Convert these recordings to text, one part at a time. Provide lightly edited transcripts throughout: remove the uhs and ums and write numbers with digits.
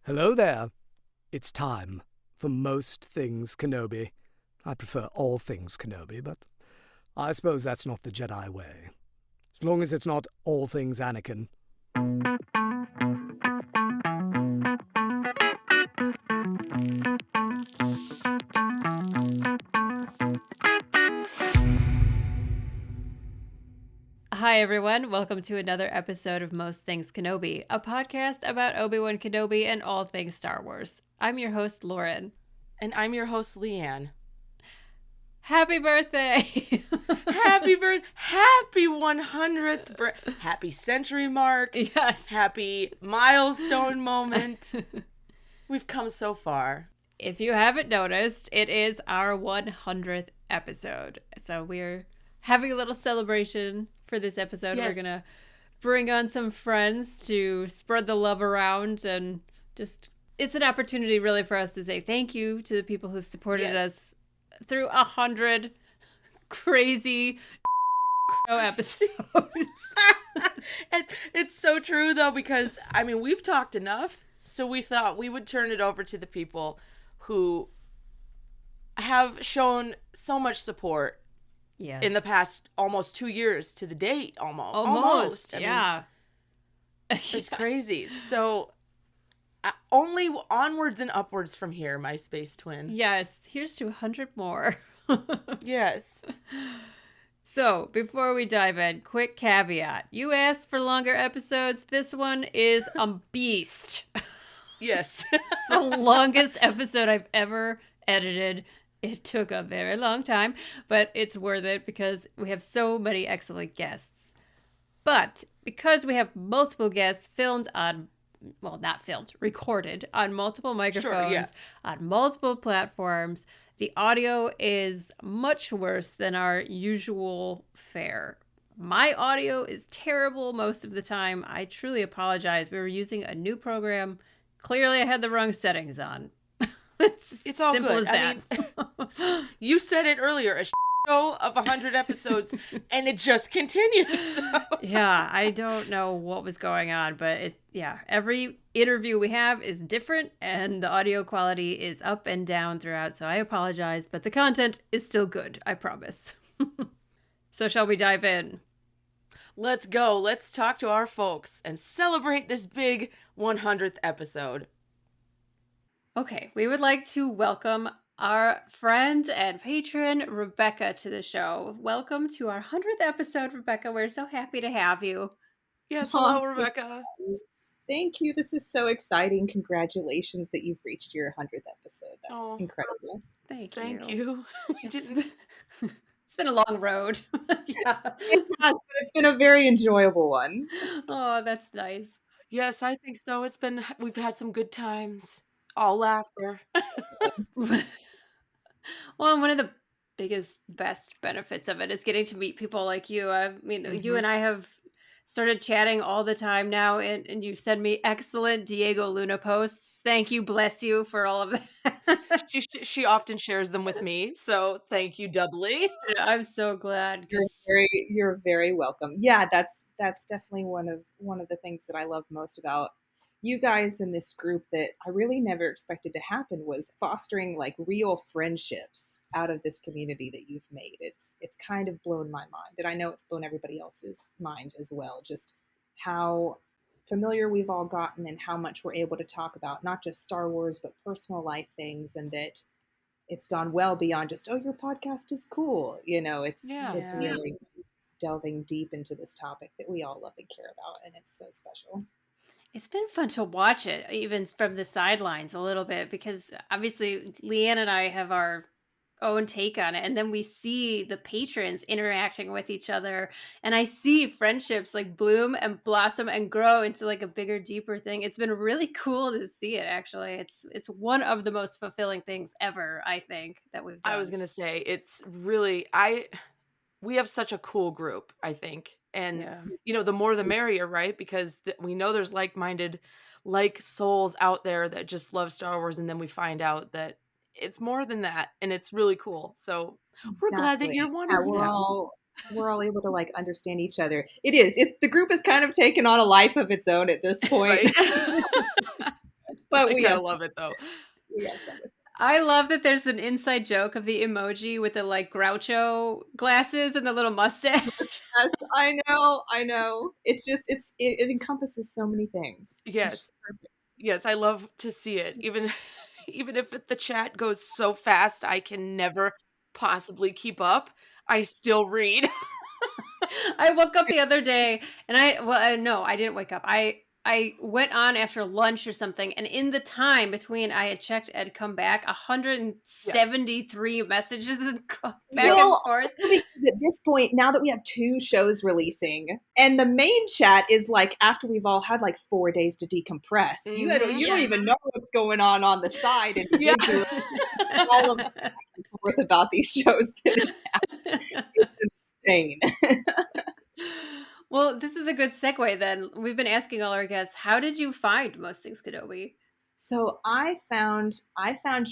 Hello there. It's time for Most Things Kenobi. I prefer all things Kenobi, but I suppose that's not the Jedi way. As long as it's not all things Anakin. Hi, everyone. Welcome to another episode of Most Things Kenobi, a podcast about Obi-Wan Kenobi and all things Star Wars. I'm your host, Lauren. And I'm your host, Leanne. Happy birthday! Happy birthday! Happy 100th happy century mark. Yes. Happy milestone moment. We've come so far. If you haven't noticed, it is our 100th episode. So we're having a little celebration for this episode. Yes. We're going to bring on some friends to spread the love around and just, it's an opportunity really for us to say thank you to the people who've supported us through 100 crazy episodes. It's so true though, because I mean, we've talked enough, so we thought we would turn it over to the people who have shown so much support. Yes. In the past almost 2 years to the date, almost. I yeah. mean, it's crazy. So only onwards and upwards from here, my space twin. Yes. Here's to 100 more. Yes. So before we dive in, quick caveat. You asked for longer episodes. This one is a beast. Yes. It's the longest episode I've ever edited. It took a very long time, but it's worth it because we have so many excellent guests. But because we have multiple guests recorded on multiple microphones, on multiple platforms, the audio is much worse than our usual fare. My audio is terrible most of the time. I truly apologize. We were using a new program. Clearly, I had the wrong settings on. It's all simple good. as that. I mean, you said it earlier, a show of 100 episodes, and it just continues. So. Yeah, I don't know what was going on, but every interview we have is different, and the audio quality is up and down throughout, so I apologize, but the content is still good, I promise. So shall we dive in? Let's go. Let's talk to our folks and celebrate this big 100th episode. Okay, we would like to welcome our friend and patron, Rebecca, to the show. Welcome to our 100th episode, Rebecca. We're so happy to have you. Yes, hello, Rebecca. Thank you. This is so exciting. Congratulations that you've reached your 100th episode. That's incredible. Thank you. It's been a long road. Yeah. It has, but it's been a very enjoyable one. Oh, that's nice. Yes, I think so. We've had some good times. All laughter. Well, one of the best benefits of it is getting to meet people like you. I mean, you and I have started chatting all the time now, and you send me excellent Diego Luna posts. Thank you, bless you for all of that. She often shares them with me, so thank you doubly. I'm so glad. You're very welcome. Yeah, that's definitely one of the things that I love most about you guys in this group that I really never expected to happen was fostering like real friendships out of this community that you've made. It's kind of blown my mind, and I know it's blown everybody else's mind as well, just how familiar we've all gotten and how much we're able to talk about not just Star Wars but personal life things, and that it's gone well beyond just, oh, your podcast is cool. It's really delving deep into this topic that we all love and care about, and it's so special. It's been fun to watch it, even from the sidelines a little bit, because obviously Leanne and I have our own take on it, and then we see the patrons interacting with each other, and I see friendships like bloom and blossom and grow into like a bigger, deeper thing. It's been really cool to see it, actually. It's one of the most fulfilling things ever, I think, that we've done. I was gonna say, it's really we have such a cool group, I think. And, the more the merrier, right? Because we know there's like-minded, souls out there that just love Star Wars. And then we find out that it's more than that. And it's really cool. So we're glad that you're one of them. We're all able to like understand each other. The group has kind of taken on a life of its own at this point. Right? But I we gotta have love it though. fun with I love that there's an inside joke of the emoji with the like Groucho glasses and the little mustache. it. I know. It's just it encompasses so many things. It's Yes. just perfect. Yes, I love to see it. Even even if the chat goes so fast I can never possibly keep up, I still read. I woke up the other day and no, I didn't wake up. I went on after lunch or something, and in the time between I had checked, I'd come back, Yeah. 173 messages and back and Well, forth. because at this point, now that we have 2 shows releasing, and the main chat is like after we've all had like 4 days to decompress, you don't Yes. even know what's going on the side Yeah. individually. All of back and forth about these shows that it's happening. It's insane. Well, this is a good segue then. We've been asking all our guests, how did you find Most Things Kenobi? So I found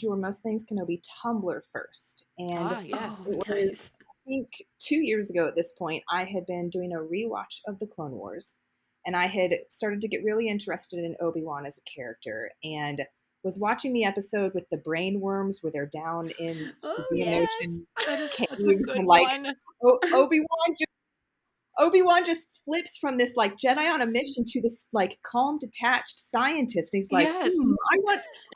your Most Things Kenobi Tumblr first, and Ah, yes. Oh, it was, nice. I think, 2 years ago at this point. I had been doing a rewatch of the Clone Wars, and I had started to get really interested in Obi-Wan as a character, and was watching the episode with the brain worms where they're down in the Oh, Green yes. Ocean That is such a cave, good and like one. Obi-Wan just flips from this like Jedi on a mission to this like calm, detached scientist. And he's like, Yes.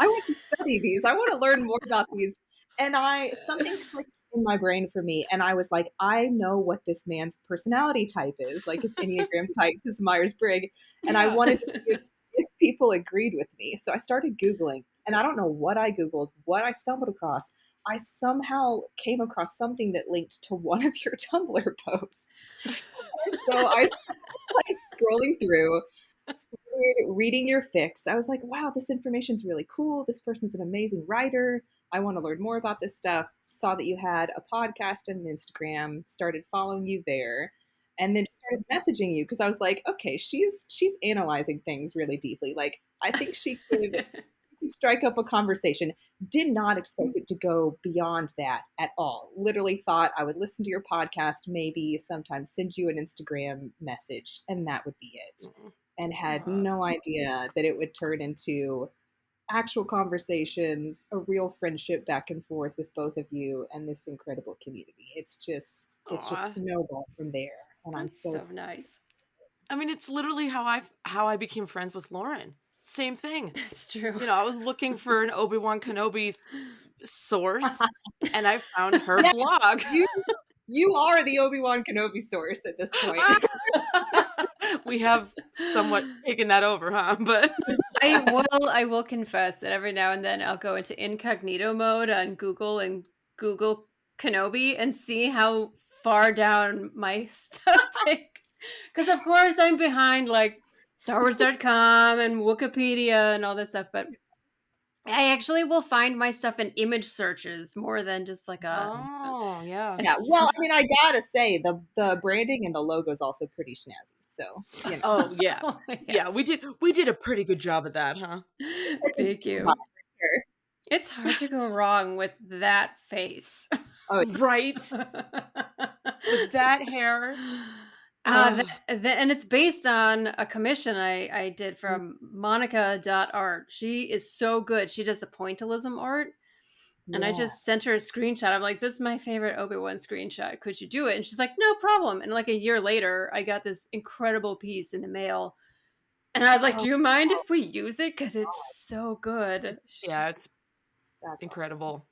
I want to study these. I want to learn more about these. And something clicked in my brain for me. And I was like, I know what this man's personality type is, like his Enneagram type, his Myers-Briggs. And I Yeah. wanted to see if people agreed with me. So I started Googling, and I don't know what I Googled, what I stumbled across. I somehow came across something that linked to one of your Tumblr posts. So I started scrolling through, started reading your fix. I was like, wow, this information's really cool. This person's an amazing writer. I want to learn more about this stuff. Saw that you had a podcast and an Instagram, started following you there, and then just started messaging you because I was like, okay, she's analyzing things really deeply. Like I think she could strike up a conversation. Did not expect it to go beyond that at all. Literally thought I would listen to your podcast, maybe sometimes send you an Instagram message, and that would be it. And had no idea that it would turn into actual conversations, a real friendship back and forth with both of you and this incredible community. It's just snowballed from there. And I'm That's so so nice. I mean, it's literally how I became friends with Lauren. Same thing. That's true. You know, I was looking for an Obi-Wan Kenobi source, and I found her Yes, blog. you are the Obi-Wan Kenobi source at this point. We have somewhat taken that over, huh? But I will confess that every now and then I'll go into incognito mode on Google and Google Kenobi and see how far down my stuff takes. Because of course I'm behind like StarWars.com and Wikipedia and all this stuff, but I actually will find my stuff in image searches more than just like oh yeah. Yeah, well, I mean, I gotta say the branding and the logo is also pretty snazzy. So you know, Oh yeah. yes. Yeah, we did a pretty good job at that, huh? Thank you. It's hard to go wrong with that face. Oh, Right. With that hair. And it's based on a commission I did from Monica.art. She is so good. She does the pointillism art. And I just sent her a screenshot. I'm like, this is my favorite Obi-Wan screenshot. Could you do it? And she's like, no problem. And like a year later, I got this incredible piece in the mail. And I was like, do you mind if we use it? Because it's so good. Yeah, it's that's incredible. Awesome.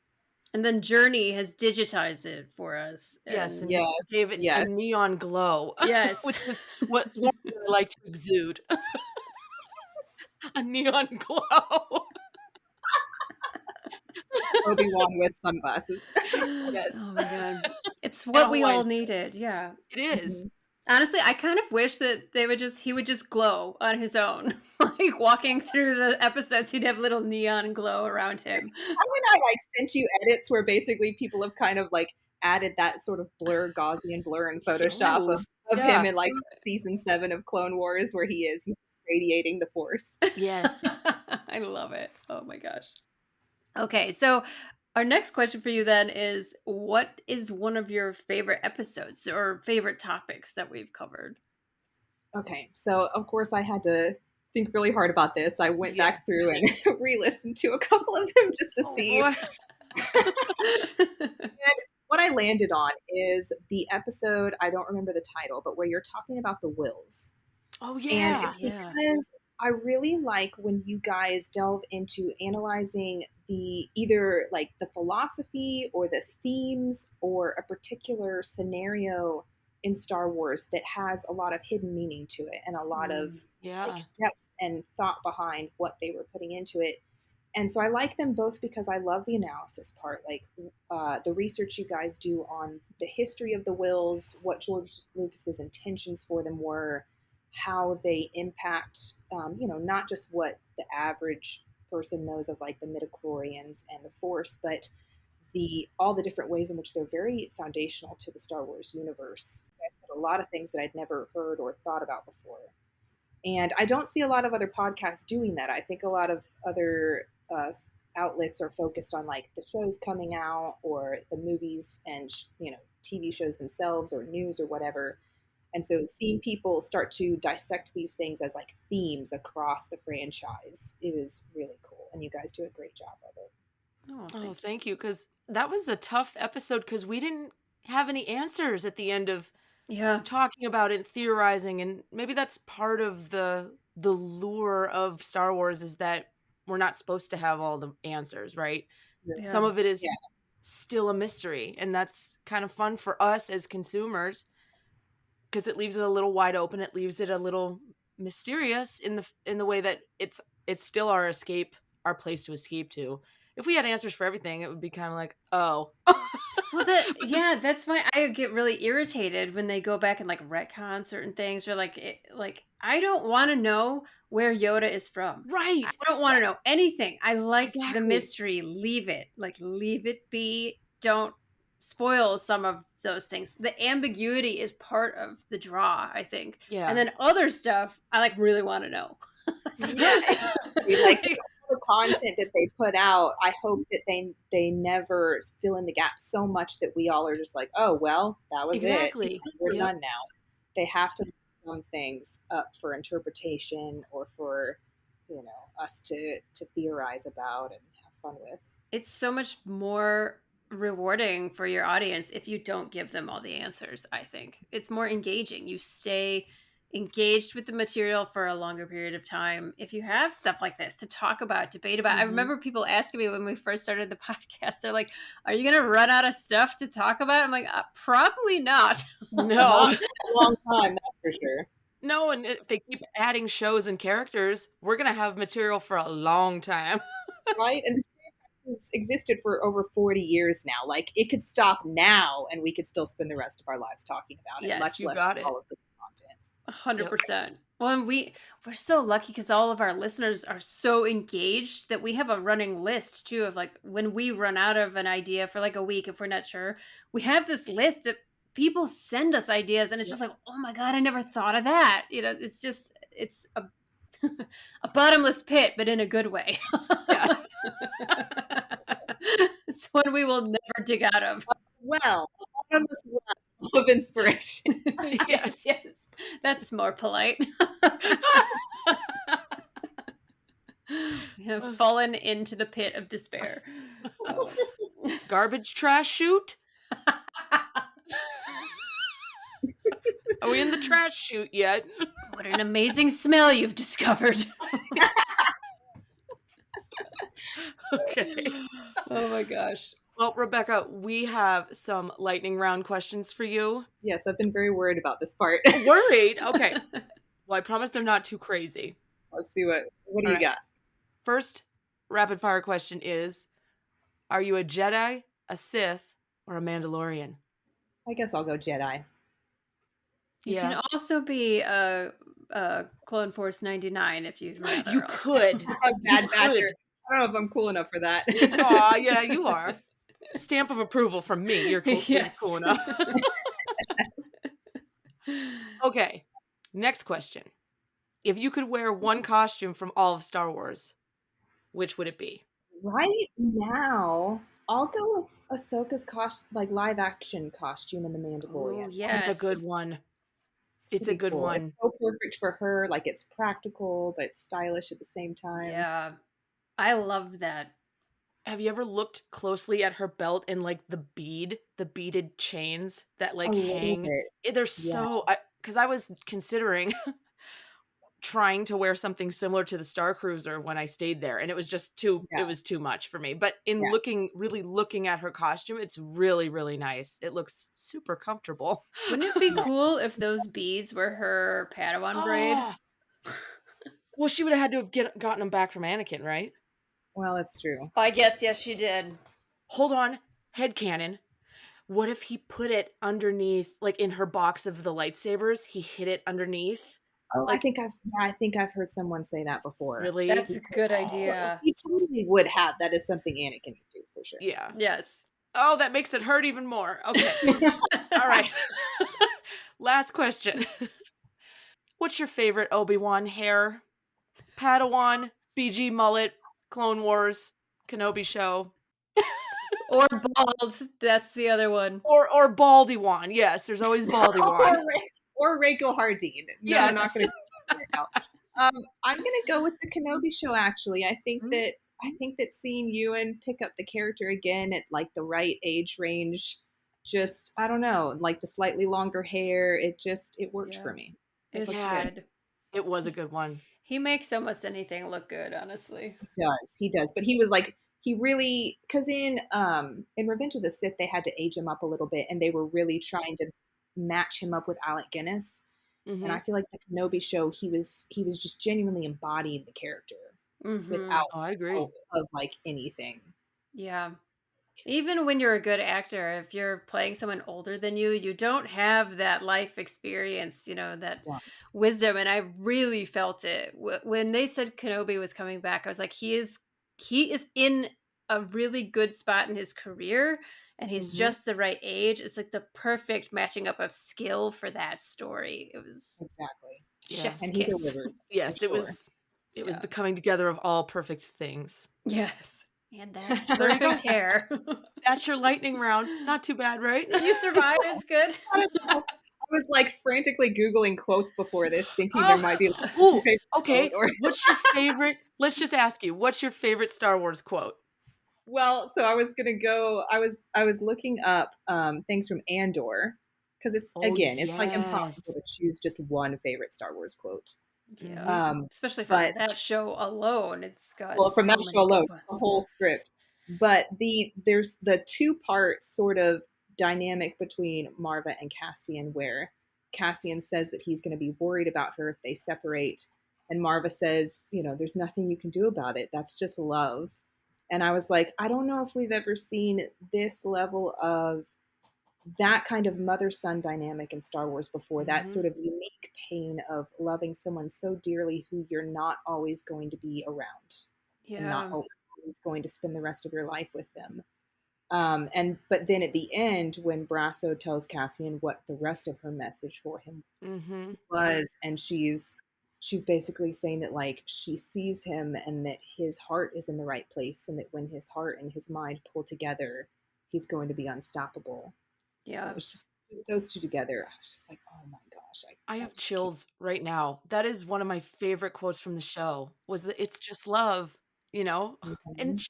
And then Journey has digitized it for us. Yes, And and gave it a neon glow. Yes. Which is what Lauren and I like to exude. A neon glow. Obi-Wan with sunglasses. Yes. Oh my god. It's what we all needed. Yeah. It is. Mm-hmm. Honestly, I kind of wish that he would just glow on his own. Like walking through the episodes, he'd have little neon glow around him. Haven't I like sent you edits where basically people have kind of like added that sort of blur, Gaussian blur in Photoshop of him in like season 7 of Clone Wars where he's radiating the Force. Yes. I love it. Oh my gosh. Okay, so our next question for you then is, what is one of your favorite episodes or favorite topics that we've covered? Okay, so of course I had to think really hard about this. I went Yeah. back through and re-listened to a couple of them just to see. boy. And what I landed on is the episode, I don't remember the title, but where you're talking about the wills. Oh And yeah. it's because I really like when you guys delve into analyzing the either like the philosophy or the themes or a particular scenario in Star Wars that has a lot of hidden meaning to it and a lot of Yeah. like depth and thought behind what they were putting into it. And so I like them both because I love the analysis part, like the research you guys do on the history of the wills, what George Lucas's intentions for them were, how they impact, not just what the average person knows of like the midichlorians and the Force, but all the different ways in which they're very foundational to the Star Wars universe. I said a lot of things that I'd never heard or thought about before. And I don't see a lot of other podcasts doing that. I think a lot of other outlets are focused on like the shows coming out or the movies and TV shows themselves or news or whatever. And so seeing people start to dissect these things as like themes across the franchise, it is really cool. And you guys do a great job of it. Oh, thank you. Because that was a tough episode because we didn't have any answers at the end of talking about it and theorizing. And maybe that's part of the lure of Star Wars is that we're not supposed to have all the answers, right? Yeah. Some of it is still a mystery. And that's kind of fun for us as consumers because it leaves it a little wide open. It leaves it a little mysterious in the way that it's still our escape, our place to escape to. If we had answers for everything, it would be kind of like, oh. Well, that's why I get really irritated when they go back and like retcon certain things or like I don't want to know where Yoda is from. Right. I don't want to know anything. I like the Exactly. mystery. Leave it be. Don't spoil some of those things. The ambiguity is part of the draw, I think. Yeah. And then other stuff, I like really want to know. Yeah. Like the content that they put out, I hope that they never fill in the gaps so much that we all are just like, oh well, that was it. We're done now. They have to leave some things up for interpretation or for us to theorize about and have fun with. It's so much more rewarding for your audience if you don't give them all the answers. I think it's more engaging. You stay engaged with the material for a longer period of time if you have stuff like this to talk about, debate about. I remember people asking me when we first started the podcast, they're like, are you gonna run out of stuff to talk about? I'm like, probably not. No. A long time, that's for sure. No, and if they keep adding shows and characters, we're gonna have material for a long time. Right? And this has existed for over 40 years now. Like it could stop now and we could still spend the rest of our lives talking about it, much less all of the content. 100%. Well, and we're so lucky because all of our listeners are so engaged that we have a running list too of like when we run out of an idea for like a week, if we're not sure, we have this list that people send us ideas and it's just like, oh my God, I never thought of that. It's a a bottomless pit, but in a good way. It's one we will never dig out of. Well, a bottomless well of inspiration. Yes. That's more polite. We have fallen into the pit of despair. Garbage trash chute? Are we in the trash chute yet? What an amazing smell you've discovered. Okay. Oh my gosh. Well, Rebecca, we have some lightning round questions for you. Yes, I've been very worried about this part. Worried? Okay. Well, I promise they're not too crazy. Let's see what do you got? First rapid fire question is, are you a Jedi, a Sith, or a Mandalorian? I guess I'll go Jedi. You can also be a Clone Force 99 if you'd rather. You could. A bad badger. I don't know if I'm cool enough for that. Aw, yeah, you are. Stamp of approval from me. You're cool, you're cool enough. Okay, next question. If you could wear one costume from all of Star Wars, which would it be? Right now, I'll go with Ahsoka's live action costume in The Mandalorian. Yes. That's a good one. It's a good cool. one. It's so perfect for her. Like it's practical, but it's stylish at the same time. Yeah. I love that. Have you ever looked closely at her belt and like the beaded chains that A like little hang? bit. They're Yeah. so, because I was considering trying to wear something similar to the Star Cruiser when I stayed there, and it was just it Yeah. was too much for me. But in Yeah. really looking at her costume, it's really, really nice. It looks super comfortable. Wouldn't it be cool if those beads were her Padawan braid? Oh, well, she would have had to have gotten them back from Anakin, right? Well, that's true. I guess, yes, she did. Hold on, headcanon. What if he put it underneath, like in her box of the lightsabers? He hid it underneath. Oh, Like, I think I've heard someone say that before. really? That's a good idea. He totally would have. That is something Anakin would do for sure. Yeah. Yes. Oh, that makes it hurt even more. Okay. All right. Last question. What's your favorite Obi-Wan hair? Padawan, BG mullet, Clone Wars, Kenobi show, Or bald. That's the other one. or Baldy-Wan. Yes, there's always Baldy-Wan. Or Reiko Hardeen. No, Yes. I'm not going to go right now. I'm going to go with the Kenobi show. Actually, I think that seeing Ewan pick up the character again at like the right age range, just I don't know, like the slightly longer hair, it worked for me. It's looked good. It was a good one. He makes almost anything look good, honestly. He does. But he was like, he really, because in Revenge of the Sith they had to age him up a little bit, and they were really trying to match him up with Alec Guinness. And I feel like the Kenobi show, he was just genuinely embodying the character without I agree. hope of like anything. Yeah. Even when you're a good actor, if you're playing someone older than you, you don't have that life experience, that wisdom. And I really felt it when they said Kenobi was coming back. I was like, he is in a really good spot in his career, and he's just the right age. It's like the perfect matching up of skill for that story. It was exactly chef's and kiss. he delivered. Yes, it was the coming together of all perfect things. Yes. And that perfect hair. That's your lightning round. Not too bad, right? You survived. It's good. I was like frantically Googling quotes before this, thinking there might be. Okay. What's your favorite? Let's just ask you. What's your favorite Star Wars quote? Well, so I was gonna go. I was looking up things from Andor because it's it's like impossible to choose just one favorite Star Wars quote. Yeah, especially from that show alone, it's got from that show alone, the whole script. But there's the 2-part sort of dynamic between Marva and Cassian, where Cassian says that he's going to be worried about her if they separate, and Marva says, there's nothing you can do about it. That's just love. And I was like, I don't know if we've ever seen this level of that kind of mother-son dynamic in Star Wars before, that sort of unique pain of loving someone so dearly who you're not always going to be around and not always going to spend the rest of your life with them. But then at the end, when Brasso tells Cassian what the rest of her message for him was, and she's basically saying that like she sees him and that his heart is in the right place, and that when his heart and his mind pull together, he's going to be unstoppable. Yeah. It was just those two together. I was just like, oh my gosh. I have chills right now. That is one of my favorite quotes from the show, was that it's just love, and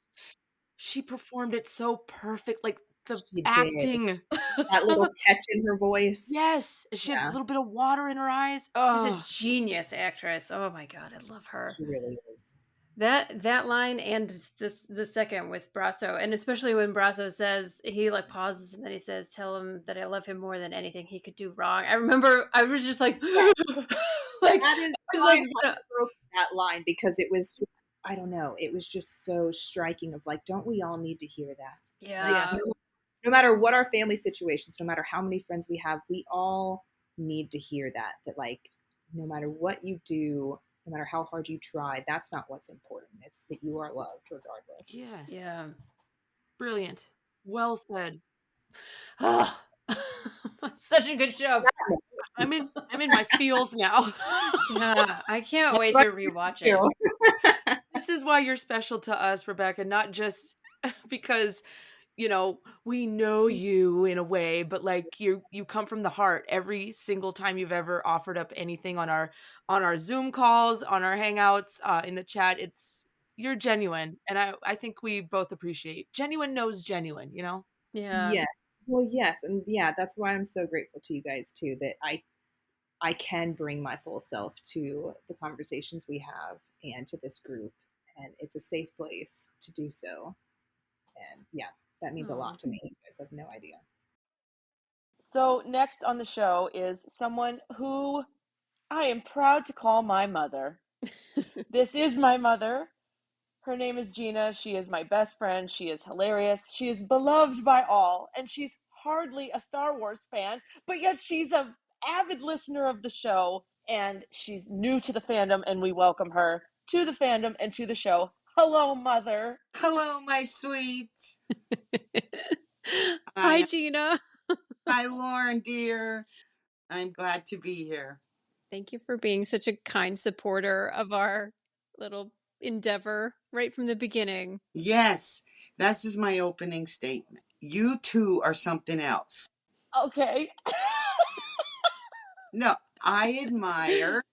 she performed it so perfect. Like the acting. That little catch in her voice. Yes. She had a little bit of water in her eyes. She's a genius actress. Oh my God. I love her. She really is. That line and the second with Brasso, and especially when Brasso says, he like pauses and then he says, tell him that I love him more than anything he could do wrong. I remember I was just like, like that line because it was, I don't know, it was just so striking of like, don't we all need to hear that? Yeah. Like, no matter what our family situations, no matter how many friends we have, we all need to hear that like, no matter what you do, no matter how hard you try, that's not what's important. It's that you are loved regardless. Yes. Yeah. Brilliant. Well said. Oh, such a good show. I'm in my feels now. Yeah, I can't wait to rewatch it. This is why you're special to us, Rebecca, not just because you know, we know you in a way, but like you come from the heart every single time you've ever offered up anything on our Zoom calls, on our hangouts, in the chat. You're genuine, and I think we both appreciate genuine knows genuine, you know? Yeah. Yes. Well, yes, and yeah, that's why I'm so grateful to you guys too that I can bring my full self to the conversations we have and to this group, and it's a safe place to do so. And yeah, that means a Aw. lot to me. You guys have no idea. So next on the show is someone who I am proud to call my mother. This is my mother. Her name is Gina. She is my best friend. She is hilarious. She is beloved by all, and she's hardly a Star Wars fan, but yet she's an avid listener of the show, and she's new to the fandom, and we welcome her to the fandom and to the show. Hello, Mother. Hello, my sweet. Hi, Hi, Gina. hi, Lauren, dear. I'm glad to be here. Thank you for being such a kind supporter of our little endeavor right from the beginning. Yes, this is my opening statement. You two are something else. Okay. No, I admire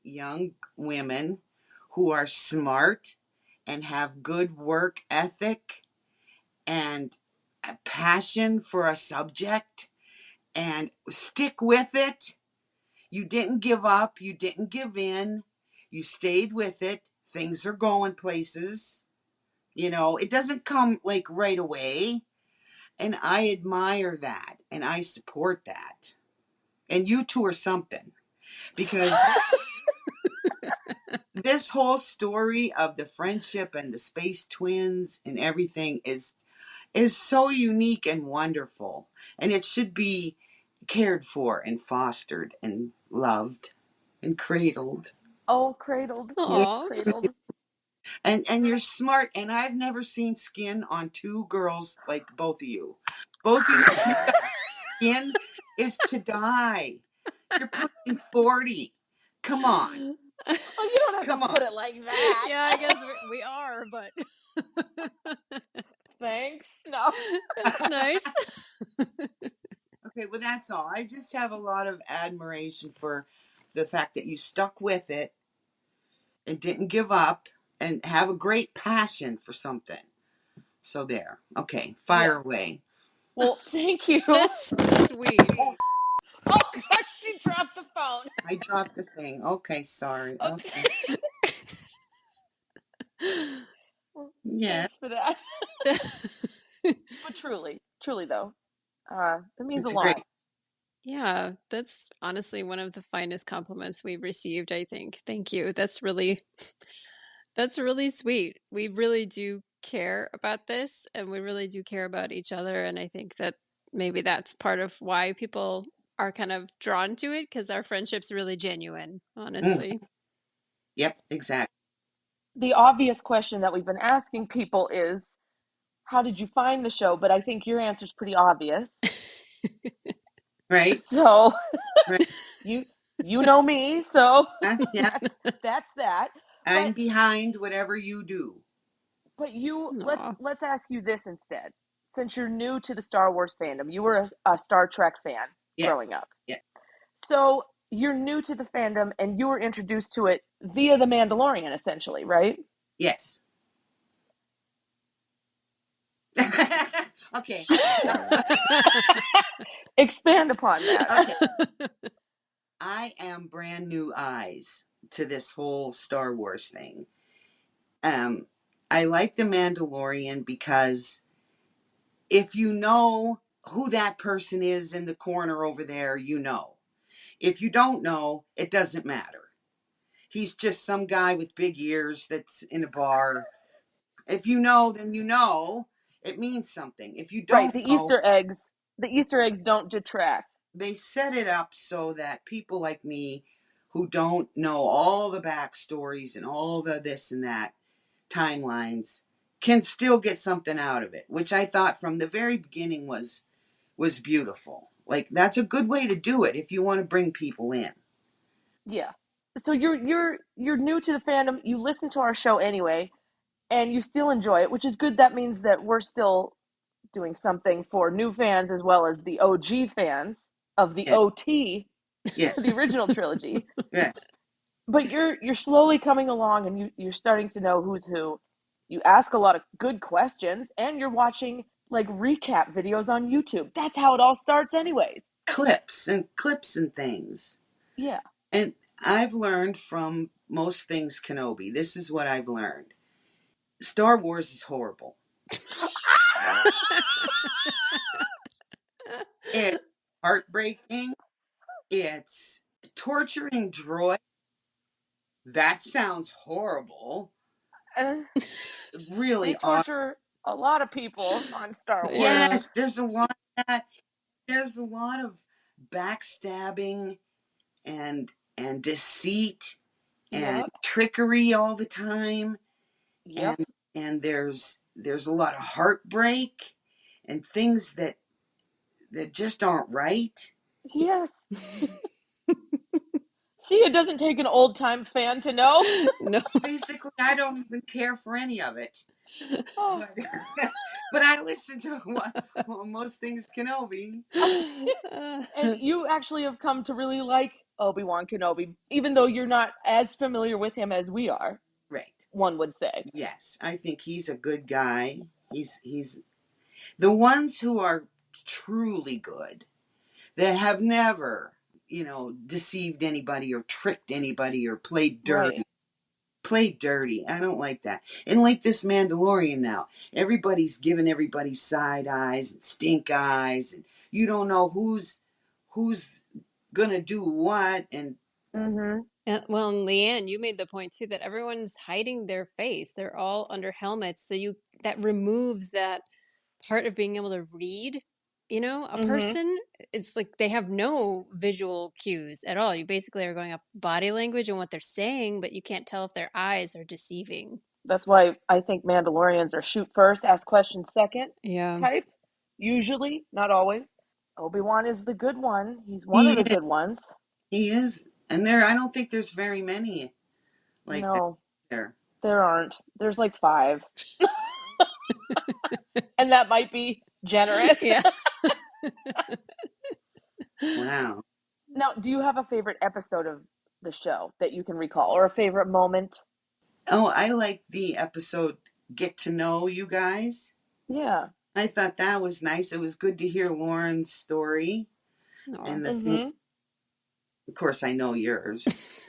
young women who are smart and have good work ethic and a passion for a subject and stick with it. You didn't give up. You didn't give in. You stayed with it. Things are going places. You know, it doesn't come like right away. And I admire that and I support that. And you two are something because this whole story of the friendship and the space twins and everything is so unique and wonderful. And it should be cared for and fostered and loved and cradled. Oh, cradled. Yeah. Aw. Cradled. And you're smart, and I've never seen skin on two girls like both of you. Both of you got skin is to die. You're pushing 40. Come on. Oh, you don't have Come to put on. it like that. Yeah, I guess we are, but Thanks. No. that's nice. Okay, well that's all. I just have a lot of admiration for the fact that you stuck with it and didn't give up and have a great passion for something. So there. Okay, fire away. Well, thank you. That's sweet. Oh, Oh, gosh, she dropped the phone. I dropped the thing. Okay, sorry. Okay. Okay. Well, Yeah, thanks for that. But truly though, it means a it's lot. great. Yeah, that's honestly one of the finest compliments we've received, I think. Thank you. That's really sweet. We really do care about this and we really do care about each other, and I think that maybe that's part of why people are kind of drawn to it because our friendship's really genuine, honestly. Yep, exactly. The obvious question that we've been asking people is, how did you find the show? But I think your answer is pretty obvious. Right, So right. you know me, so Yeah, that's that. I'm But behind whatever you do. Aw. let's ask you this instead. Since you're new to the Star Wars fandom, you were a Star Trek fan Yes, growing up. yeah, So you're new to the fandom and you were introduced to it via The Mandalorian, essentially, right? yes. Okay, Expand upon that. okay. I am brand new eyes to this whole Star Wars thing. Um, I like The Mandalorian because if you know who that person is in the corner over there, you know. If you don't know, it doesn't matter. He's just some guy with big ears that's in a bar. If you know, then you know. It means something. If you Right, don't know, the Easter eggs don't detract. they set it up so that people like me who don't know all the backstories and all the this and that timelines can still get something out of it, which I thought from the very beginning was beautiful. Like that's a good way to do it if you want to bring people in. Yeah. So you're new to the fandom. You listen to our show anyway, and you still enjoy it, which is good. That means that we're still doing something for new fans as well as the OG fans of the Yes. OT, Yes. the original trilogy. Yes. But you're slowly coming along, and you're starting to know who's who. You ask a lot of good questions, and you're watching like recap videos on YouTube. That's how it all starts anyways. Clips and things. Yeah. And I've learned from Most Things Kenobi. This is what I've learned. Star Wars is horrible. It's heartbreaking. It's torturing droid. That sounds horrible. Really They torture a lot of people on Star Wars. Yes, there's a lot of that. There's a lot of backstabbing and deceit and trickery all the time. Yep. And there's a lot of heartbreak and things that just aren't right. Yes. See, it doesn't take an old time fan to know. No. Basically, I don't even care for any of it. Oh. But I listen to Most Things Kenobi. And you actually have come to really like Obi-Wan Kenobi, even though you're not as familiar with him as we are. Right. One would say. Yes, I think he's a good guy. He's the ones who are truly good, that have never, deceived anybody or tricked anybody or played dirty. Right. Played dirty. I don't like that. And like this Mandalorian now, everybody's giving everybody side eyes and stink eyes, and you don't know who's gonna do what. And well, and Leanne, you made the point too that everyone's hiding their face. They're all under helmets, so that removes that part of being able to read. A person. It's like they have no visual cues at all. You basically are going off body language and what they're saying, but you can't tell if their eyes are deceiving. That's why I think Mandalorians are shoot first, ask questions second Yeah. type. Usually, not always. Obi-Wan is the good one. He's one of the good ones. He is. And I don't think there's very many like that there. There aren't. There's like 5. And that might be generous. Yeah. Wow. Now, do you have a favorite episode of the show that you can recall, or a favorite moment? Oh, I like the episode Get to Know You Guys. Yeah. I thought that was nice. It was good to hear Lauren's story. Aww. And the thing, of course, I know yours.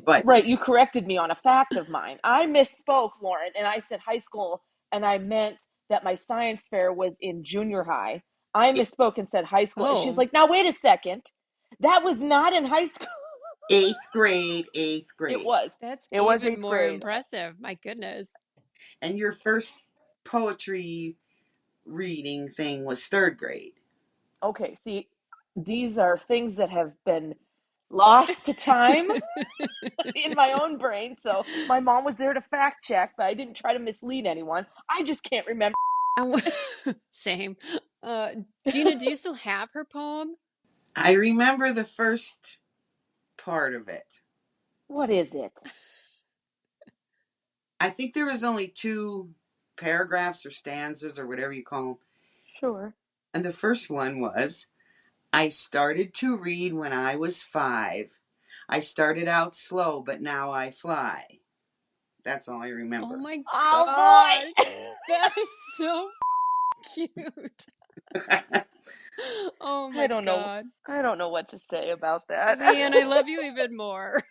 But right, you corrected me on a fact of mine. I misspoke, Lauren, and I said high school, and I meant that my science fair was in junior high. I misspoke and said high school. And she's like, now wait a second. That was not in high school. 8th grade. It was. That's it was even more grade. impressive. My goodness. And your first poetry reading thing was 3rd grade. Okay, see, these are things that have been lost to time in my own brain. So my mom was there to fact check, but I didn't try to mislead anyone. I just can't remember. Same. Gina, do you still have her poem? I remember the first part of it. What is it? I think there was only 2 paragraphs or stanzas or whatever you call them. Sure. And the first one was, I started to read when I was 5. I started out slow, but now I fly. That's all I remember. Oh my God. Oh boy! That is so cute. Oh my God. I don't know what to say about that. Leanne, I love you even more.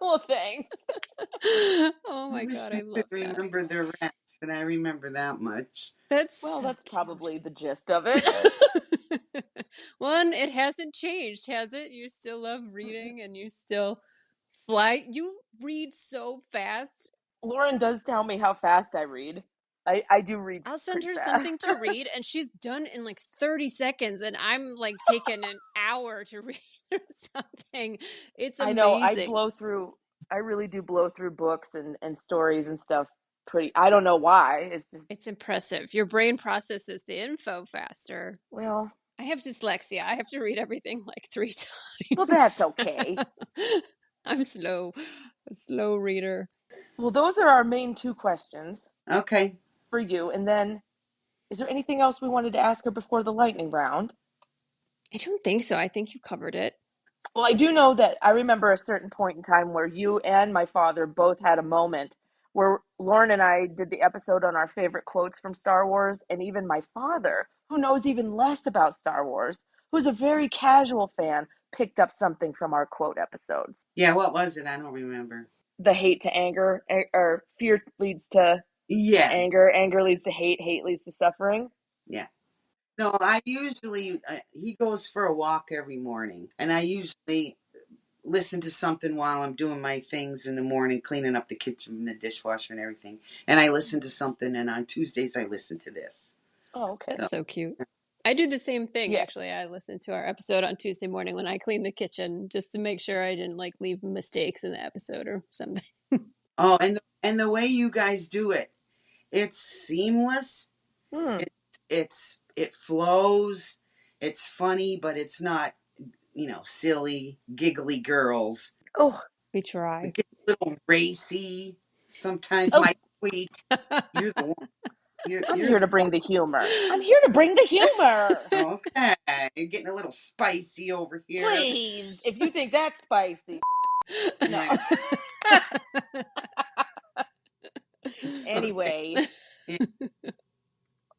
Well, thanks. Oh my God, I love that. I remember the rest, but I remember that much. That's probably the gist of it. One, it hasn't changed, has it? You still love reading and you still fly. You read so fast. Lauren does tell me how fast I read. I do read. I'll send her something to read, and she's done in like 30 seconds, and I'm like taking an hour to read or something. It's amazing. I know. I really do blow through books and stories and stuff pretty. I don't know why. It's impressive. Your brain processes the info faster. Well, I have dyslexia. I have to read everything like 3 times. Well, that's okay. I'm a slow reader. Well, those are our main 2 questions Okay. for you. And then, is there anything else we wanted to ask her before the lightning round? I don't think so. I think you covered it. Well, I do know that I remember a certain point in time where you and my father both had a moment where Lauren and I did the episode on our favorite quotes from Star Wars, and even my father, who knows even less about Star Wars, who's a very casual fan, picked up something from our quote episodes. Yeah, what was it? I don't remember. The hate to anger, or fear leads to Yeah. anger leads to hate leads to suffering. Yeah. No, I usually, he goes for a walk every morning, and I usually listen to something while I'm doing my things in the morning, cleaning up the kitchen and the dishwasher and everything. And I listen to something, and on Tuesdays I listen to this. Oh, okay. That's so cute. I do the same thing, Yeah. actually. I listen to our episode on Tuesday morning when I clean the kitchen just to make sure I didn't leave mistakes in the episode or something. Oh, and the way you guys do it, it's seamless. It flows. It's funny, but it's not, silly, giggly girls. Oh, we try. It gets a little racy. Sometimes my sweet. You're the one. I'm here to bring the humor. I'm here to bring the humor. Okay. You're getting a little spicy over here. Please, if you think that's spicy. No. Anyway. Yeah.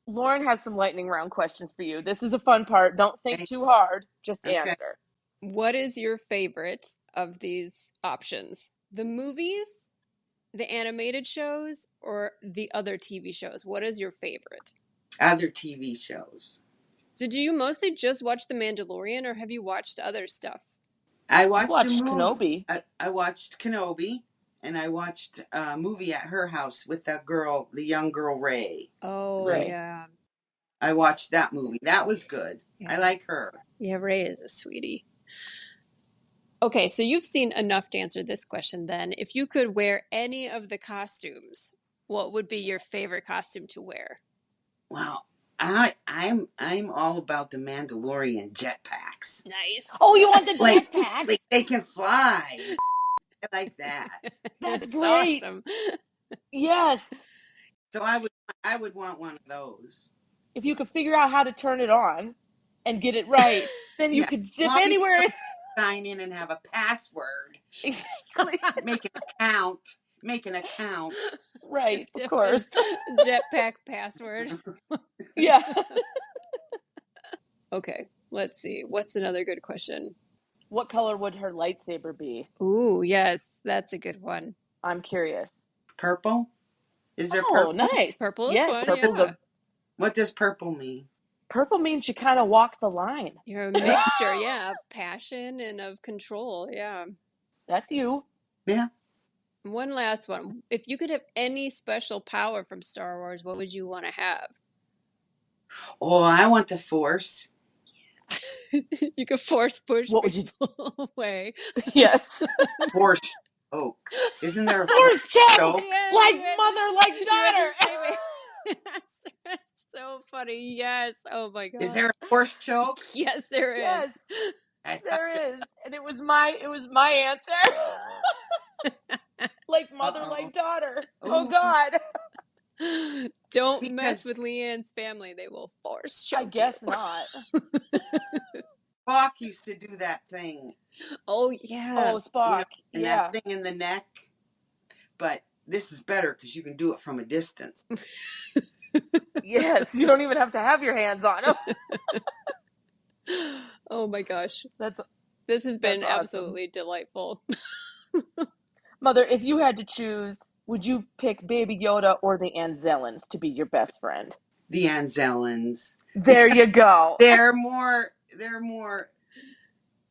Lauren has some lightning round questions for you. This is a fun part. Don't think too hard. Just answer. What is your favorite of these options? The movies, the animated shows, or the other TV shows? What is your favorite? Other TV shows. So do you mostly just watch The Mandalorian, or have you watched other stuff? I watched a movie. Kenobi. I watched Kenobi, and I watched a movie at her house with that girl, the young girl Ray. Oh, Ray. yeah. I watched that movie. That was good. Yeah. I like her. Yeah, Ray is a sweetie. Okay, so you've seen enough to answer this question then. If you could wear any of the costumes, what would be your favorite costume to wear? Well, I'm all about the Mandalorian jetpacks. Nice. Oh, you want the jetpack? Like they can fly. I like that. That's great. Awesome. Yes. So I would want one of those. If you could figure out how to turn it on and get it right, then you could zip anywhere. Sign in and have a password. Exactly. Make an account. Right, of course. Jetpack password. Yeah. Okay, let's see. What's another good question? What color would her lightsaber be? Ooh, yes, that's a good one. I'm curious. Purple? Is there purple? Oh, nice. Purple is one, yeah. What does purple mean? Purple means you kind of walk the line. You're a mixture, yeah, of passion and of control, yeah. That's you. Yeah. One last one. If you could have any special power from Star Wars, what would you want to have? Oh, I want the Force. You could force push people away. Yes. Force choke. Isn't there a force choke? Yes, like mother, like daughter. That's so funny. Yes. Oh my God. Is there a force choke? Yes, there is. Yes, there is. And it was my answer. Like mother, like daughter. Ooh. Oh God. Don't mess with Leanne's family. They will force choke I guess you. not. Spock used to do that thing. Oh, yeah. Oh, Spock. And that thing in the neck. But this is better because you can do it from a distance. Yes, you don't even have to have your hands on them. Oh my gosh. This has been absolutely delightful. Mother, if you had to choose, would you pick Baby Yoda or the Anzellans to be your best friend? The Anzellans. There you go. They're more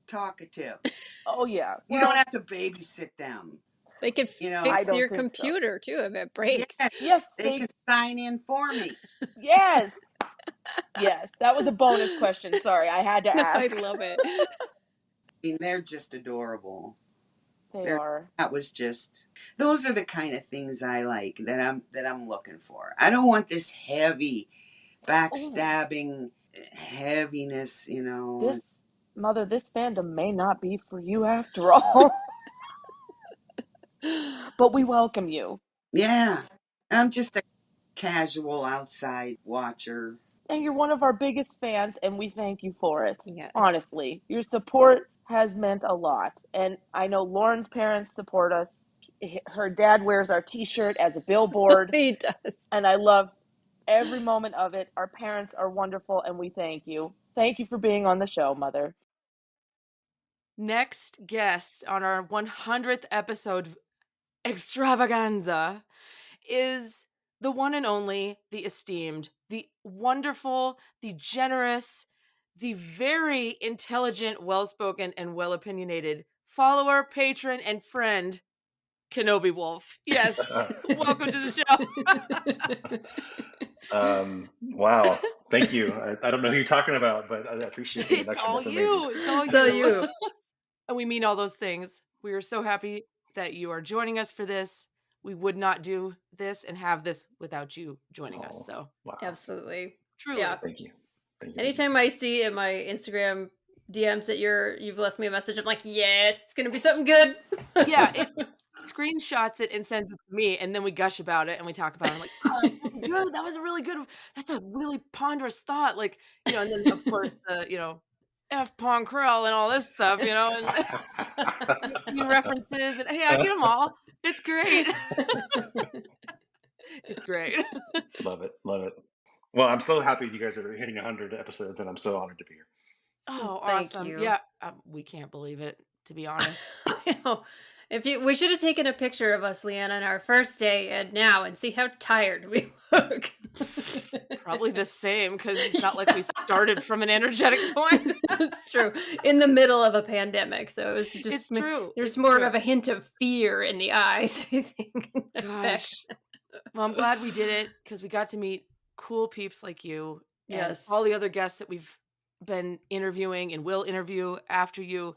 talkative. Oh yeah. You don't have to babysit them. They can fix your computer too if it breaks. Yes, they can sign in for me. Yes. Yes, that was a bonus question. Sorry, I had to ask. I love it. I mean, they're just adorable. They are. That was just. Those are the kind of things I like that I'm looking for. I don't want this heavy, backstabbing heaviness. This fandom may not be for you after all. But we welcome you. Yeah. I'm just a casual outside watcher. And you're one of our biggest fans, and we thank you for it. Yes. Honestly, your support has meant a lot. And I know Lauren's parents support us. Her dad wears our t-shirt as a billboard. He does. And I love every moment of it. Our parents are wonderful, and we thank you. Thank you for being on the show, Mother. Next guest on our 100th episode extravaganza is the one and only, the esteemed, the wonderful, the generous, the very intelligent, well-spoken, and well-opinionated follower, patron, and friend, Kenobi Wolf. Yes. Welcome to the show. Wow. Thank you. I don't know who you're talking about, but I appreciate the introduction. It's all you. It's all you. And we mean all those things. We are so happy that you are joining us for this. We would not do this and have this without you joining us. So wow. Absolutely. Truly. Yeah. Thank you. Anytime I see in my Instagram DMs that you've left me a message, I'm like, yes, it's gonna be something good. Yeah, it screenshots it and sends it to me, and then we gush about it and we talk about it. I'm like, oh, that's really good. That was a really good. That's a really ponderous thought. Like, and then of course the F. Pong Krell and all this stuff, and references, and hey, I get them all. It's great. It's great. Love it. Well, I'm so happy you guys are hitting 100 episodes, and I'm so honored to be here. Oh, Thank awesome. you. Yeah, we can't believe it, to be honest. I know. We should have taken a picture of us, Leanna, on our first day and now, and see how tired we look. Probably the same, because it's not like we started from an energetic point. That's true. In the middle of a pandemic, so it was just. It's true. There's more of a hint of fear in the eyes, I think. Gosh. Well, I'm glad we did it, because we got to meet cool peeps like you. Yes. And all the other guests that we've been interviewing and will interview after you.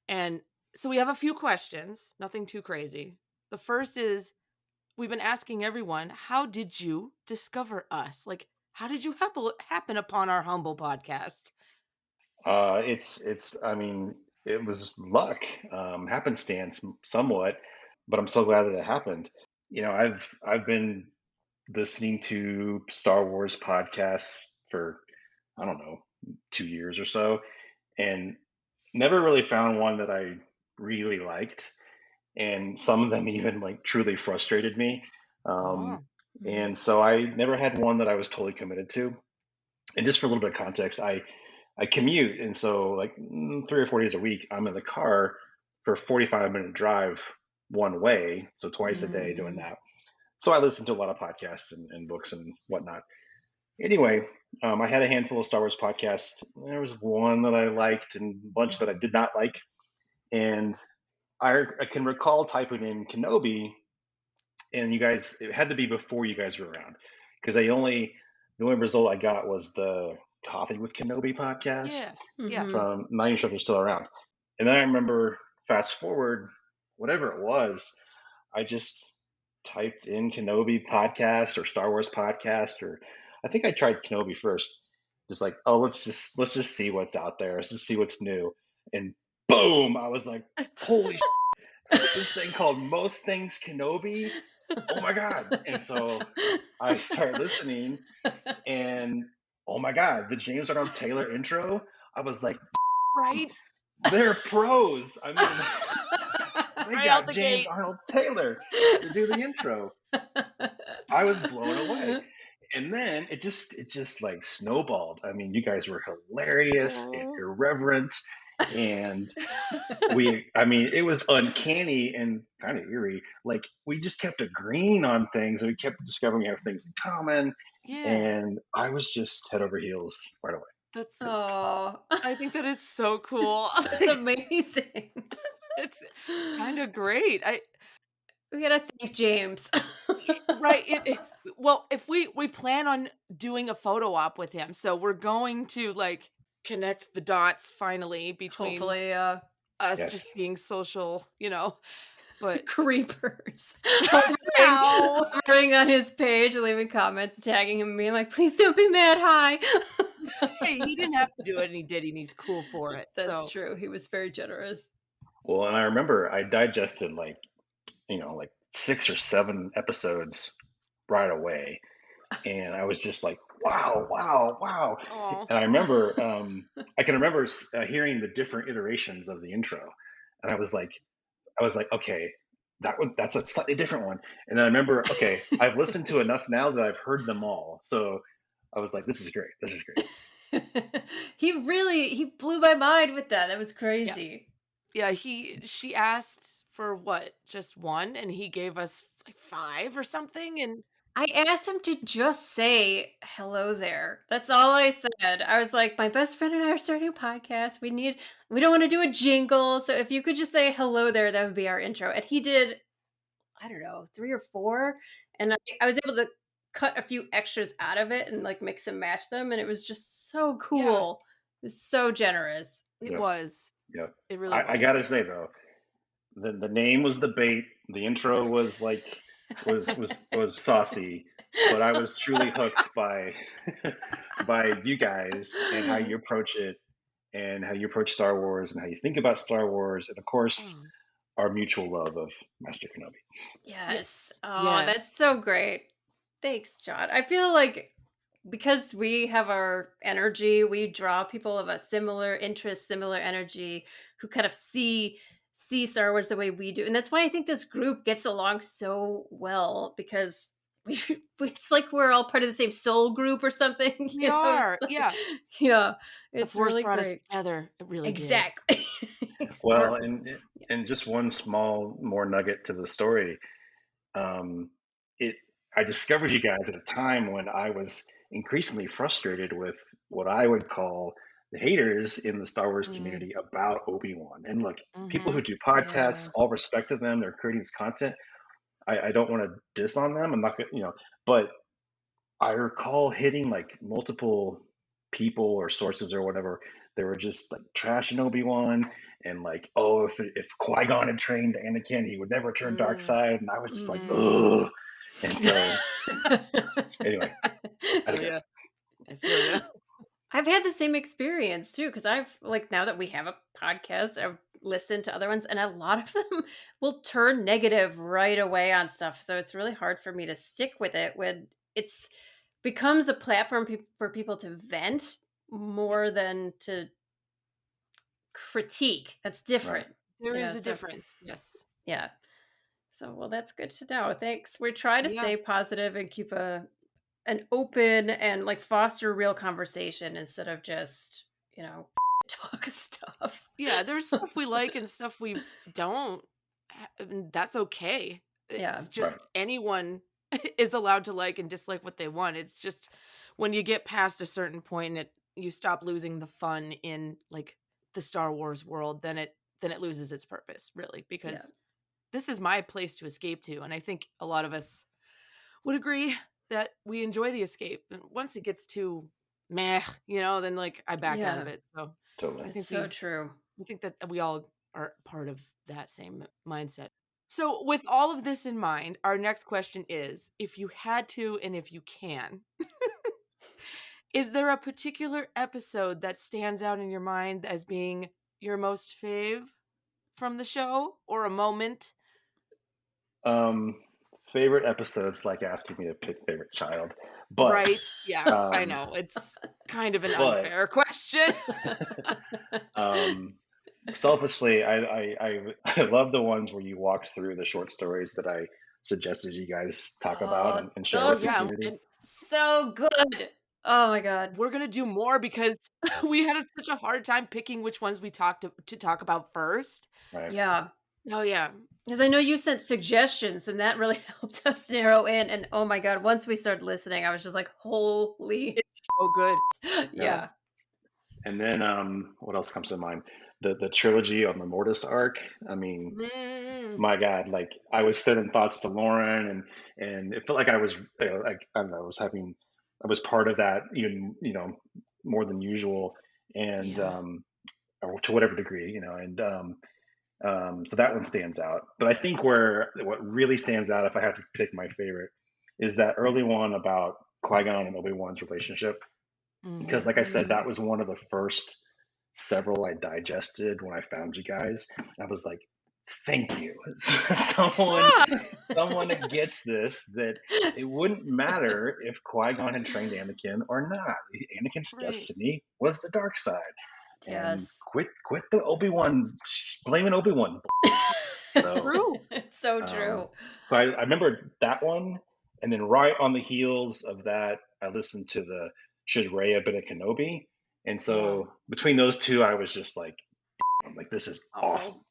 And so we have a few questions, nothing too crazy. The first is, we've been asking everyone, how did you discover us? Like, how did you happen upon our humble podcast? I mean, it was luck, happenstance somewhat, but I'm so glad that it happened. I've been listening to Star Wars podcasts for, I don't know, 2 years or so, and never really found one that I really liked. And some of them even like truly frustrated me. And so I never had one that I was totally committed to. And just for a little bit of context, I commute. And so like 3 or 4 days a week, I'm in the car for a 45-minute drive one way. So twice a day doing that. So I listen to a lot of podcasts and books and whatnot. Anyway, I had a handful of Star Wars podcasts. There was one that I liked and a bunch that I did not like. And I can recall typing in Kenobi, and you guys, it had to be before you guys were around, because the only result I got was the Coffee with Kenobi podcast. Yeah. From, not even sure if they're still around. And then I remember, fast forward, whatever it was, I just typed in Kenobi podcast or Star Wars podcast, or I think I tried Kenobi first. Just like, oh, let's just see what's out there. Let's just see what's new. And boom, I was like, holy this thing called Most Things Kenobi. Oh my God. And so I started listening, and oh my God, the James Arnold Taylor intro, I was like, right? They're pros. I mean, they got James Arnold Taylor to do the intro. I was blown away. And then it just like snowballed. I mean, you guys were hilarious and irreverent, and it was uncanny and kind of eerie. Like, we just kept agreeing on things, and we kept discovering we have things in common. Yeah. And I was just head over heels right away. I think that is so cool. That's amazing. It's kind of great. We gotta thank James. Right. Well, if we plan on doing a photo op with him, so we're going to like connect the dots finally between hopefully us just being social, but creepers hovering on his page, leaving comments, tagging him, being like, please don't be mad. Hi. Hey, he didn't have to do it, and he did, and he's cool for it. That's true. He was very generous. Well, and I remember I digested like like 6 or 7 episodes right away. And I was just like, wow, wow, wow. Oh. And I remember, I can remember hearing the different iterations of the intro. And I was like, okay, that's a slightly different one. And then I remember, okay, I've listened to enough now that I've heard them all. So I was like, this is great. This is great. He blew my mind with that. That was Yeah. crazy. Yeah, she asked for what? Just one, and he gave us like 5 or something, and I asked him to just say hello there. That's all I said. I was like, my best friend and I are starting a podcast. We don't want to do a jingle. So if you could just say hello there, that would be our intro. And he did, I don't know, 3 or 4. And I was able to cut a few extras out of it and like mix and match them. And it was just so yeah, cool. It was so generous. it Yep. was. Yep. It really I was. gotta say though, the name was the bait. The intro was like was saucy, but I was truly hooked by by you guys and how you approach it and how you approach Star Wars and how you think about Star Wars and of course Mm. our mutual love of Master Kenobi. Yes. Yes. Oh, that's Yes. so great. Thanks, John. I feel like because we have our energy, we draw people of a similar interest, similar energy who kind of see Star Wars the way we do. And that's why I think this group gets along so well because we it's like we're all part of the same soul group or something. We It's are. like, Yeah. yeah, The it's Force really brought us great. together. It really did. Exactly. Well, Or- and just one small more nugget to the story. Um, it I discovered you guys at a time when I was increasingly frustrated with what I would call the haters in the Star Wars Mm. community about Obi-Wan. And look, people who Mhm. do yeah. podcasts, all respect of them, they're creating this content. I don't want to diss on them. I'm not gonna, but I recall hitting like multiple people or sources or whatever. They were just like trashing Obi-Wan and like, oh, if Qui-Gon had trained Anakin, he would never turn dark Mm. side. And I was just like, Mm. ugh. And so anyway, I Feel ya. digress. I feel ya. I've had the same experience too, because I've like now that we have a podcast, I've listened to other ones, and a lot of them will turn negative right away on stuff. So it's really hard for me to stick with it when it's becomes a platform for people to vent more than to critique. That's Right. different, There you know. is a So difference. Yes. yeah. So well, that's good to know. Thanks. We try to Yeah. stay positive and keep an open and like foster real conversation instead of just talk stuff. Yeah, there's stuff we like and stuff we don't. And that's okay. Yeah. It's just Right. anyone is allowed to like and dislike what they want. It's just when you get past a certain point and you stop losing the fun in like the Star Wars world, then it loses its purpose, really, Yeah. because this is my place to escape to, and I think a lot of us would agree that we enjoy the escape. And once it gets too meh, then like I back out of Yeah. it. So Totally. I It's think so true. I think that we all are part of that same mindset. So, with all of this in mind, our next question is, if you had to and if you can, is there a particular episode that stands out in your mind as being your most fave from the show or a moment? Um, favorite episodes like asking me to pick favorite child, but Right? Yeah, I um, know. It's kind of an but unfair question. um, selfishly, I love the ones where you walked through the short stories that I suggested you guys talk about Oh, and share Oh, with those the were yeah. community. And so good. Oh my god. we're going to do more because we had such a hard time picking which ones we talked to talk about first. Right. Yeah. Oh, yeah. Because I know you sent suggestions and that really helped us narrow in. And oh my god, once we started listening, I was just like, holy It's so good. yeah. And then what else comes to mind? The trilogy on the Mortis arc. I mean, Mm. my God, like I was sending thoughts to Lauren, and it felt like I was like I don't know, I was part of that even more than usual, and Yeah. or to whatever degree, and so that one stands out. But I think what really stands out, if I had to pick my favorite, is that early one about Qui-Gon and Obi-Wan's relationship, because Mhm. like I said, that was one of the first several I digested when I found you guys. I was like, thank you. Someone gets this, that it wouldn't matter if Qui-Gon had trained Anakin or not. Anakin's Right. destiny was the dark side. And Yes. quit the Obi-Wan, blaming Obi-Wan. So, True. It's so true. so I remember that one, and then right on the heels of that, I listened to the Should Rey Have Been a Kenobi? And so between those two, I was just like, I'm like, this is awesome.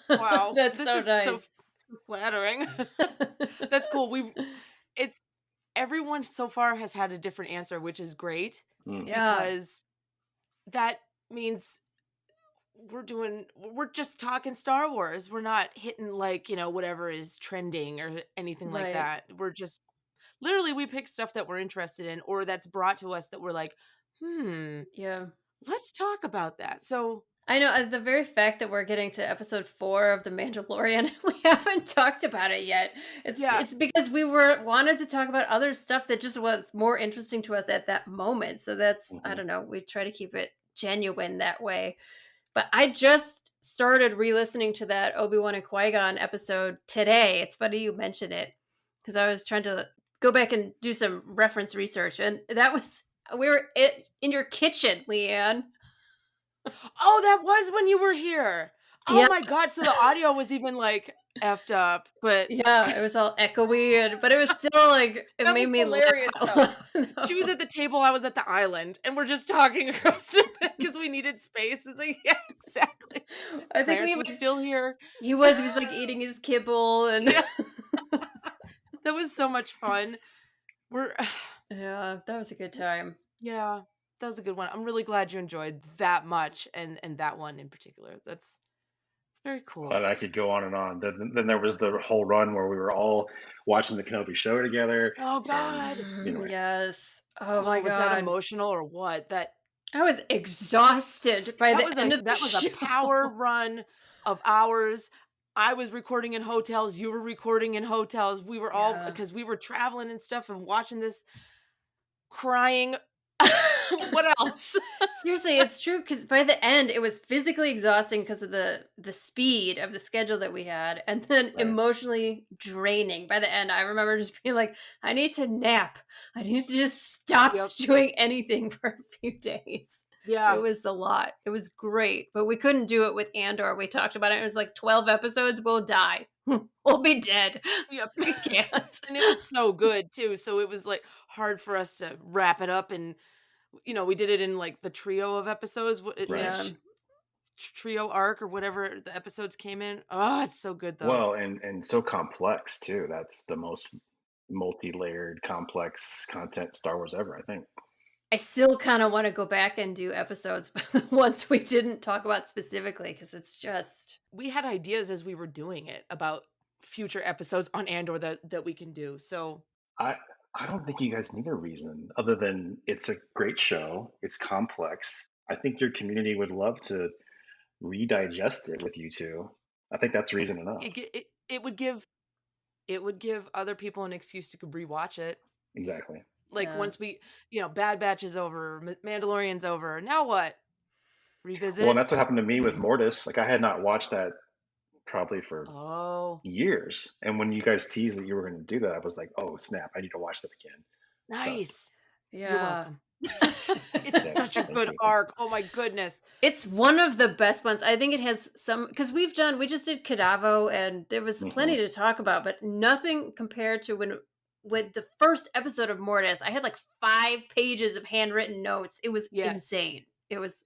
Wow. That's This so is nice. so flattering. That's cool. It's everyone so far has had a different answer, which is great Yeah. because that means we're just talking Star Wars. We're not hitting like, whatever is trending or anything like Right. that. We're just literally we pick stuff that we're interested in or that's brought to us that we're like, Yeah. let's talk about that. So I know the very fact that we're getting to episode 4 of The Mandalorian, we haven't talked about it yet. It's because we wanted to talk about other stuff that just was more interesting to us at that moment. So that's I don't know, we try to keep it genuine that way. But I just started re-listening to that Obi-Wan and Qui-Gon episode today. It's funny you mention it because I was trying to go back and do some reference research, and that was we were in your kitchen, Leanne. Oh, that was when you were here. Oh Yeah. my God. So the audio was even like effed up, but Yeah, it was all echoey, but it was still like it that made was me hilarious laugh. though. She was at the table, I was at the island, and we're just talking across because we needed space. It's like, yeah, exactly. I think Clarence was still here. he was like eating his kibble and Yeah. That was so much fun. yeah, that was a good time. Yeah, that was a good one. I'm really glad you enjoyed that much and that one in particular. It's very cool. But I could go on and on. Then there was the whole run where we were all watching the Kenobi show together. Oh God. Yes. Oh my was God. that emotional or what? I was exhausted by the end of the that was a show. power run of hours. I was recording in hotels. You were recording in hotels. We were all because we were traveling and stuff and watching this, crying. What else? Seriously, it's true because by the end it was physically exhausting because of the speed of the schedule that we had, and then emotionally draining. By the end, I remember just being like, "I need to nap. I need to just stop doing anything for a few days." Yeah, it was a lot. It was great, but we couldn't do it with Andor. We talked about it. It was like 12 episodes. We'll die. We'll be dead. Yep. We can't. And it was so good too. So it was like hard for us to wrap it up, and we did it in like the trio of episodes. Trio arc or whatever the episodes came in. Oh, it's so good though. Well, and so complex too. That's the most multi-layered, complex content Star Wars ever, I think. I still kind of want to go back and do episodes once we didn't talk about specifically because it's just we had ideas as we were doing it about future episodes on Andor that we can do. So I don't think you guys need a reason other than it's a great show. It's complex. I think your community would love to redigest it with you two. I think that's reason enough. It would give other people an excuse to rewatch it. Exactly. Like once we, Bad Batch is over, Mandalorian's over. Now what? Revisit. Well, and that's what happened to me with Mortis. Like I had not watched that probably for years. And when you guys teased that you were going to do that, I was like, oh snap, I need to watch that again. Nice. So. Yeah. You're welcome. It's such a good arc. Oh my goodness. It's one of the best ones. I think it has some because we just did Kadavo and there was plenty to talk about, but nothing compared to when the first episode of Mortis, I had like 5 pages of handwritten notes. It was insane. It was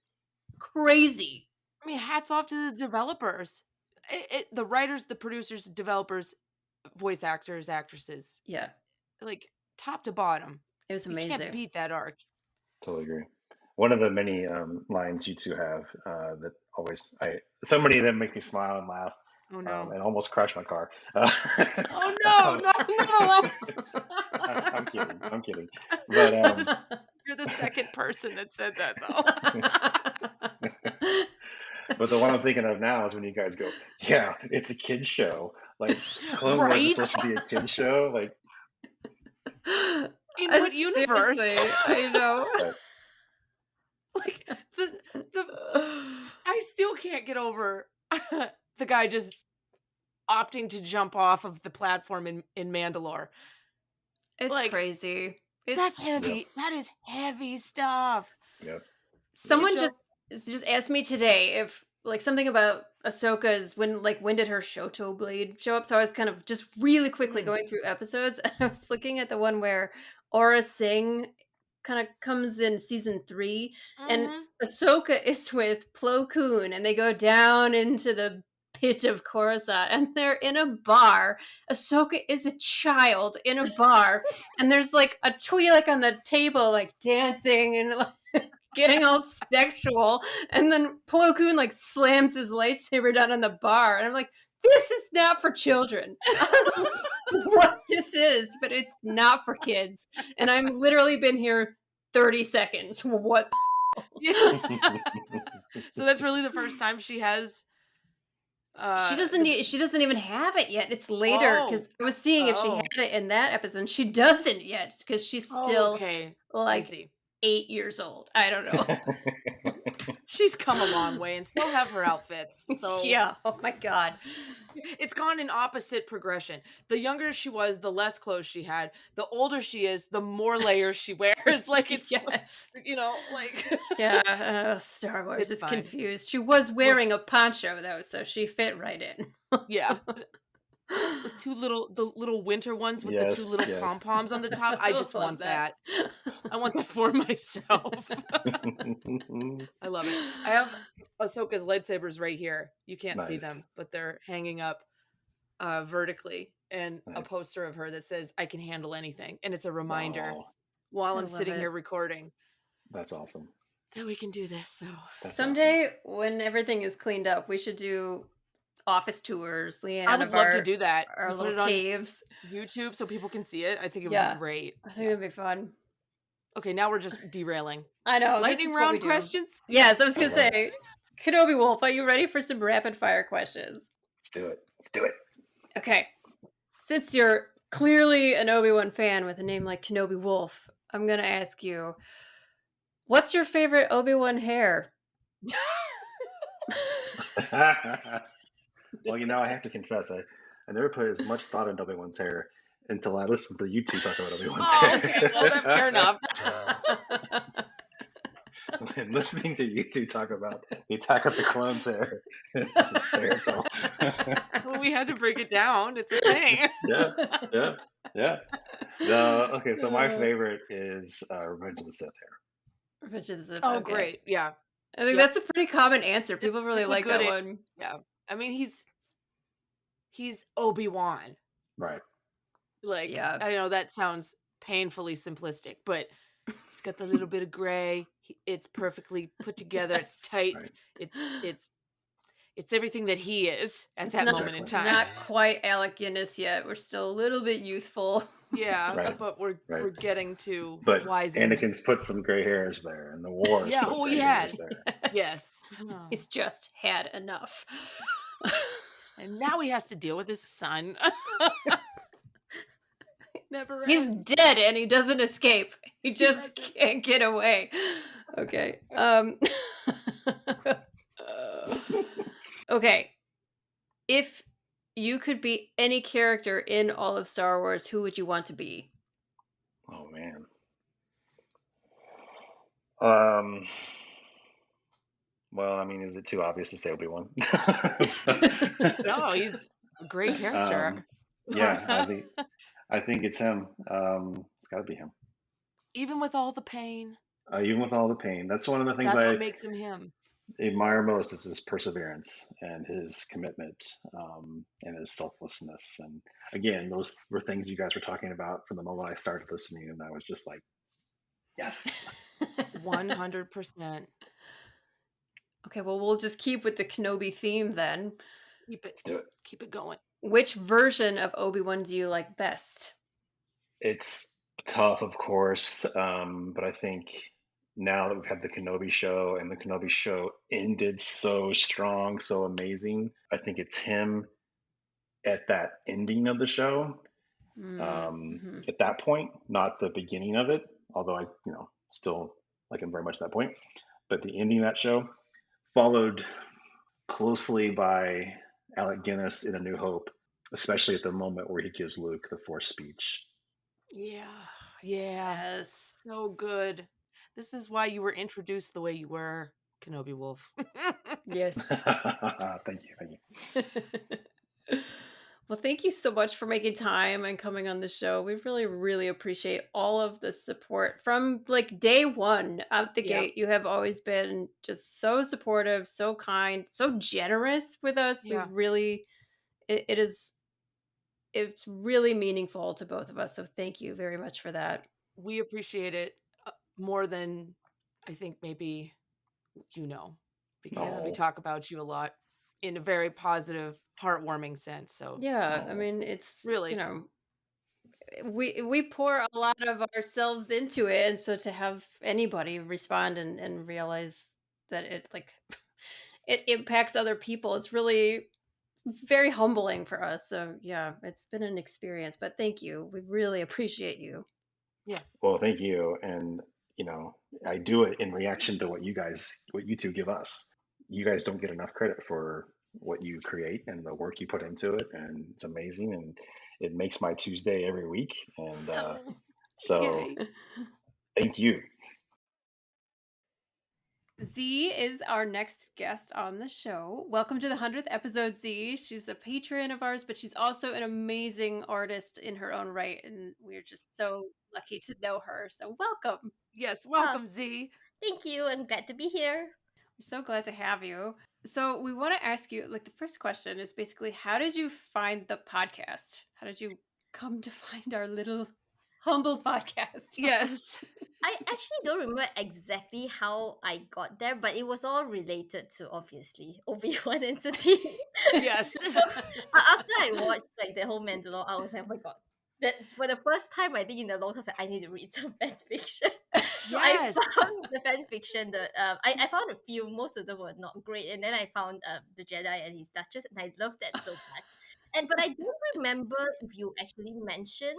crazy. I mean, hats off to the developers. The writers, the producers, developers, voice actors, actresses. Yeah. Like top to bottom. It was amazing. You can't beat that arc. Totally agree. One of the many lines you two have that so many of them make me smile and laugh. Oh no! And almost crashed my car. Oh no! I'm kidding. But you're the second person that said that though. But the one I'm thinking of now is when you guys go, yeah, it's a kid's show. Like Clone Wars is supposed to be a kid's show. Like in what universe? I know. But, like I still can't get over the guy just opting to jump off of the platform in Mandalore. It's Like, crazy. that's It's heavy. That is heavy stuff. Yep. someone Show- just asked me today if like something about Ahsoka's when did her Shoto blade show up? So I was kind of just really quickly going through episodes, and I was looking at the one where Aura Singh kind of comes in season 3, and Ahsoka is with Plo Koon, and they go down into the pit of Coruscant, and they're in a bar. Ahsoka is a child in a bar, and there's like a Twi'lek on the table, like dancing and like getting all sexual, and then Plo Koon like slams his lightsaber down on the bar, and I'm like, this is not for children. I don't know what this is, but it's not for kids. And I've literally been here 30 seconds. What? Yeah. So that's really the first time she has. She doesn't even have it yet. It's later because I was seeing if she had it in that episode. And she doesn't yet because she's still like 8 years old. I don't know. She's come a long way, and so have her outfits. So yeah. Oh my god. It's gone in opposite progression. The younger she was, the less clothes she had. The older she is, the more layers she wears. Like it's yes. Like yeah. Star Wars is confused. She was wearing a poncho though, so she fit right in. Yeah. The little winter ones with the 2 little pom-poms on the top. I just want that. I want that for myself. I love it. I have Ahsoka's lightsabers right here. You can't see them, but they're hanging up vertically, and a poster of her that says I can handle anything, and it's a reminder while I'm sitting here recording. That's awesome. That we can do this. So someday when everything is cleaned up, we should do office tours. Leanne, I would love to do that. Our little caves, YouTube, so people can see it. I think it would be great. I think it'd be fun. Okay, now we're just derailing. I know. Lightning round questions? Yes, I was going to say, Kenobi Wolf, are you ready for some rapid fire questions? Let's do it. Let's do it. Okay. Since you're clearly an Obi-Wan fan with a name like Kenobi Wolf, I'm going to ask you, what's your favorite Obi-Wan hair? Well, I have to confess, I never put as much thought into Obi-Wan's hair until I listened to you two talk about Obi-Wan's hair. Okay, well, that's fair enough. And listening to you two talk about the Attack of the Clones hair, it's just hysterical. Well, we had to break it down. It's a thing. Yeah. Okay, so my favorite is Revenge of the Sith hair. Revenge of the Sith. Oh, great. Yeah. I think that's a pretty common answer. People really like that one. Yeah. I mean, he's Obi-Wan. Right. Like, I know that sounds painfully simplistic, but it's got the little bit of gray. It's perfectly put together. It's tight. Right. It's everything that he is at that moment in time. Not quite Alec Guinness yet. We're still a little bit youthful. Yeah, but we're getting to wise. Anakin's put some gray hairs there, and the Wars. Yeah, he has. Yes. He's just had enough. And now he has to deal with his son. Never. He's dead, and he doesn't escape. He just can't get away. Okay. Okay. If you could be any character in all of Star Wars, who would you want to be? Oh man. Well, I mean, is it too obvious to say Obi-Wan? No, he's a great character. Yeah, I think it's him. It's got to be him. Even with all the pain. Even with all the pain, that's one of the things what makes him him. Admire most is his perseverance and his commitment, and his selflessness. And again, those were things you guys were talking about from the moment I started listening, and I was just like, yes. 100%. Okay, well, we'll just keep with the Kenobi theme then. Let's do it. Keep it going. Which version of Obi-Wan do you like best? It's tough, of course, but I think now that we've had the Kenobi show, and the Kenobi show ended so strong, so amazing, I think it's him at that ending of the show. At that point, not the beginning of it, although I still like him very much at that point, but the ending of that show, followed closely by Alec Guinness in A New Hope, especially at the moment where he gives Luke the Force speech. Yeah. Yeah. Yes. So good. This is why you were introduced the way you were, Kenobi Wolf. Yes. Thank you. Thank you. Well, thank you so much for making time and coming on the show. We really, really appreciate all of the support from like day one out the Yep. gate. You have always been just so supportive, so kind, so generous with us. We Yeah. really, it is, it's really meaningful to both of us. So thank you very much for that. We appreciate it more than I think maybe because we Yeah. Oh, talk about you a lot in a very positive, heartwarming sense. So Yeah. I oh. mean, it's, really, we pour a lot of ourselves into it, and so to have anybody respond and realize that it's like it impacts other people, it's really very humbling for us. So yeah, it's been an experience, but thank you, we really appreciate you. yeah. Well, thank you. And, I do it in reaction to what you two give us. You guys don't get enough credit for what you create and the work you put into it. And it's amazing. And it makes my Tuesday every week. And Oh, so yay. thank you. Z is our next guest on the show. Welcome to the 100th episode, Z. She's a patron of ours, but she's also an amazing artist in her own right, and we're just so lucky to know her. So welcome. Yes, Ah, welcome, Z. thank you. I'm glad to be here. We're so glad to have you. So we want to ask you, like, the first question is basically, how did you find the podcast? How did you come to find our little humble podcast? Yes. I actually don't remember exactly how I got there, but it was all related to obviously Obi-Wan and Satine. Yes. So after I watched like the whole Mandalore, I was like, oh my god. That's for the first time I think in a long time I need to read some fan fiction. So I Yes. found the fan fiction that I found a few, most of them were not great, and then I found the Jedi and his Duchess, and I loved that so much. But I don't remember if you actually mentioned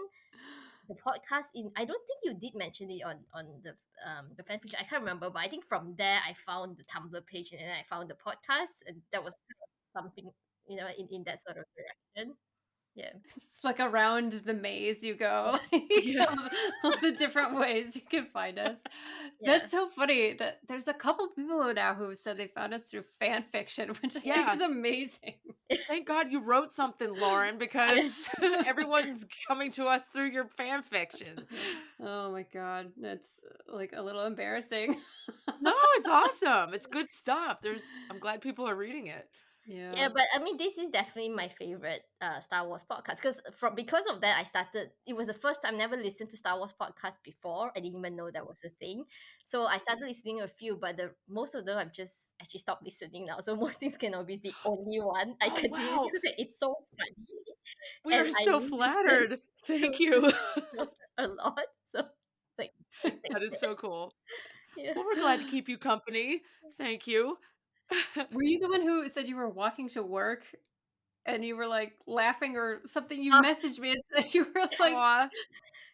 the podcast in. I don't think you did mention it on the fan fiction. I can't remember, but I think from there I found the Tumblr page and then I found the podcast, and that was something in that sort of direction. Yeah. It's like around the maze you go, Yeah. all the different ways you can find us. Yeah. That's so funny that there's a couple people now who said they found us through fan fiction, which I think Yeah. is amazing. Thank God you wrote something, Lauren, because everyone's coming to us through your fan fiction. Oh my god, that's like a little embarrassing. No, it's awesome. It's good stuff. I'm glad people are reading it. Yeah, but I mean, this is definitely my favorite Star Wars podcast because of that, I started. It was the first time I never listened to Star Wars podcasts before. I didn't even know that was a thing. So I started listening to a few, but most of them I've just actually stopped listening now. So Most Things Kenobi is the only one I Oh, continue wow. because it's so funny. We And are I so listen flattered. Thank to you. a lot. So it's like That is so cool. yeah. Well, we're glad to keep you company. Thank you. Were you the one who said you were walking to work and you were like laughing or something? You Uh, messaged me and said you were like, Aw.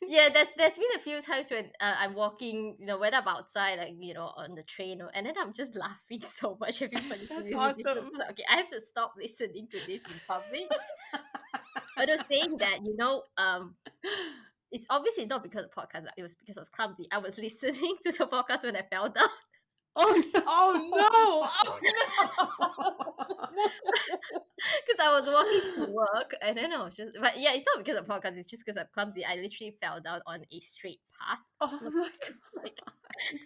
Yeah, there's been a few times when I'm walking, when I'm outside, like on the train, and then I'm just laughing so much. Everybody That's awesome. Okay, I have to stop listening to this in public. But I was saying that, it's obviously not because of the podcast. It was because I was clumsy. I was listening to the podcast when I fell down. oh no. Oh no! Oh no! Because I was walking to work, and then I was but yeah, it's not because of the podcast. It's just because I'm clumsy. I literally fell down on a straight path. Oh my god. Like,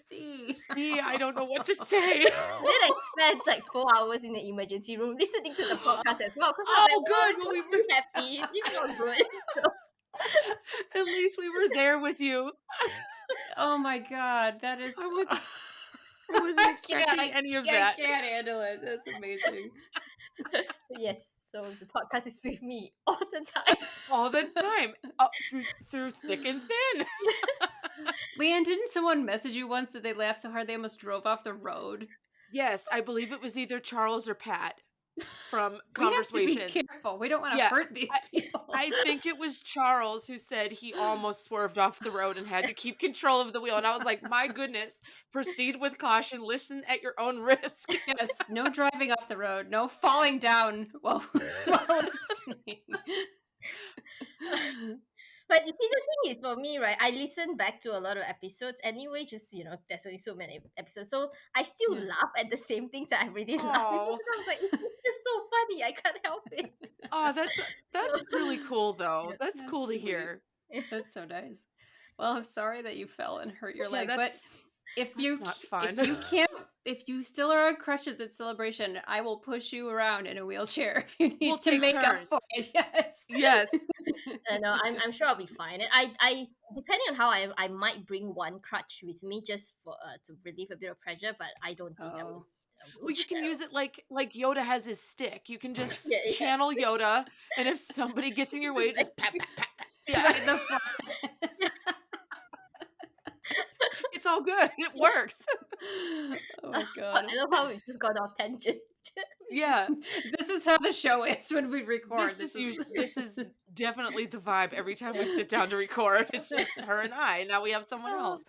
See. See, I don't know what to say. then I spent like 4 hours in the emergency room listening to the podcast as well. Because Oh, good. Well, we were happy. It's not good. So, At least we were there with you. Oh my god, that is. I wasn't expecting any of that. I can't handle it. That's amazing. so yes, so the podcast is with me all the time. All the time, through thick and thin. Leanne, didn't someone message you once that they laughed so hard they almost drove off the road? Yes, I believe it was either Charles or Pat. from We have to be conversations. careful. We don't want to Yeah, hurt these people. I think it was Charles who said he almost swerved off the road and had to keep control of the wheel. And I was like, my goodness, proceed with caution, listen at your own risk. Yes, no driving off the road, no falling down while listening. But you see, the thing is, for me, right, I listen back to a lot of episodes anyway, just, there's only so many episodes. So I still laugh at the same things that I really laugh at. Aw. Because I was like, it's just so funny. I can't help it. Oh, that's really cool though. That's That's cool to sweet. hear. That's so nice. Well, I'm sorry that you fell and hurt your Yeah, leg, but that's not fun. if you still are on crutches at Celebration, I will push you around in a wheelchair if you need We'll to take make up turns. for it. Yes. Yes. No, I'm sure I'll be fine. And I depending on how I might bring one crutch with me just for to relieve a bit of pressure, but I don't think I will. Well, you can use it like Yoda has his stick. You can just Yeah. channel Yoda, and if somebody gets in your way, just pat, pat, pat, pat. Yeah, Right in the front. it's all good. It works. Oh my god. I love how we just got off tangent. Yeah, This is how the show is when we record. this is definitely the vibe every time we sit down to record. It's just her and I. Now we have someone else.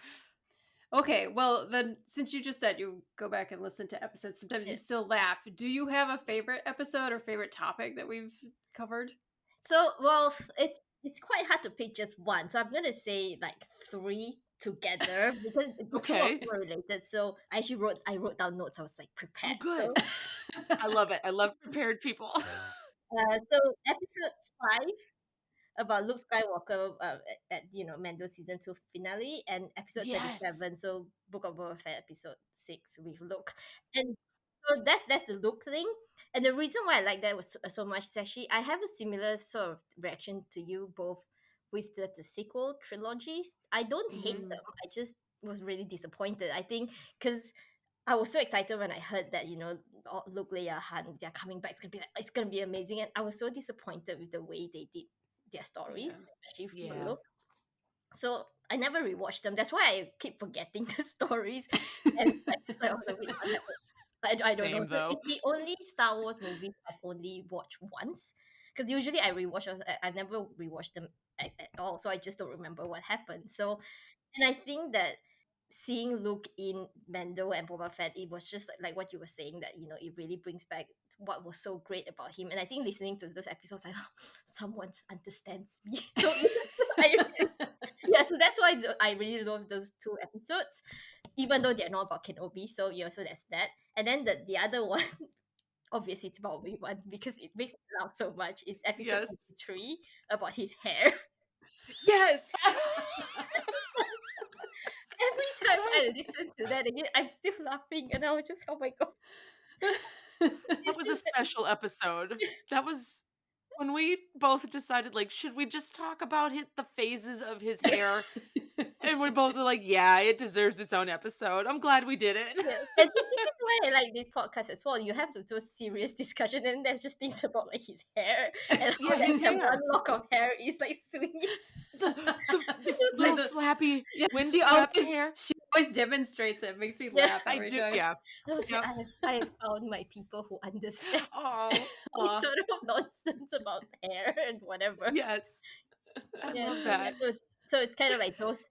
Okay, well then, since you just said you go back and listen to episodes, sometimes you still laugh. Do you have a favorite episode or favorite topic that we've covered? So, well, it's quite hard to pick just one. So I'm gonna say like 3 together because the two of them are related. So I wrote down notes. I was like prepared. Oh, good. So, I love it. I love prepared people. so episode 5 about Luke Skywalker at Mando season 2 finale, and episode 37, so Book of Boba Fett episode 6 with Luke. And so that's the Luke thing. And the reason why I like that was so much is actually I have a similar sort of reaction to you both with the sequel trilogies. I don't hate them. I just was really disappointed. I think because I was so excited when I heard that Luke, Leia, Han, they're coming back. It's gonna be amazing, and I was so disappointed with the way they did their stories, especially for Luke. So I never rewatched them. That's why I keep forgetting the stories. And I was like, I don't know. Though. It's the only Star Wars movie I've only watched once. Because usually I rewatch. I never rewatched them at all, so I just don't remember what happened. So, and I think that seeing Luke in Mando and Boba Fett, it was just like what you were saying, that it really brings back what was so great about him. And I think listening to those episodes, I thought someone understands me. So so that's why I really love those 2 episodes, even though they're not about Kenobi. So so that's that. And then the other one, obviously it's about Obi-Wan because it makes me laugh so much, is episode 3 about his hair. Yes. Every time I listen to that again, I'm still laughing, and I was just, oh my god. That was a special episode. That was when we both decided, like, should we just talk about the phases of his hair? And we both were like, yeah, it deserves its own episode. I'm glad we did it. Yeah. And this is why I like this podcast as well. You have to do a serious discussion, and there's just things about like his hair and how his hair. one lock of hair is like swinging. The little flappy, windswept hair. She always demonstrates it. Makes me laugh every time. Yeah. I have found my people who understand this sort of nonsense about hair and whatever. Yes. I love that. So it's kind of like those.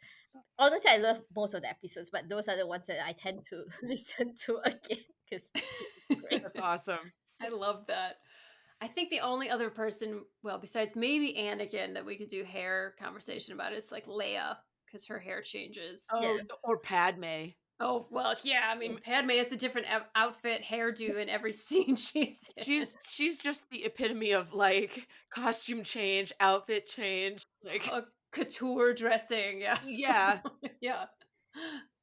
Honestly, I love most of the episodes, but those are the ones that I tend to listen to again because that's awesome. I love that. I think the only other person, well, besides maybe Anakin, that we could do hair conversation about is like Leia, because her hair changes. Oh, or Padme. Oh, well, yeah. I mean, Padme has a different outfit, hairdo in every scene she's in. She's just the epitome of like costume change, outfit change, like couture dressing. Yeah. Yeah. Yeah.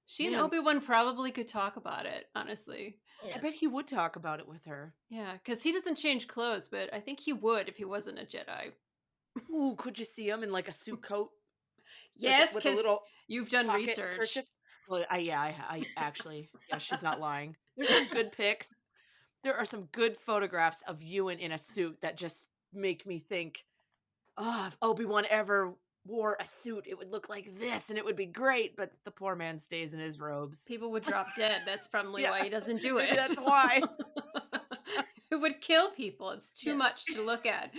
She and Obi-Wan probably could talk about it, honestly. Yeah. I bet he would talk about it with her. Yeah, because he doesn't change clothes, but I think he would if he wasn't a Jedi. Ooh, could you see him in like a suit coat? Yes, with a little you've done research. Kerchief? Well, I actually, yeah, she's not lying. There's some good pics. There are some good photographs of Ewan in a suit that just make me think, oh, if Obi-Wan ever wore a suit, it would look like this and it would be great, but the poor man stays in his robes. People would drop dead. That's probably why he doesn't do it. Maybe that's why. It would kill people. It's too much to look at.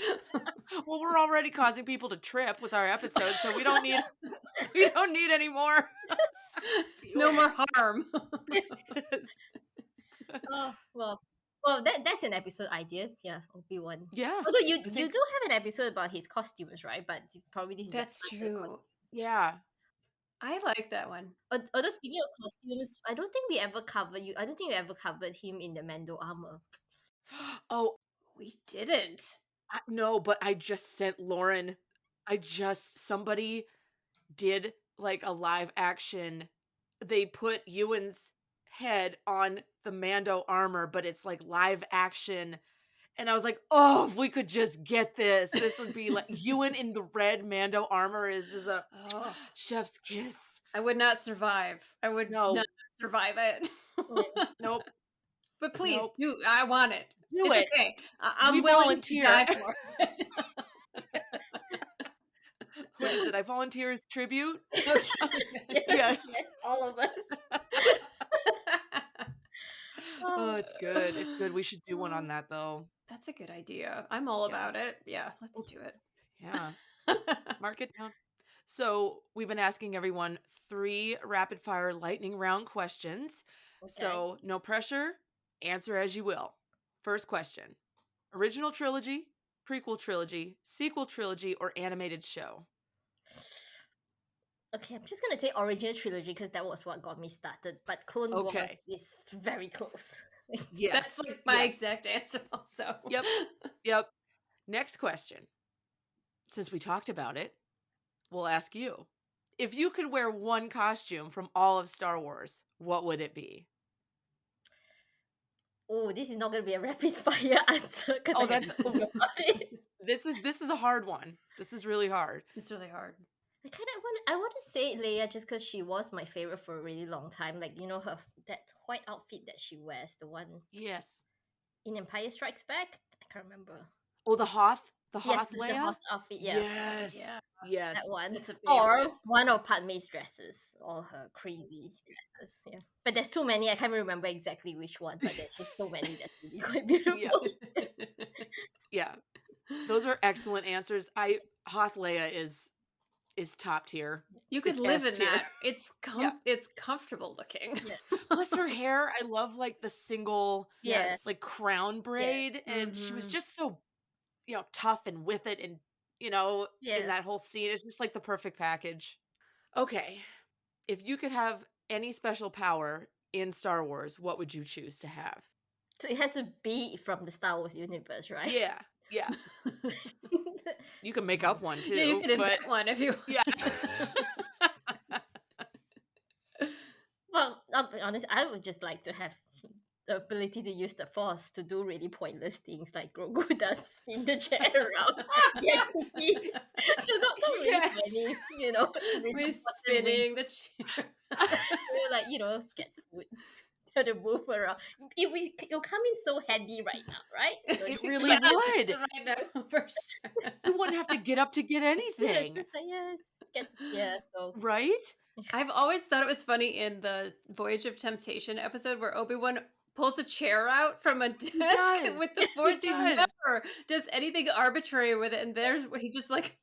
Well, we're already causing people to trip with our episodes, so we don't need any more. No more harm. Oh, well, that's an episode idea. Yeah, Obi-Wan. Yeah. Although you do have an episode about his costumes, right? But probably this is That's after true. Yeah. I like that one. Although speaking of costumes, I don't think we ever covered him in the Mando armor. Oh, We didn't. no, but I just sent Lauren. Somebody did like a live action. They put Ewan's head on the Mando armor, but it's like live action. And I was like, oh, if we could just get this would be like Ewan in the red Mando armor is a chef's kiss. I would not survive. I would not survive it. Nope. But please do. I want it. Do it's it. Okay. I'm willing to die for it. What is it? I volunteer as tribute. Yes, all of us. Oh, it's good. It's good. We should do one on that though. That's a good idea. I'm all about it. Yeah, let's do it. Yeah. Mark it down. So we've been asking everyone 3 rapid fire lightning round questions. Okay. So no pressure. Answer as you will. First question. Original trilogy, prequel trilogy, sequel trilogy, or animated show? Okay, I'm just gonna say original trilogy because that was what got me started. But Clone Wars is very close. Yes. That's like my exact answer also. Yep. Next question. Since we talked about it, we'll ask you. If you could wear one costume from all of Star Wars, what would it be? Oh, this is not gonna be a rapid fire answer because This is a hard one. This is really hard. It's really hard. I want to say Leia just because she was my favorite for a really long time. Like, you know, that white outfit that she wears, the one in Empire Strikes Back. I can't remember. Oh, the Hoth Leia? The Hoth outfit, Yes. That one. It's a or one of Padme's dresses, all her crazy dresses. Yeah, but there's too many. I can't remember exactly which one, but there's just so many that's really quite beautiful. Yeah. Those are excellent answers. Hoth Leia is top tier. You could live in that. It's comfortable looking. Yeah. Plus her hair, I love like the single like crown braid, and she was just so tough and with it, and in that whole scene, it's just like the perfect package. Okay, if you could have any special power in Star Wars, what would you choose to have? So it has to be from the Star Wars universe, right? Yeah. You can make up one too. Yeah, you can invent one if you. Yeah. Well, I'll be honest. I would just like to have the ability to use the Force to do really pointless things like Grogu does, spin the chair around. So not really funny, We're spinning the chair. Get food. To move around. It'll come in so handy right now, right? It really would. Right now, for sure. You wouldn't have to get up to get anything. So right? I've always thought it was funny in the Voyage of Temptation episode where Obi-Wan pulls a chair out from a desk with the Force. He never does anything arbitrary with it, and there's where he just like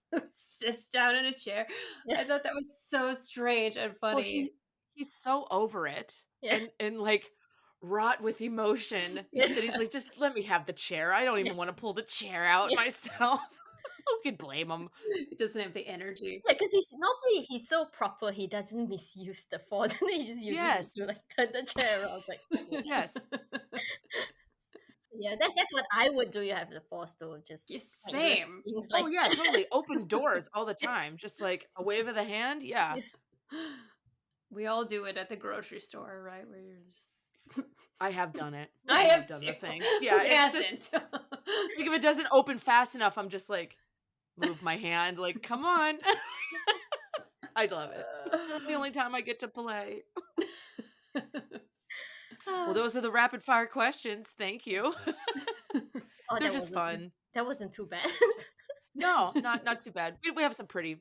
sits down in a chair. I thought that was so strange and funny. Well, he's so over it. And like wrought with emotion that he's like, just let me have the chair. I don't even want to pull the chair out myself. Who could blame him? He doesn't have the energy. Yeah, because he's so proper. He doesn't misuse the Force, and he just uses it to like turn the chair around. Like, yes. Yeah, that's what I would do. You have the Force to just same. Like, totally. Open doors all the time. Just like a wave of the hand. Yeah. We all do it at the grocery store, right? Where you're just. I have done it. I have done too. the thing. Yeah, it's just like if it doesn't open fast enough, I'm just like move my hand. Like, come on. I love it. It's the only time I get to play. Well, those are the rapid fire questions. Thank you. They're just fun. That wasn't too bad. No, not too bad. We have some pretty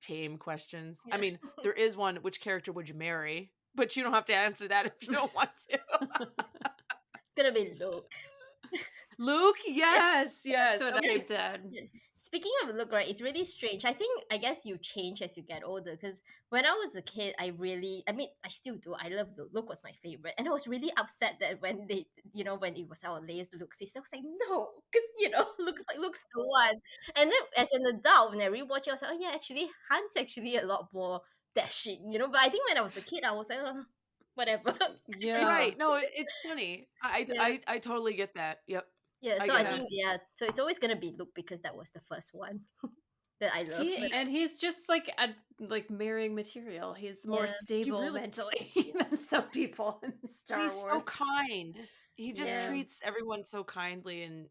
tame questions. I mean, there is one, which character would you marry? But you don't have to answer that if you don't want to. It's gonna be Luke. Luke, yes. That's what Okay. I said. Speaking of look, right, it's really strange. I guess you change as you get older. Because when I was a kid, I mean, I still do. I love Luke. Luke was my favorite, and I was really upset that when they, when it was our latest Luke sister, I was like, no, because Luke's the one. And then as an adult, when I rewatch it, I was like, oh yeah, actually, Han's actually a lot more dashing, But I think when I was a kid, I was like, whatever. Yeah. Right. No, it's funny. I totally get that. Yep. Yeah, I so I get it. think so it's always gonna be Luke because that was the first one that I love. He's just like marrying material. He's more Yeah. stable mentally than some people in Star He's Wars. so kind. He just treats everyone so kindly, and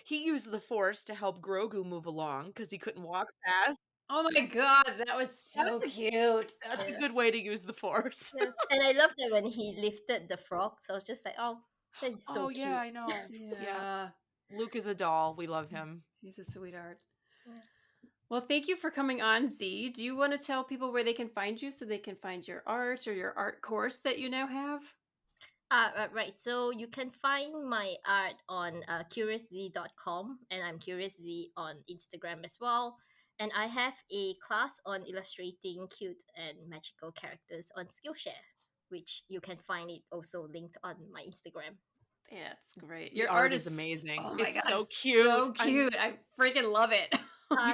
he used the Force to help Grogu move along because he couldn't walk fast. Oh my god, that was so cute. That's a good way to use the Force. Yeah. And I love that when he lifted the frog. So I was just like, oh, that's so cute. Yeah, I know. Yeah. Luke is a doll. We love him. He's a sweetheart. Yeah. Well, thank you for coming on, Z. Do you want to tell people where they can find you so they can find your art or your art course that you now have? Right. So you can find my art on CuriousZ.com, and I'm CuriousZ on Instagram as well. And I have a class on illustrating cute and magical characters on Skillshare, which you can find it also linked on my Instagram. Yeah, it's great. Your art is amazing. Oh my god, so cute. So cute. I freaking love it.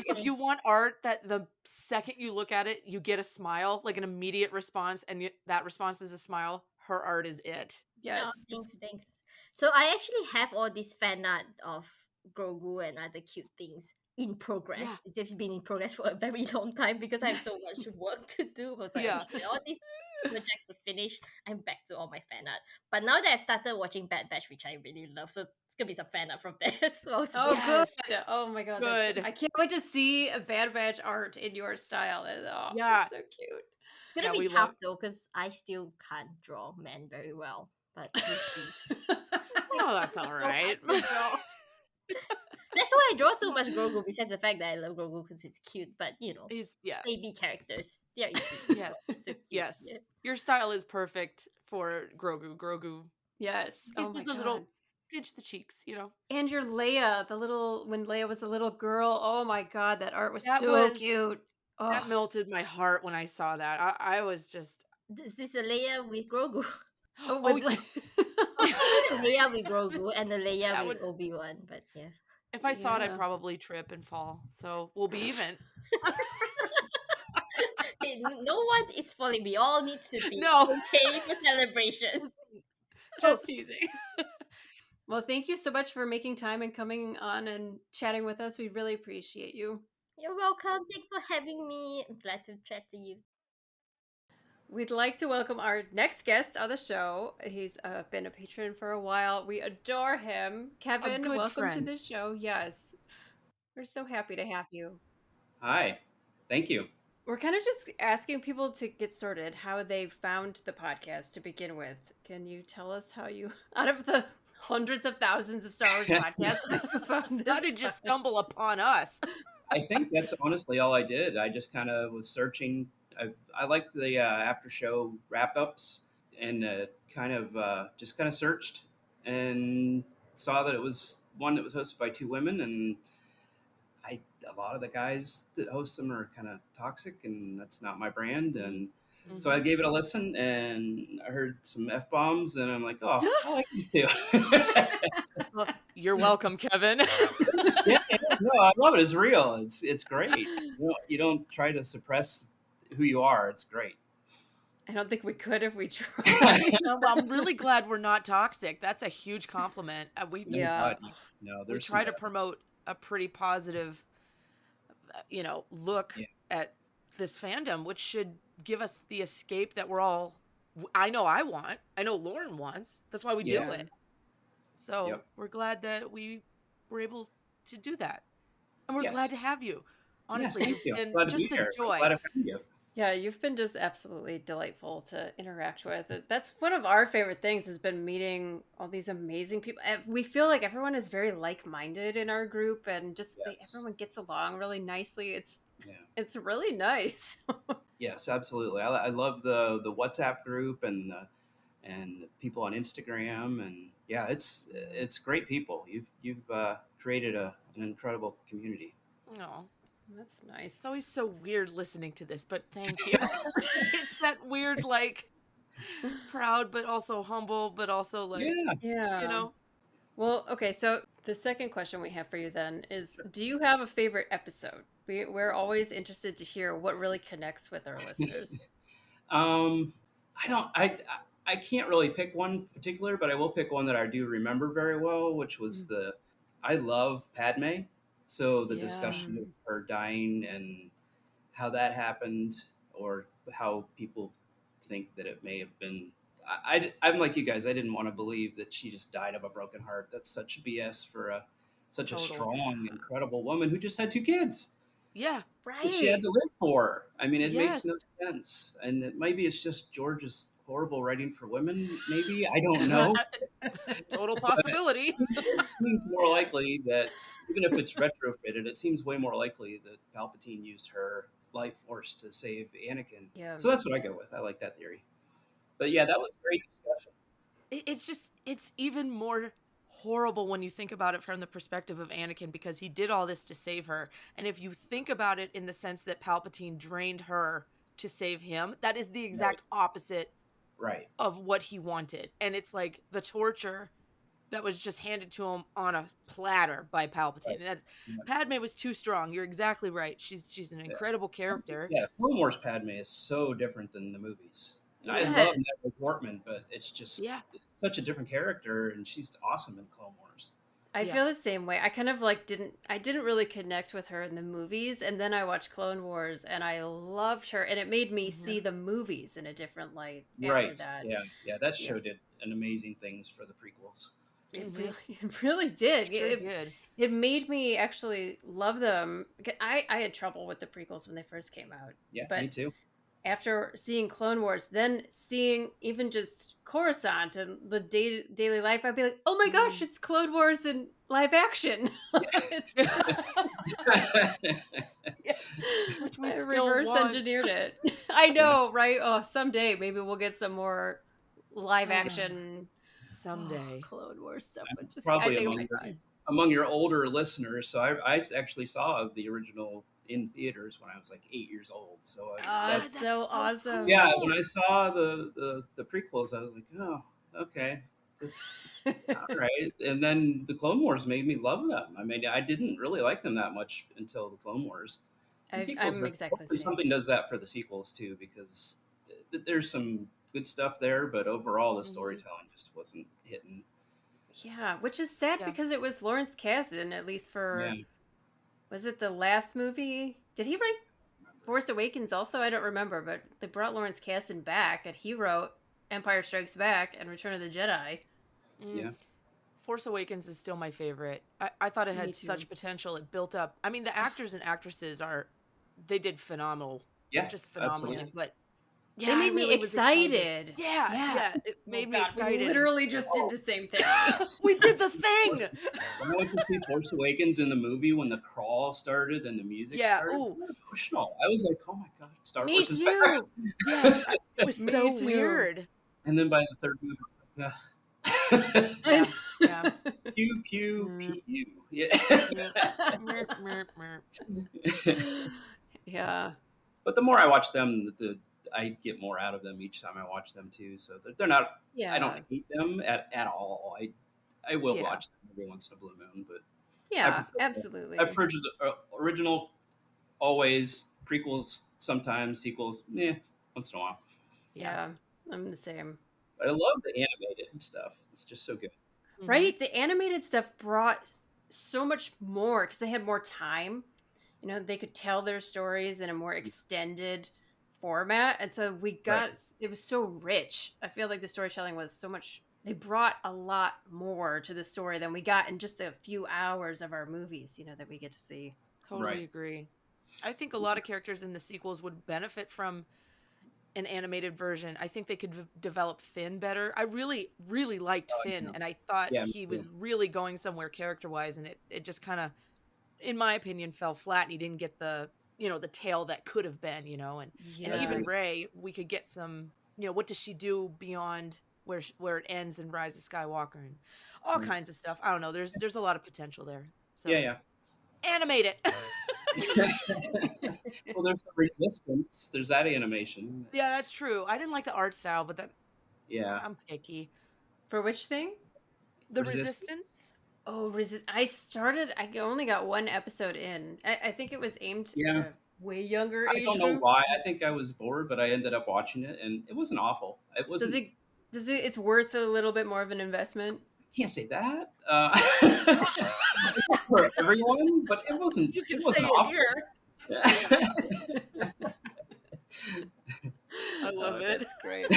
If you want art that the second you look at it, you get a smile, like an immediate response, and that response is a smile, her art is it. Yes. Oh, thanks. So I actually have all this fan art of Grogu and other cute things in progress. Yeah. It's just been in progress for a very long time because I have so much work to do. I was like, when all these projects are finished, I'm back to all my fan art. But now that I've started watching Bad Batch, which I really love, so it's gonna be some fan art from there as well. Oh, good. Oh my god. Good. I can't wait to see a Bad Batch art in your style. Oh, Yeah. it's so cute. It's gonna be tough though, because I still can't draw men very well. But oh, that's all right. That's why I draw so much Grogu, besides the fact that I love Grogu because it's cute, but he's baby characters. They're easy. Yes. So yes. Yeah. Your style is perfect for Grogu. Yes. He's just a little pinch the cheeks, And your Leia, when Leia was a little girl. Oh my god, that art was so cute. Oh. That melted my heart when I saw that. I was just. Is this a Leia with Grogu? Leia with Grogu and the Leia with Obi-Wan, but yeah. If I saw it, I'd probably trip and fall. So we'll be even. No one is falling. We all need to be okay for celebrations. Just teasing. Well, thank you so much for making time and coming on and chatting with us. We really appreciate you. You're welcome. Thanks for having me. I'm glad to chat to you. We'd like to welcome our next guest on the show. He's been a patron for a while. We adore him. Kevin, welcome to the show. Yes. We're so happy to have you. Hi. Thank you. We're kind of just asking people to get started, how they found the podcast to begin with. Can you tell us how you, out of the hundreds of thousands of Star Wars podcasts, found this? How did you stumble upon us? I think that's honestly all I did. I just kind of was searching. I like the after show wrap ups, and just searched and saw that it was one that was hosted by two women, and a lot of the guys that host them are kind of toxic, and that's not my brand. And so I gave it a listen, and I heard some F-bombs, and I'm like, oh, I like these too. Well, you're welcome, Kevin. No, I love it. It's real. It's great. You don't try to suppress who you are. It's great. I don't think we could if we tried. Well, I'm really glad we're not toxic. That's a huge compliment. We try to promote a pretty positive, look at this fandom, which should give us the escape that we're all. I know I want. I know Lauren wants. That's why we do it. So we're glad that we were able to do that, and we're glad to have you. Honestly, thank you. And glad just to be here. joy. Glad to have you. Yeah, you've been just absolutely delightful to interact with. That's one of our favorite things, has been meeting all these amazing people. We feel like everyone is very like-minded in our group, and just everyone gets along really nicely. It's really nice. Yes, absolutely. I love the WhatsApp group and people on Instagram, and yeah, it's great people. You've created an incredible community. No. That's nice. It's always so weird listening to this, but thank you. It's that weird, like, proud, but also humble, but also like, Yeah. Yeah. Well, okay, so the second question we have for you then is, do you have a favorite episode? We're always interested to hear what really connects with our listeners. I don't. I can't really pick one particular, but I will pick one that I do remember very well, which was the. I love Padme, so the Yeah. discussion of her dying and how that happened, or how people think that it may have been. I'm like you guys. I didn't want to believe that she just died of a broken heart. That's such BS for such a Total. strong, incredible woman who just had 2 kids yeah, that she had Right. to live for. I mean, it makes Yes. no sense. And maybe it's just George's horrible writing for women. Maybe I don't know. Total But possibility. it seems more likely that even if it's retrofitted, it seems way more likely that Palpatine used her life force to save Anakin. Yeah. So that's what I go with. I like that theory. But yeah, that was a great discussion. It's even more horrible when you think about it from the perspective of Anakin, because he did all this to save her. And if you think about it in the sense that Palpatine drained her to save him, that is the exact opposite Right. of what he wanted. And it's like the torture that was just handed to him on a platter by Palpatine. Right. Padme was too strong. You're exactly right. She's an incredible character. Yeah, Clone Wars Padme is so different than the movies. And I Yes. love Natalie Portman, but it's just Yeah. such a different character, and she's awesome in Clone Wars. I feel the same way. I kind of like didn't really connect with her in the movies, and then I watched Clone Wars and I loved her, and it made me see the movies in a different light after Right. that. Yeah. That show did an amazing things for the prequels. It really did. Sure did. It made me actually love them. I had trouble with the prequels when they first came out. Yeah, but me too. After seeing Clone Wars, then seeing even just Coruscant and the daily life, I'd be like, oh my gosh, it's Clone Wars in live action. Which we I still reverse want. engineered it. I know, right? Oh, someday maybe we'll get some more live action someday Clone Wars stuff. But just Probably I think among your older listeners. So I actually saw the original in theaters when I was like 8 years old. So that's so awesome. Yeah, when I saw the prequels, I was like, oh, okay, that's all right. And then the Clone Wars made me love them. I mean, I didn't really like them that much until the Clone Wars. The sequels I'm exactly the same. something does that for the sequels too, because there's some good stuff there, but overall the storytelling just wasn't hitting. Yeah, which is sad because it was Lawrence Kasdan, at least for was it the last movie? Did he write Force Awakens also? I don't remember, but they brought Lawrence Kasdan back, and he wrote Empire Strikes Back and Return of the Jedi. Yeah. Force Awakens is still my favorite. I thought it had such potential. It built up. I mean, the actors and actresses they did phenomenal. Yeah, just phenomenally. absolutely. But they made me excited. Yeah, it made me excited. We literally just did the same thing. We did the thing. When I went to see Force Awakens in the movie, when the crawl started and the music started, it was emotional. I was like, oh my god, Star Wars is back. Yes, it was so weird. And then by the third movie, yeah. Pew pew pew. Yeah. Yeah. But the more I watch them, I get more out of them each time I watch them too. So they're not. Yeah. I don't hate them at all. I will watch them every once in a blue moon, but yeah, absolutely. I prefer the original always, prequels sometimes, sequels once in a while. Yeah, I'm the same. But I love the animated stuff. It's just so good. Right? The animated stuff brought so much more because they had more time. You know, they could tell their stories in a more extended format. And so it was so rich. I feel like the storytelling was so much, they brought a lot more to the story than we got in just a few hours of our movies, you know, that we get to see. Totally agree. I think a lot of characters in the sequels would benefit from an animated version. I think they could develop Finn better. I really, really liked Finn, and I thought he was really going somewhere character-wise, and it just kind of, in my opinion, fell flat, and he didn't get the tale that could have been, and even Rey, we could get some, what does she do beyond where it ends in Rise of Skywalker and all kinds of stuff. I don't know. There's a lot of potential there. So Yeah. animate it. Well, there's the Resistance. There's that animation. Yeah, that's true. I didn't like the art style, but Yeah. I'm picky. For which thing? The Resistance. Resistance? Oh, I only got one episode in. I think it was aimed Yeah. at a way younger I age don't know group. why. I think I was bored, but I ended up watching it, and it wasn't awful. It wasn't. It's worth a little bit more of an investment? Can't say that for everyone, but it wasn't. You can It wasn't say it awful. here. I love it. That's great.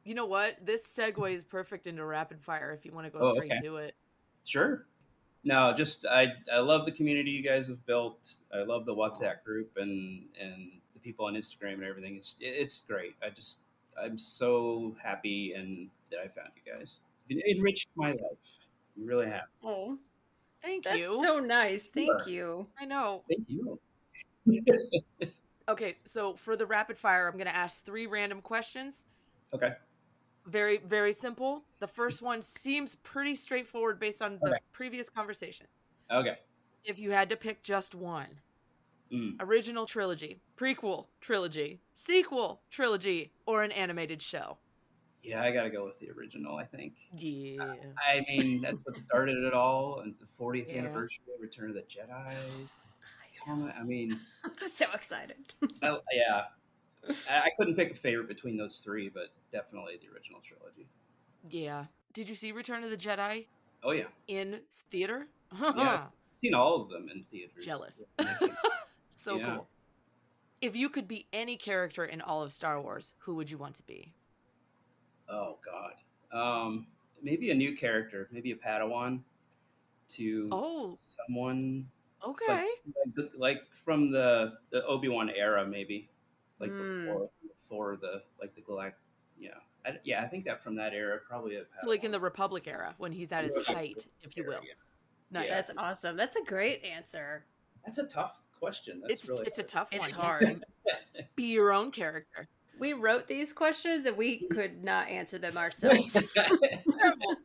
You know what? This segues perfect into rapid fire if you want to go straight to it. Sure. No, just I love the community you guys have built. I love the WhatsApp group and the people on Instagram and everything. It's great. I'm so happy and that I found you guys. It enriched my life. You really have. Oh, Thank that's you. so nice. Thank you. I know. Thank you. Okay, so for the rapid fire, I'm going to ask 3 random questions. Okay. Very, very simple. The first one seems pretty straightforward based on the previous conversation. Okay. If you had to pick just one, original trilogy, prequel trilogy, sequel trilogy, or an animated show? Yeah, I got to go with the original, I think. Yeah. I mean, that's what started it all. And the 40th Yeah. anniversary of Return of the Jedi. I mean, I'm so excited. yeah. I couldn't pick a favorite between those 3, but definitely the original trilogy. Yeah. Did you see Return of the Jedi Oh, yeah. in theater? Yeah. I've seen all of them in theaters. Jealous. Yeah. So cool. If you could be any character in all of Star Wars, who would you want to be? Oh, God. Maybe a new character. Maybe a Padawan to someone. Okay. Like from the Obi-Wan era, maybe. Like before the Galactic. Yeah. I think that from that era, probably a Padawan. So like in the Republic era, when he's at his height, if you will. Yeah. Nice. That's awesome. That's a great answer. That's a tough question. It's a tough one. It's hard. Be your own character. We wrote these questions and we could not answer them ourselves. Terrible.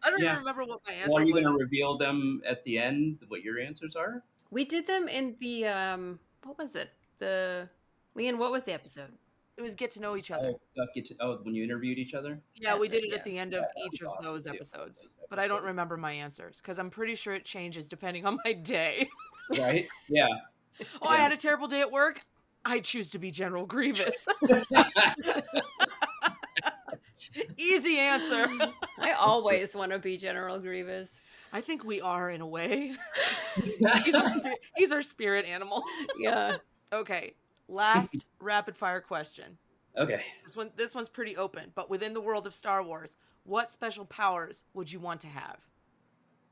I don't even remember what my answer was. Well, are you going to reveal them at the end, what your answers are? We did them in the, what was it? Leanne, what was the episode? It was Get to Know Each Other. When you interviewed each other? Yeah, we did it at the end of each of those episodes. But I don't remember my answers because I'm pretty sure it changes depending on my day. Right? Yeah. I had a terrible day at work. I choose to be General Grievous. Easy answer. I always want to be General Grievous. I think we are in a way. He's our spirit animal. Yeah. Okay. Last rapid fire question. Okay. This one's pretty open, but within the world of Star Wars, what special powers would you want to have?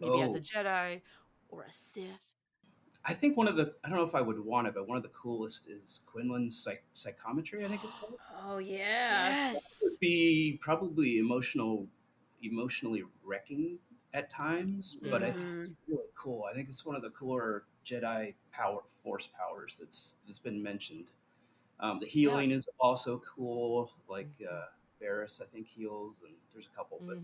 Maybe as a Jedi or a Sith? I think I don't know if I would want it, but one of the coolest is Quinlan's psychometry, I think it's called. Oh, yeah. Yes. It would be probably emotionally wrecking at times, but I think it's really cool. I think it's one of the cooler Jedi force powers that's been mentioned. The healing is also cool. Like Barriss, I think, heals, and there's a couple, but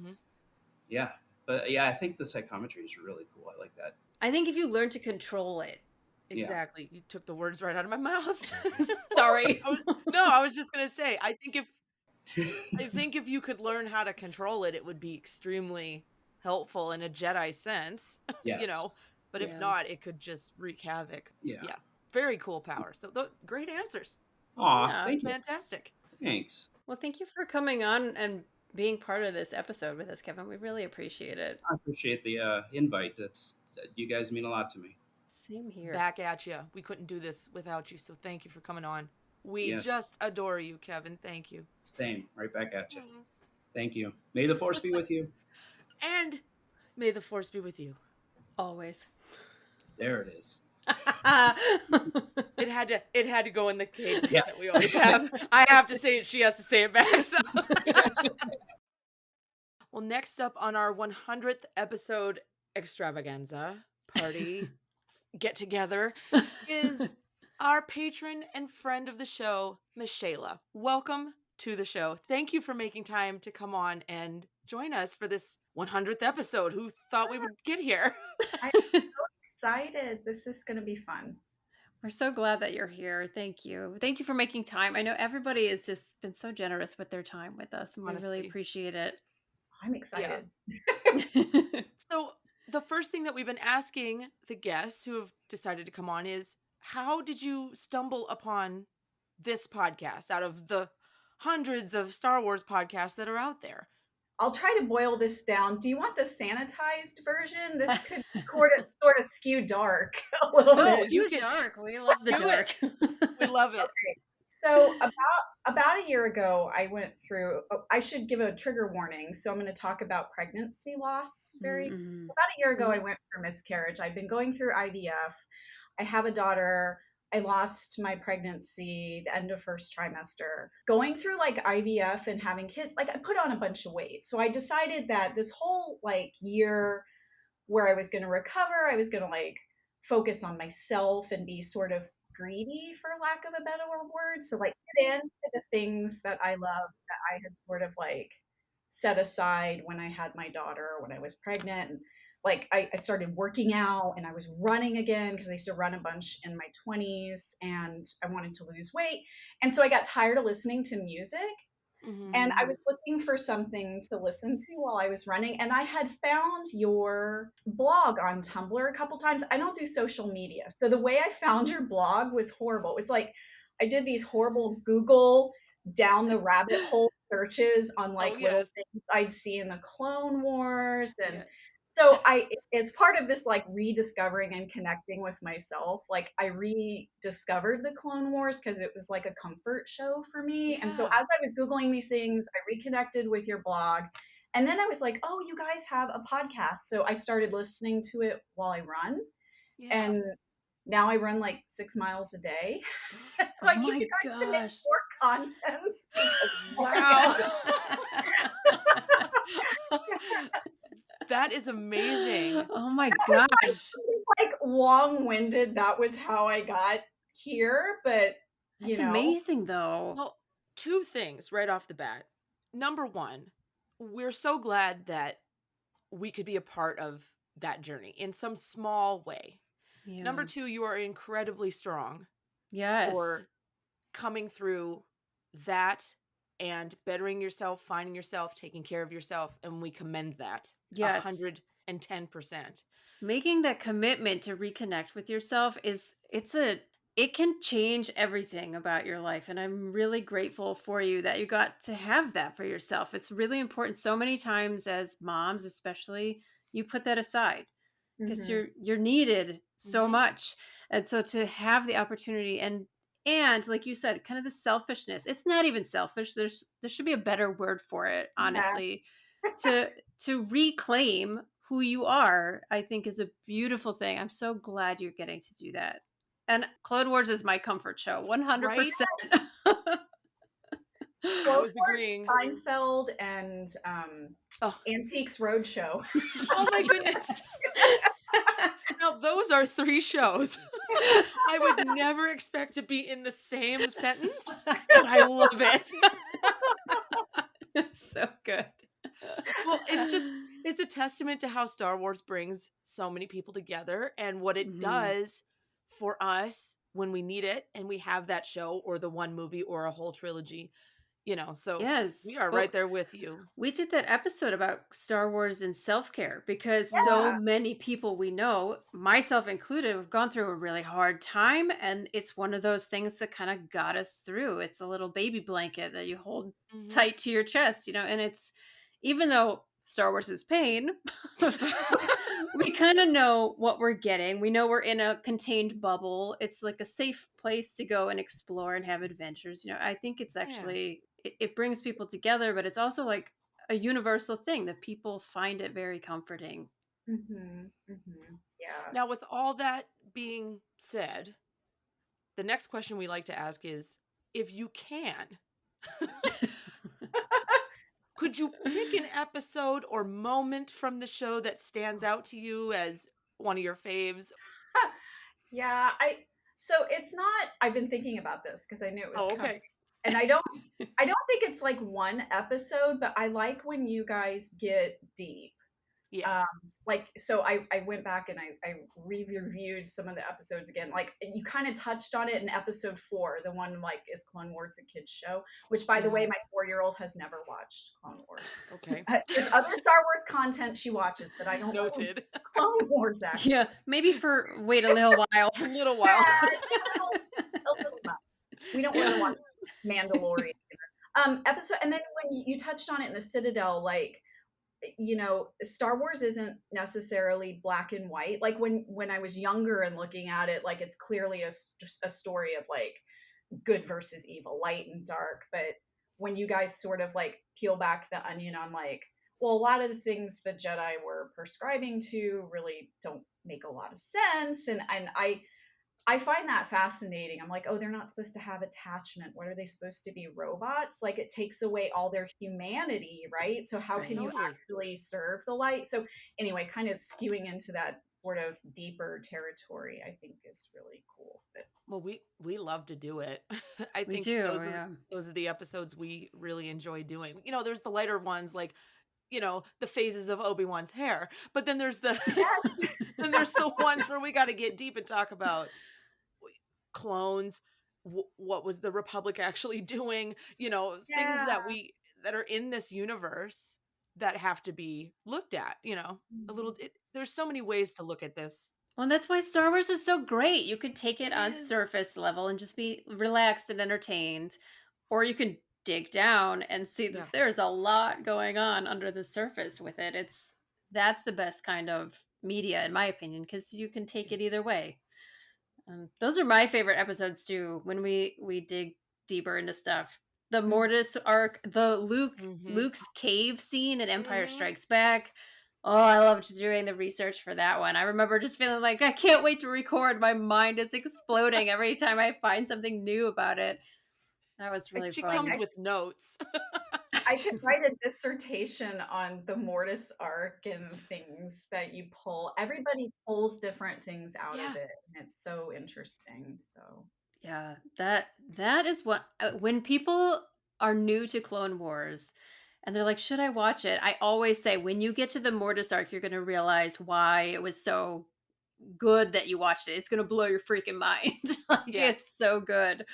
I think the psychometry is really cool. I like that. I think if you learn to control it. Exactly. You took the words right out of my mouth. Sorry. I was just gonna say. I think if you could learn how to control it, it would be extremely helpful in a Jedi sense. Yes. But if not, it could just wreak havoc. Yeah. Very cool power. So great answers. Aw, fantastic. Thanks. Well, thank you for coming on and being part of this episode with us, Kevin. We really appreciate it. I appreciate the invite. You guys mean a lot to me. Same here. Back at you. We couldn't do this without you, so thank you for coming on. We just adore you, Kevin. Thank you. Same. Right back at you. Thank you. May the Force be with you. And may the Force be with you. Always. There it is. It had to go in the cadence that we always have. I have to say it. She has to say it back. So. Well, next up on our 100th episode extravaganza party get together is our patron and friend of the show, Miss Shayla. Welcome to the show. Thank you for making time to come on and join us for this 100th episode. Who thought we would get here? I'm so excited. This is going to be fun. We're so glad that you're here. Thank you. Thank you for making time. I know everybody has just been so generous with their time with us, and we really Honestly. appreciate it. I'm excited. So the first thing that we've been asking the guests who have decided to come on is, how did you stumble upon this podcast out of the hundreds of Star Wars podcasts that are out there? I'll try to boil this down. Do you want the sanitized version? This could sort of skew dark a little bit. Skew dark. We love the dark. We love it. Okay. So about a year ago, I went through. I should give a trigger warning. So I'm going to talk about pregnancy loss. About a year ago, I went through miscarriage. I've been going through IVF. I have a daughter. I lost my pregnancy the end of first trimester. Going through like IVF and having kids, like I put on a bunch of weight. So I decided that this whole like year where I was going to recover, I was going to like focus on myself and be sort of greedy, for lack of a better word. So like get into the things that I love that I had sort of like set aside when I had my daughter, when I was pregnant. And like I started working out and I was running again because I used to run a bunch in my 20s and I wanted to lose weight. And so I got tired of listening to music. And I was looking for something to listen to while I was running, and I had found your blog on Tumblr a couple times. I don't do social media, so the way I found your blog was horrible. It's like I did these horrible Google down the rabbit hole searches on like little things I'd see in the Clone Wars, and so as part of this like rediscovering and connecting with myself, like I rediscovered the Clone Wars because it was like a comfort show for me. And so as I was Googling these things, I reconnected with your blog. And then I was like, oh, you guys have a podcast. So I started listening to it while I run. And now I run like 6 miles a day. So I need you guys to make more content. Wow. That is amazing. Oh my gosh. Like long-winded. That was how I got here, but it's amazing though. Well, 2 things right off the bat. Number 1, we're so glad that we could be a part of that journey in some small way. Number 2, you are incredibly strong. For coming through that and bettering yourself, finding yourself, taking care of yourself, and we commend that. 110%. Making that commitment to reconnect with yourself it can change everything about your life. And I'm really grateful for you that you got to have that for yourself. It's really important. So many times as moms, especially, you put that aside because you're needed so much. And so to have the opportunity and like you said, kind of the selfishness, it's not even selfish. There should be a better word for it, honestly. To reclaim who you are, I think is a beautiful thing. I'm so glad you're getting to do that. And Clone Wars is my comfort show, 100%. Right? I was agreeing. Seinfeld and Antiques Roadshow. Oh my goodness. Now those are 3 shows I would never expect to be in the same sentence, but I love it. It's so good. Well, it's a testament to how Star Wars brings so many people together and what it does for us when we need it and we have that show or the one movie or a whole trilogy. So we are right there with you. We did that episode about Star Wars and self-care because so many people we know, myself included, have gone through a really hard time. And it's one of those things that kind of got us through. It's a little baby blanket that you hold tight to your chest, and it's, even though Star Wars is pain, we kind of know what we're getting. We know we're in a contained bubble. It's like a safe place to go and explore and have adventures. I think it's actually, it brings people together, but it's also like a universal thing that people find it very comforting. Yeah. Now, with all that being said, the next question we like to ask is, if you can, could you pick an episode or moment from the show that stands out to you as one of your faves? Yeah, so it's not, I've been thinking about this because I knew it was coming. And I don't think it's like one episode, but I like when you guys get deep. Yeah. Like, so I went back and I re-reviewed some of the episodes again. Like, you kind of touched on it in episode 4, the one like, is Clone Wars a kid's show? Which, by the way, my 4-year-old has never watched Clone Wars. Okay. There's other Star Wars content she watches, but I don't know Noted. Clone Wars actually. Yeah, maybe wait a little while. A little while. A little much. We don't want to watch Mandalorian. Episode, and then when you touched on it in the Citadel, like, you know, Star Wars isn't necessarily black and white. Like when I was younger and looking at it, like, it's clearly just a story of like good versus evil, light and dark. But when you guys sort of like peel back the onion on like, well, a lot of the things the Jedi were prescribing to really don't make a lot of sense, and I find that fascinating. I'm like, oh, they're not supposed to have attachment. What are they supposed to be, robots? Like, it takes away all their humanity, right? So how can you Totally. actually serve the light? So anyway, kind of skewing into that sort of deeper territory, I think is really cool. But Well, we love to do it. I We think do, those yeah. those are the episodes we really enjoy doing. You know, there's the lighter ones, like, you know, the phases of Obi-Wan's hair, but then there's the then there's the ones where we got to get deep and talk about clones. What was the Republic actually doing? You know, things that are in this universe that have to be looked at. You know, there's so many ways to look at this. Well, that's why Star Wars is so great. You could take it on is. surface level and just be relaxed and entertained, or you can dig down and see that there's a lot going on under the surface with it. That's the best kind of media, in my opinion, because you can take it either way. Those are my favorite episodes too. When we dig deeper into stuff, the Mortis arc, the Luke's cave scene in Empire Strikes Back. Oh, I loved doing the research for that one. I remember just feeling like I can't wait to record. My mind is exploding every time I find something new about it. That was really She fun. comes with notes. I could write a dissertation on the Mortis arc and things that you pull. Everybody pulls different things out of it, and it's so interesting. So yeah, that is what when people are new to Clone Wars and they're like, should I watch it? I always say, when you get to the Mortis arc, you're going to realize why it was so good that you watched it. It's going to blow your freaking mind. It's so good.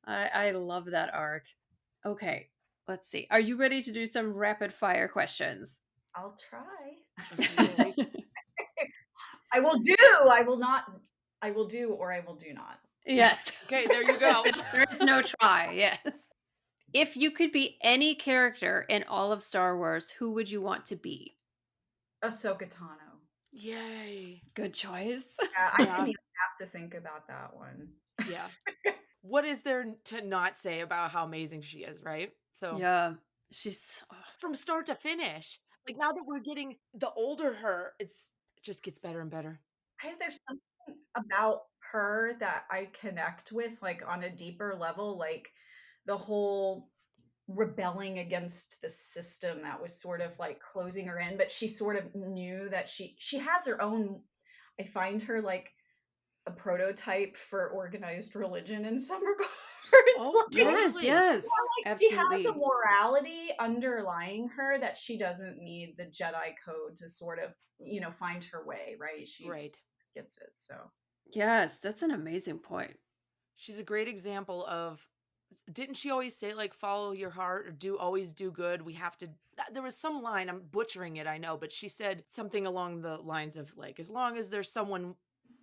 I love that arc. Okay, let's see. Are you ready to do some rapid fire questions? I'll try. I will do. I will not. I will do, or I will do not. Yes. Okay, there you go. There is no try. Yeah. If you could be any character in all of Star Wars, who would you want to be? Ahsoka Tano. Yay. Good choice. Yeah, I didn't even have to think about that one. Yeah. What is there to not say about how amazing she is, right? So yeah, she's from start to finish. Like, now that we're getting the older her, it just gets better and better. There's something about her that I connect with, like, on a deeper level, like the whole rebelling against the system that was sort of like closing her in, but she sort of knew that she has her own. I find her like a prototype for organized religion in some regards. Oh, yes, yes, absolutely. She has a morality underlying her that she doesn't need the Jedi code to sort of, you know, find her way, right? She gets it. So yes, that's an amazing point. She's a great example of, didn't she always say, like, follow your heart, or always do good? We have to, there was some line, I'm butchering it, I know, but she said something along the lines of, like, as long as there's someone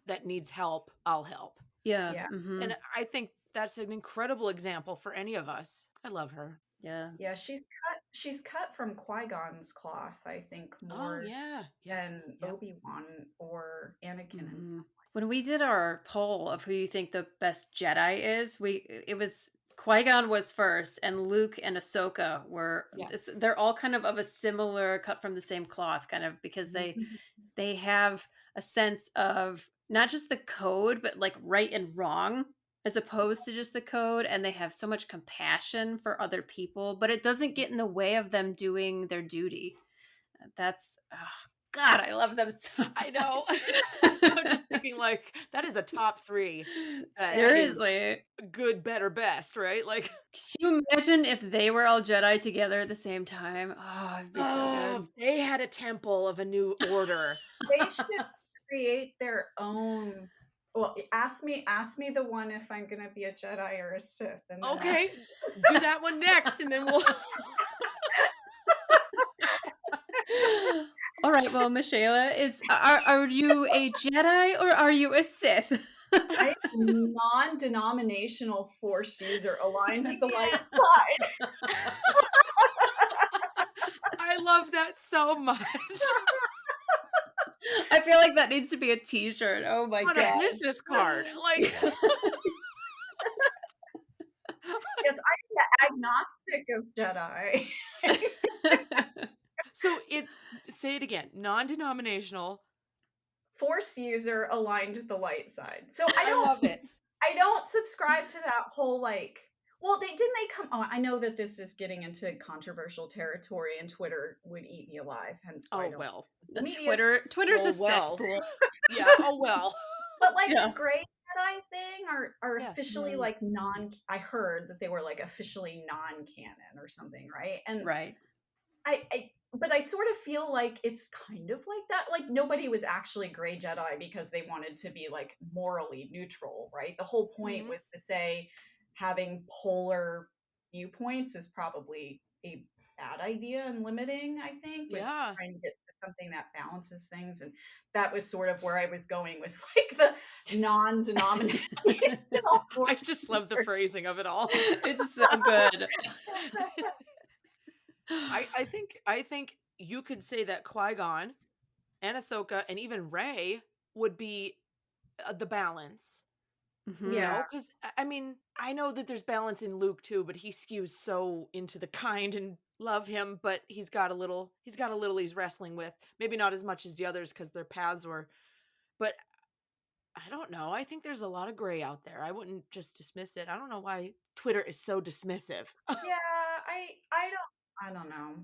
that needs help, I'll help. Yeah. Mm-hmm. And I think that's an incredible example for any of us. I love her. Yeah. Yeah, she's cut from Qui-Gon's cloth, I think, more than Obi-Wan or Anakin and stuff. When we did our poll of who you think the best Jedi is, it was Qui-Gon was first, and Luke and Ahsoka were. They're all kind of a similar, cut from the same cloth, kind of, because they have a sense of not just the code, but like right and wrong, as opposed to just the code, and they have so much compassion for other people, but it doesn't get in the way of them doing their duty. That's God, I love them so I know. much. I'm just thinking like that is a top 3 that is Seriously. good, better, best, right? Like, Could you imagine if they were all Jedi together at the same time? Oh, it'd be so oh, good. if they had a temple of a new order. They should create their own. Well, ask me the one if I'm gonna be a Jedi or a Sith, and then Okay, let's do that one next, and then we'll. All right, well, Michaela, are you a Jedi or are you a Sith? I am non-denominational Force user aligned with the light Yes! side. I love that so much. I feel like that needs to be a T-shirt. Oh my On a gosh. business card, like. Yes, I'm the agnostic of Jedi. So it's say it again, non-denominational. Force user aligned with the light side. So I love it. I don't subscribe to that whole like. Well, they come. Oh, I know that this is getting into controversial territory, and Twitter would eat me alive. Hence, why I Oh don't well. Twitter's Oh, a well. cesspool. Yeah. Oh well. But like Yeah. the gray Jedi thing are Yeah. officially like non. I heard that they were like officially non-canon or something, right? And Right. but I sort of feel like it's kind of like that. Like nobody was actually gray Jedi because they wanted to be like morally neutral, right? The whole point was to say having polar viewpoints is probably a bad idea and limiting, I think, was trying to get to something that balances things. And that was sort of where I was going with like the non-denominational. I just love the phrasing of it all. It's so good. I think you could say that Qui-Gon and Ahsoka and even Rey would be the balance. Mhm. You know, because I mean, I know that there's balance in Luke too, but he skews so into the kind and love him, but he's got a little he's wrestling with. Maybe not as much as the others because their paths were, but I don't know. I think there's a lot of gray out there. I wouldn't just dismiss it. I don't know why Twitter is so dismissive. Yeah, I don't know.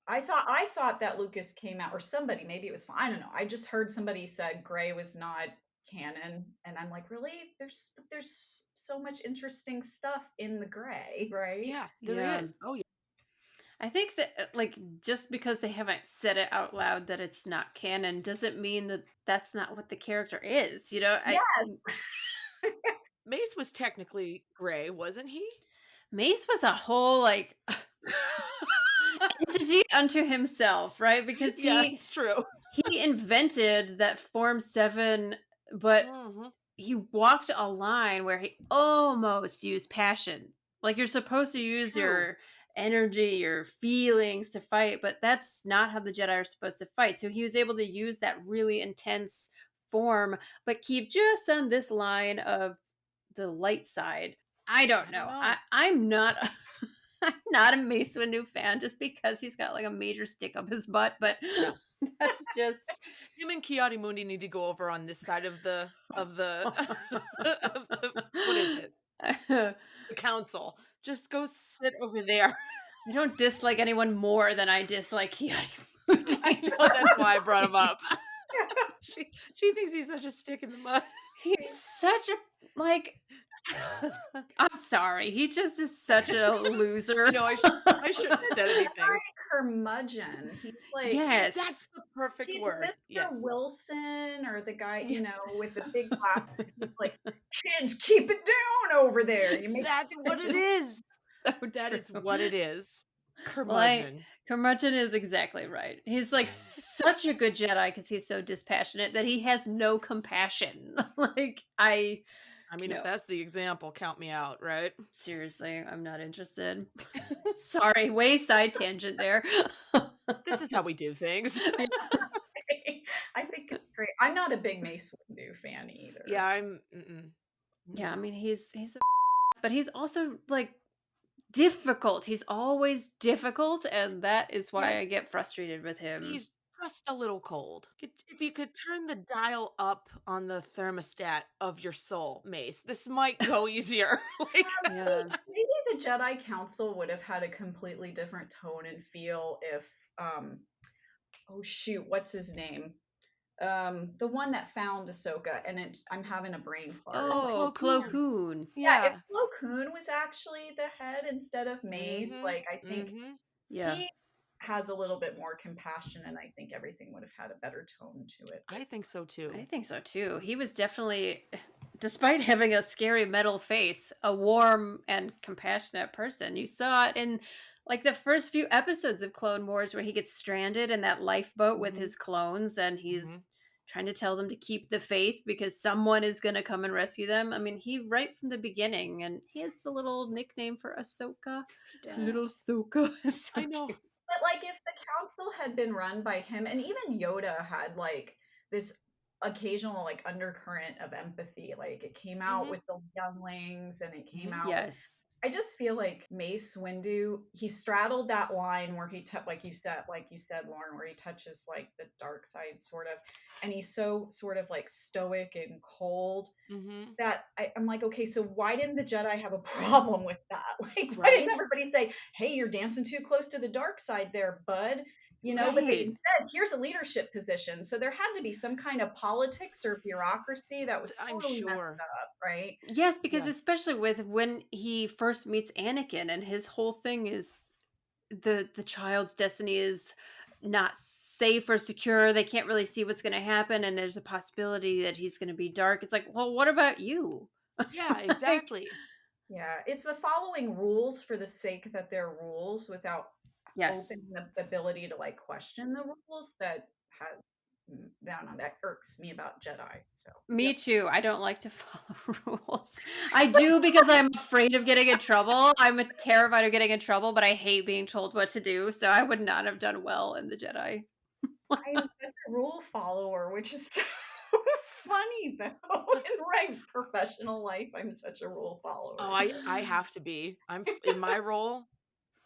I thought that Lucas came out, or somebody, maybe it was, I don't know. I just heard somebody said Gray was not canon, and I'm like, really? There's so much interesting stuff in the Gray, right? Yeah, there is. Oh yeah. I think that like just because they haven't said it out loud that it's not canon doesn't mean that that's not what the character is. You know, Yes. Mace was technically gray, wasn't he? Mace was a whole like entity unto himself, right? Because it's true. He invented that Form 7, but he walked a line where he almost used passion. Like you're supposed to use your energy, your feelings to fight, but that's not how the Jedi are supposed to fight. So he was able to use that really intense form, but keep just on this line of the light side. I don't know. I'm not I'm not a Mace Windu fan just because he's got like a major stick up his butt, but that's just him and Kiadi Mundi need to go over on this side of the of the what is it? The council. Just go sit over there. I don't dislike anyone more than I dislike Kiadi Mundi. I know, that's why I brought him up. She thinks he's such a stick in the mud. He's such a like I'm sorry. He just is such a loser. No, I shouldn't have said anything. Like curmudgeon. He's like, yes, that's the perfect word. Mr. Yes. Wilson, or the guy, you know, with the big glasses. He's like, kids, keep it down over there. That's what it is. So that true. is what it is. Curmudgeon. Like, curmudgeon is exactly right. He's like such a good Jedi because he's so dispassionate that he has no compassion. Like I mean, if that's the example, count me out, right? Seriously, I'm not interested. Sorry, way side tangent there. This is how we do things. I think it's great. I'm not a big Mace Windu fan either. Yeah, I'm. Yeah, I mean, he's but he's also like difficult. He's always difficult, and that is why I get frustrated with him. He's just a little cold. If you could turn the dial up on the thermostat of your soul, Mace, this might go easier. Maybe the Jedi Council would have had a completely different tone and feel if oh shoot, what's his name? The one that found Ahsoka, and I'm having a brain fart. Oh, Plo Plo Koon. Koon. Yeah, if Yeah. Plo Koon was actually the head instead of Mace, Mm-hmm. like I think Mm-hmm. Yeah. he has a little bit more compassion, and I think everything would have had a better tone to it. I think so too. I think so too. He was definitely, despite having a scary metal face, a warm and compassionate person. You saw it in like the first few episodes of Clone Wars where he gets stranded in that lifeboat with Mhm. his clones and he's Mhm. trying to tell them to keep the faith because someone is going to come and rescue them. I mean, he right from the beginning, and he has the little nickname for Ahsoka. He Little does. Ahsoka. Is so I know. cute. But like if the council had been run by him, and even Yoda had like this occasional like undercurrent of empathy, like it came out Mhm. with the younglings and it came Mhm. out. Yes. I just feel like Mace Windu, he straddled that line where he like you said, Lauren, where he touches like the dark side sort of, and he's so sort of like stoic and cold Mhm. that I'm like, okay, so why didn't the Jedi have a problem with that? Like, why Right? didn't everybody say, hey, you're dancing too close to the dark side there, bud? You know, but they Right. instead, here's a leadership position. So there had to be some kind of politics or bureaucracy that was I'm totally messed sure. up, right? Yes, because Yeah. especially with when he first meets Anakin and his whole thing is the child's destiny is not safe or secure. They can't really see what's going to happen and there's a possibility that he's going to be dark. It's like, "Well, what about you?" Yeah, Like, exactly. Yeah, it's the following rules for the sake that they're rules without yes. opening the ability to like question the rules that has, I don't know, that irks me about Jedi. So Me Yep. too. I don't like to follow rules. I do because I'm afraid of getting in trouble. I'm terrified of getting in trouble, but I hate being told what to do. So I would not have done well in the Jedi. I am such a rule follower, which is so funny though. In my professional life, I'm such a rule follower. Oh, I have to be. In my role.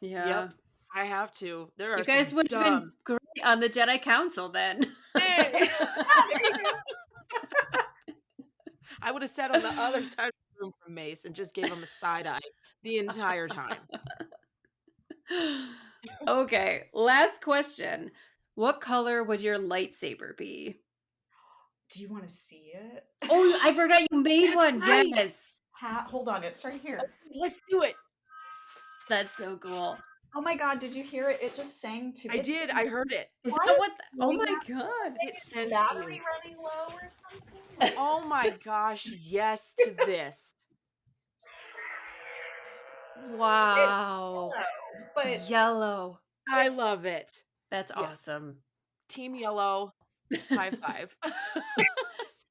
Yeah. Yep. I have to. There You are guys some would have been dumb. great on the Jedi Council then. Hey! There you go. I would have sat on the other side of the room from Mace and just gave him a side eye the entire time. Okay, last question. What color would your lightsaber be? Do you want to see it? Oh, I forgot you made That's one. right. Yes. Hold on, it's right here. Let's do it. That's so cool. Oh my god, did you hear it? It just sang to I did. I heard it. Is Why that is what? Oh doing my that? god. It Is the sensed battery you. running low or something? Oh my gosh, yes to this. Wow. Yellow, but Yellow. I love it. That's Yes. awesome. Team Yellow, high five.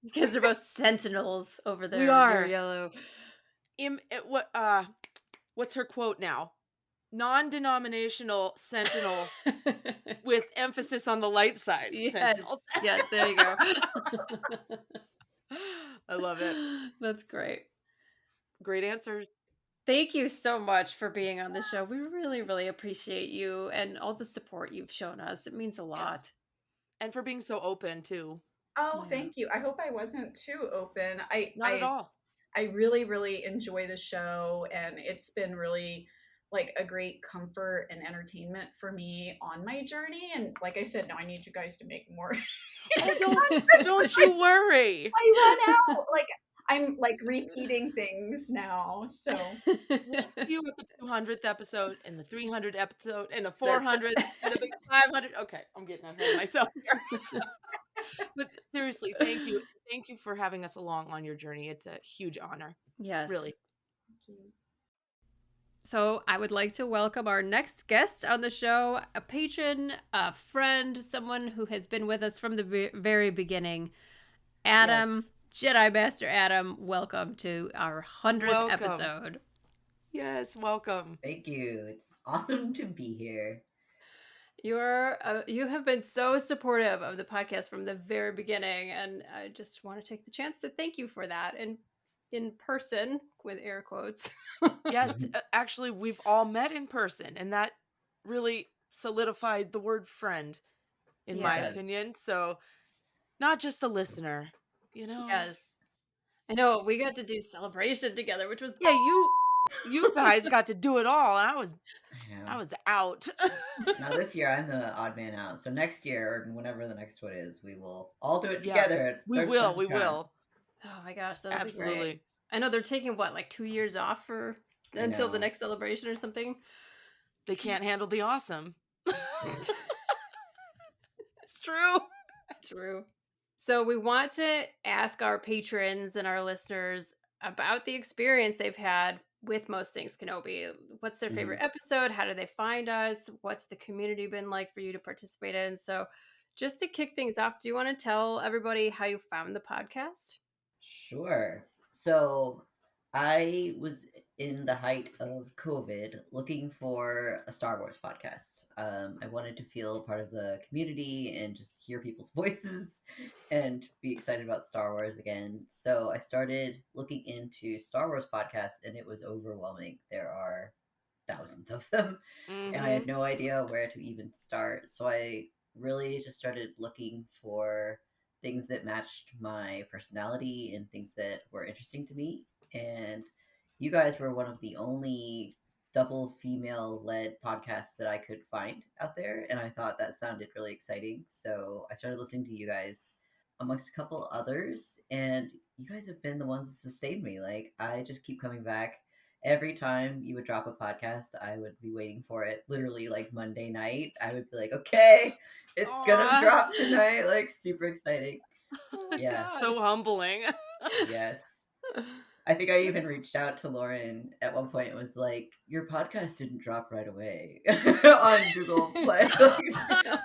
Because they're both sentinels over there. We They're are. yellow. What's her quote now? Non-denominational sentinel with emphasis on the light side. Yes. Sentinels. Yes, there you go. I love it. That's great. Great answers. Thank you so much for being on the show. We really, really appreciate you and all the support you've shown us. It means a lot. Yes. And for being so open too. oh, Yeah. thank you. I hope I wasn't too open. Not at all. I really, really enjoy the show, and it's been really like a great comfort and entertainment for me on my journey. And like I said, now I need you guys to make more. Oh, don't you worry. I run out. Like I'm like repeating things now. So We'll see you at the 200th episode and the 300th episode and the 400th and the big 500. Okay, I'm getting ahead of myself here. But seriously, thank you. Thank you for having us along on your journey. It's a huge honor. Yes. Really. So I would like to welcome our next guest on the show, a patron, a friend, someone who has been with us from the very beginning. Adam, Jedi Master Adam, welcome to our 100th episode. Yes, welcome. Thank you. It's awesome to be here. You have been so supportive of the podcast from the very beginning, and I just want to take the chance to thank you for that. And in person, with air quotes. Yes, actually, we've all met in person, and that really solidified the word friend, in my opinion. So, not just a listener, you know. Yes, I know we got to do celebration together, which was Yeah, You guys got to do it all, and I was out. Now this year I'm the odd man out. So next year, or whenever the next one is, we will all do it Yeah, together. we will. Oh my gosh, that'll be Absolutely. great. I know they're taking what, like 2 years off until the next celebration or something. They can't handle the awesome. It's true. It's true. So we want to ask our patrons and our listeners about the experience they've had with Most Things Kenobi. What's their favorite episode? How do they find us? What's the community been like for you to participate in? So just to kick things off, do you want to tell everybody how you found the podcast? Sure. So I was in the height of COVID looking for a Star Wars podcast. I wanted to feel part of the community and just hear people's voices and be excited about Star Wars again. So I started looking into Star Wars podcasts, and it was overwhelming. There are thousands of them, and I had no idea where to even start. So I really just started looking for things that matched my personality and things that were interesting to me. And you guys were one of the only double female led podcasts that I could find out there. And I thought that sounded really exciting. So I started listening to you guys amongst a couple others. And you guys have been the ones that sustained me. Like, I just keep coming back. Every time you would drop a podcast, I would be waiting for it. Literally, like Monday night, I would be like, okay, it's gonna drop tonight. Like, super exciting. It's so humbling. Yes. I think I even reached out to Lauren at one point and was like, your podcast didn't drop right away on Google Play.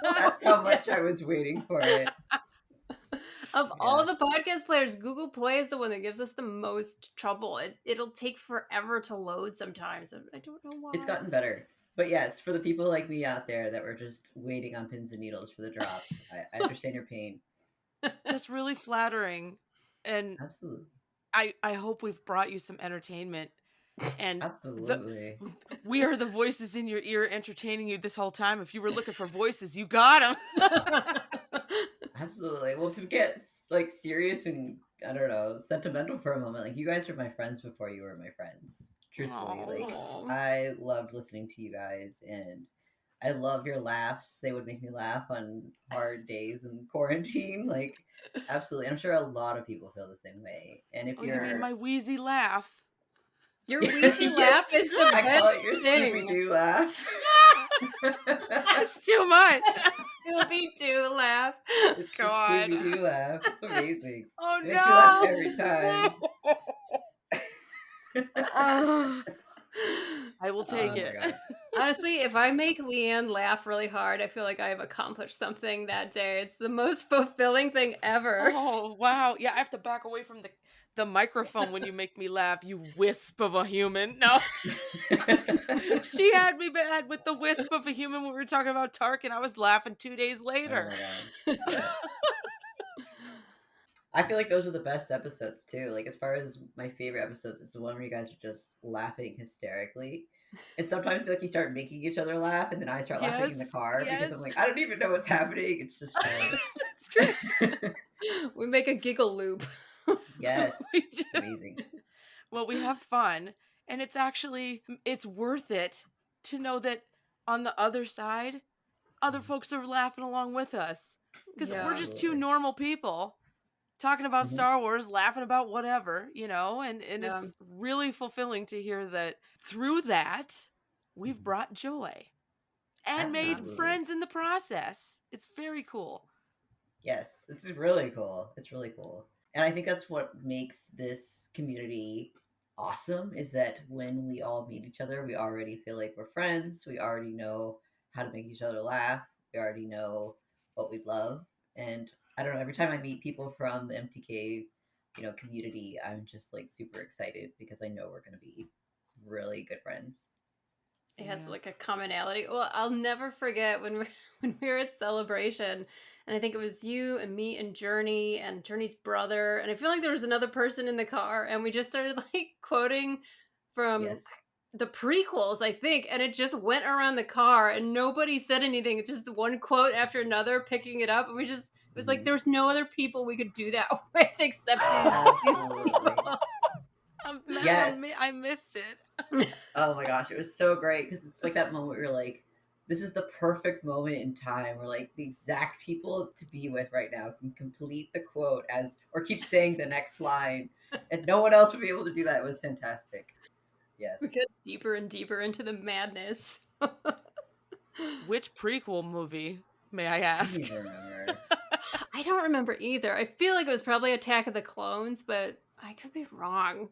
That's how much I was waiting for it. Of all the podcast players, Google Play is the one that gives us the most trouble. It'll take forever to load sometimes. I don't know why. It's gotten better. But yes, for the people like me out there that were just waiting on pins and needles for the drop, I understand your pain. That's really flattering. And absolutely. I hope we've brought you some entertainment. And absolutely. We are the voices in your ear entertaining you this whole time. If you were looking for voices, you got them. Absolutely. Well, to get like serious and I don't know, sentimental for a moment, like you guys were my friends before you were my friends. Truthfully, like I loved listening to you guys, and I love your laughs. They would make me laugh on hard days in quarantine. Like, absolutely. I'm sure a lot of people feel the same way. And if you mean my wheezy laugh? Your wheezy laugh is the best I call it your thing. Scooby-Doo laugh. That's too much. Scooby-Doo laugh. God. Scooby-Doo laugh. It's amazing. Oh, it makes me laugh every time. I will take it. Honestly, if I make Leanne laugh really hard, I feel like I have accomplished something that day. It's the most fulfilling thing ever. Oh, wow. Yeah, I have to back away from the microphone when you make me laugh, you wisp of a human. No. She had me bad with the wisp of a human when we were talking about Tark, and I was laughing 2 days later. Oh my God. I feel like those are the best episodes too. Like, as far as my favorite episodes, it's the one where you guys are just laughing hysterically. And sometimes like you start making each other laugh, and then I start laughing in the car because I'm like, I don't even know what's happening. It's just fun. It's great. We make a giggle loop. Yes. Amazing. Well, we have fun, and it's worth it to know that on the other side, other folks are laughing along with us. Because we're just two normal people talking about Star Wars, laughing about whatever, and it's really fulfilling to hear that through that, we've brought joy and made friends in the process. It's very cool. Yes, it's really cool. It's really cool. And I think that's what makes this community awesome, is that when we all meet each other, we already feel like we're friends. We already know how to make each other laugh. We already know what we love. And I don't know, every time I meet people from the MTK, community, I'm just like super excited because I know we're going to be really good friends. It has like a commonality. Well, I'll never forget when we were at Celebration, and I think it was you and me and Journey's brother, and I feel like there was another person in the car, and we just started like quoting from the prequels, I think, and it just went around the car, and nobody said anything. It's just one quote after another, picking it up, and it was like there was no other people we could do that with except these people. Yes. I missed it. Oh my gosh, it was so great because it's like that moment where you're like, this is the perfect moment in time where like the exact people to be with right now can complete the quote as or keep saying the next line, and no one else would be able to do that. It was fantastic. Yes. We get deeper and deeper into the madness. Which prequel movie, may I I ask? don't even remember. I don't remember either. I feel like it was probably Attack of the Clones, but I could be wrong.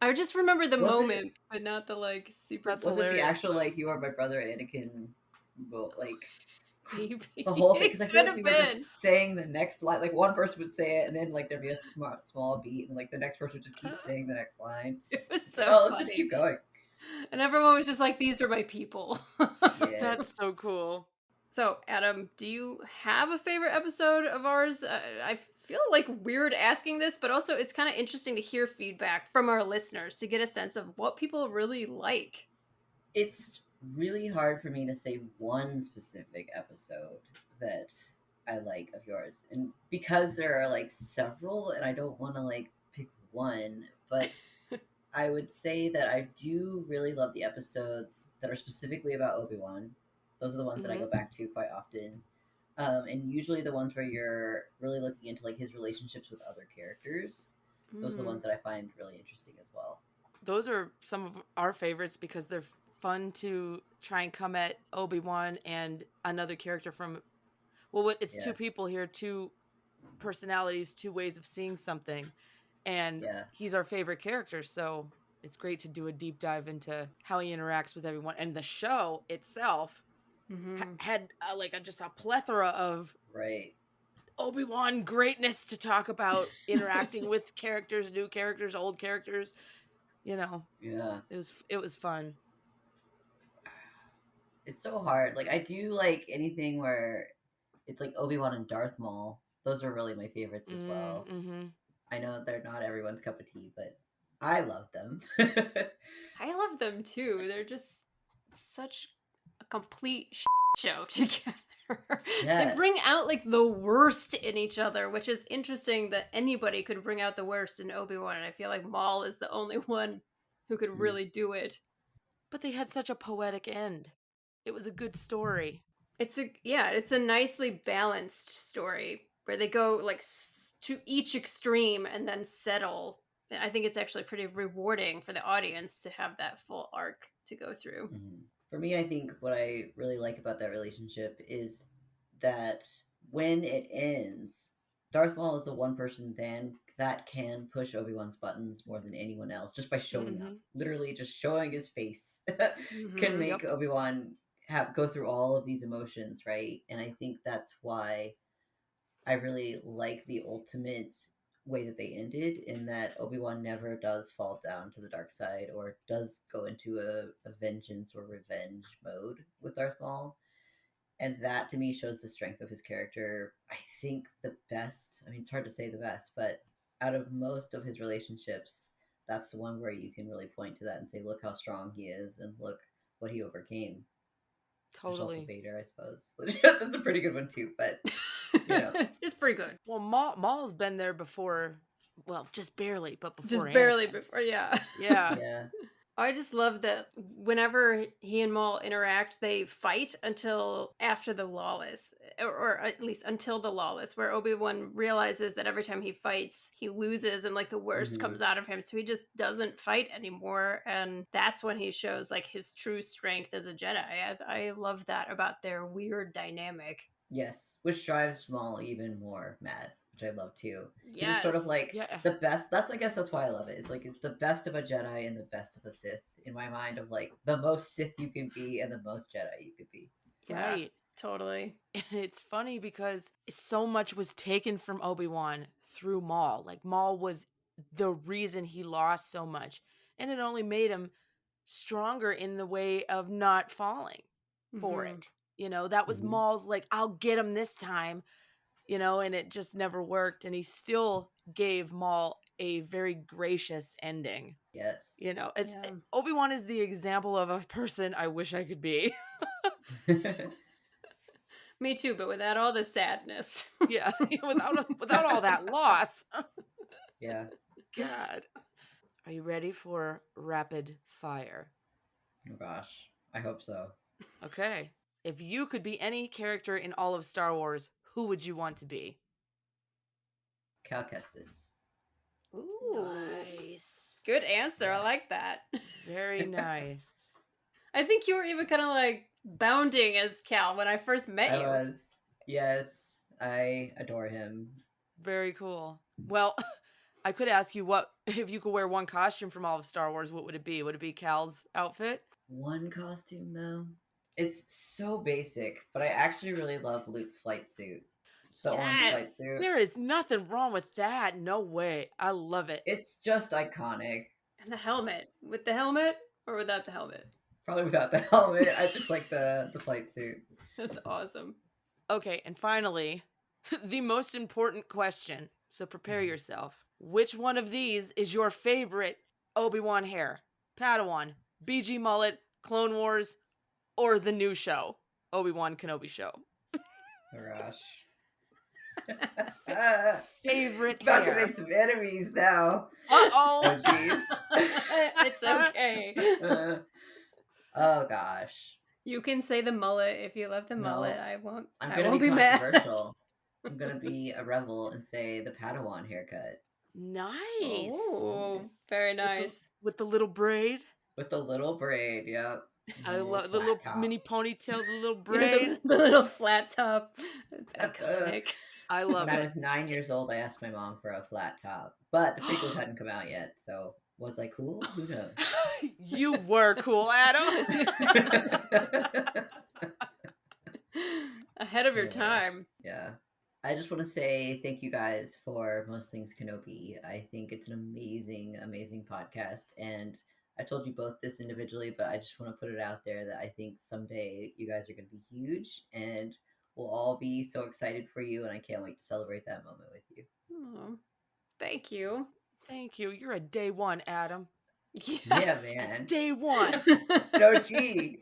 I just remember the Was it- moment, but not the like super. That's Was it the hilarious, actual though. like you are my brother Anakin, well, like Maybe. the whole thing? It Because I feel could like have we were been. just saying the next line. Like one person would say it, and then like there'd be a small beat, and like the next person would just keep saying the next line. It was It's so like, oh, let's funny. just keep going. And everyone was just like, "These are my people." Yes. That's so cool. So, Adam, do you have a favorite episode of ours? I feel like weird asking this, but also it's kind of interesting to hear feedback from our listeners to get a sense of what people really like. It's really hard for me to say one specific episode that I like of yours. And because there are like several and I don't want to like pick one, but I would say that I do really love the episodes that are specifically about Obi-Wan. Those are the ones that I go back to quite often. And usually the ones where you're really looking into like his relationships with other characters. Those are the ones that I find really interesting as well. Those are some of our favorites because they're fun to try and come at Obi-Wan and another character from, well, it's two people here, two personalities, two ways of seeing something. And he's our favorite character, so it's great to do a deep dive into how he interacts with everyone. And the show itself had just a plethora of Obi-Wan greatness to talk about, interacting with characters, new characters, old characters. You know, it was fun. It's so hard. Like I do like anything where it's like Obi-Wan and Darth Maul. Those are really my favorites as well. Mm-hmm. I know they're not everyone's cup of tea, but I love them. I love them too. They're just such a complete show together. They bring out like the worst in each other, which is interesting that anybody could bring out the worst in Obi-Wan. And I feel like Maul is the only one who could really do it. But they had such a poetic end. It was a good story. It's a nicely balanced story where they go like to each extreme and then settle. I think it's actually pretty rewarding for the audience to have that full arc to go through. For me, I think what I really like about that relationship is that when it ends, Darth Maul is the one person then that can push Obi-Wan's buttons more than anyone else just by showing up. Literally just showing his face can make Obi-Wan go through all of these emotions, right? And I think that's why I really like the ultimate way that they ended, in that Obi-Wan never does fall down to the dark side or does go into a vengeance or revenge mode with Darth Maul. And that to me shows the strength of his character. I think the best, I mean, it's hard to say the best, but out of most of his relationships, that's the one where you can really point to that and say, look how strong he is and look what he overcame. There's also Vader, I suppose. That's a pretty good one too, but you know. It's pretty good. Well, Maul's been there before. Well, just barely, but before. Just barely before, yeah. Yeah. I just love that whenever he and Maul interact, they fight until after the Lawless, or at least until the Lawless, where Obi-Wan realizes that every time he fights, he loses and like the worst comes out of him. So he just doesn't fight anymore. And that's when he shows like his true strength as a Jedi. I love that about their weird dynamic. Yes, which drives Maul even more mad, which I love too. Yes. It's sort of like the best. I guess that's why I love it. It's like it's the best of a Jedi and the best of a Sith in my mind, of like the most Sith you can be and the most Jedi you could be. Yeah, right. Totally. It's funny because so much was taken from Obi-Wan through Maul. Like Maul was the reason he lost so much, and it only made him stronger in the way of not falling for it. You know, that was Maul's like, I'll get him this time, you know, and it just never worked. And he still gave Maul a very gracious ending. Yes. You know, Obi-Wan is the example of a person I wish I could be. Me too, but without all the sadness. Yeah, without all that loss. Yeah. God. Are you ready for rapid fire? Oh gosh, I hope so. Okay. If you could be any character in all of Star Wars, who would you want to be? Cal Kestis. Ooh. Nice. Good answer. I like that. Very nice. I think you were even kind of like bounding as Cal when I first met I you. was. Yes, I adore him. Very cool. Well, I could ask you what if you could wear one costume from all of Star Wars, what would it be? Would it be Cal's outfit? One costume though. It's so basic, but I actually really love Luke's flight suit. The orange flight suit. There is nothing wrong with that. No way. I love it. It's just iconic. And the helmet. With the helmet or without the helmet? Probably without the helmet. I just like the flight suit. That's awesome. Okay, and finally, the most important question. So prepare yourself. Which one of these is your favorite Obi-Wan hair? Padawan, BG mullet, Clone Wars, or the new show, Obi-Wan Kenobi show? Oh gosh. Favorite About hair. to make some enemies now. Uh-oh. Oh jeez. It's okay. Oh gosh. You can say the mullet if you love the mullet. No, I won't. I'm I gonna won't be be mad. controversial. I'm gonna be a rebel and say the Padawan haircut Nice. Oh, very nice. With the little braid. with the little braid. Yep. I Little love the flat little top. mini ponytail, the little Yeah, braid. the little flat top. It's iconic. I love When I it. was 9 years old, I asked my mom for a flat top, but the prequels hadn't come out yet, so was I cool? Who knows? You were cool, Adam. Ahead of your Anyway. time. Yeah. I just want to say thank you guys for Most Things Kenobi. I think it's an amazing, amazing podcast. And I told you both this individually, but I just want to put it out there that I think someday you guys are going to be huge and we'll all be so excited for you. And I can't wait to celebrate that moment with you. Oh, thank you. Thank you. You're a day one, Adam. Yes. Yeah, man. Day one. No, gee.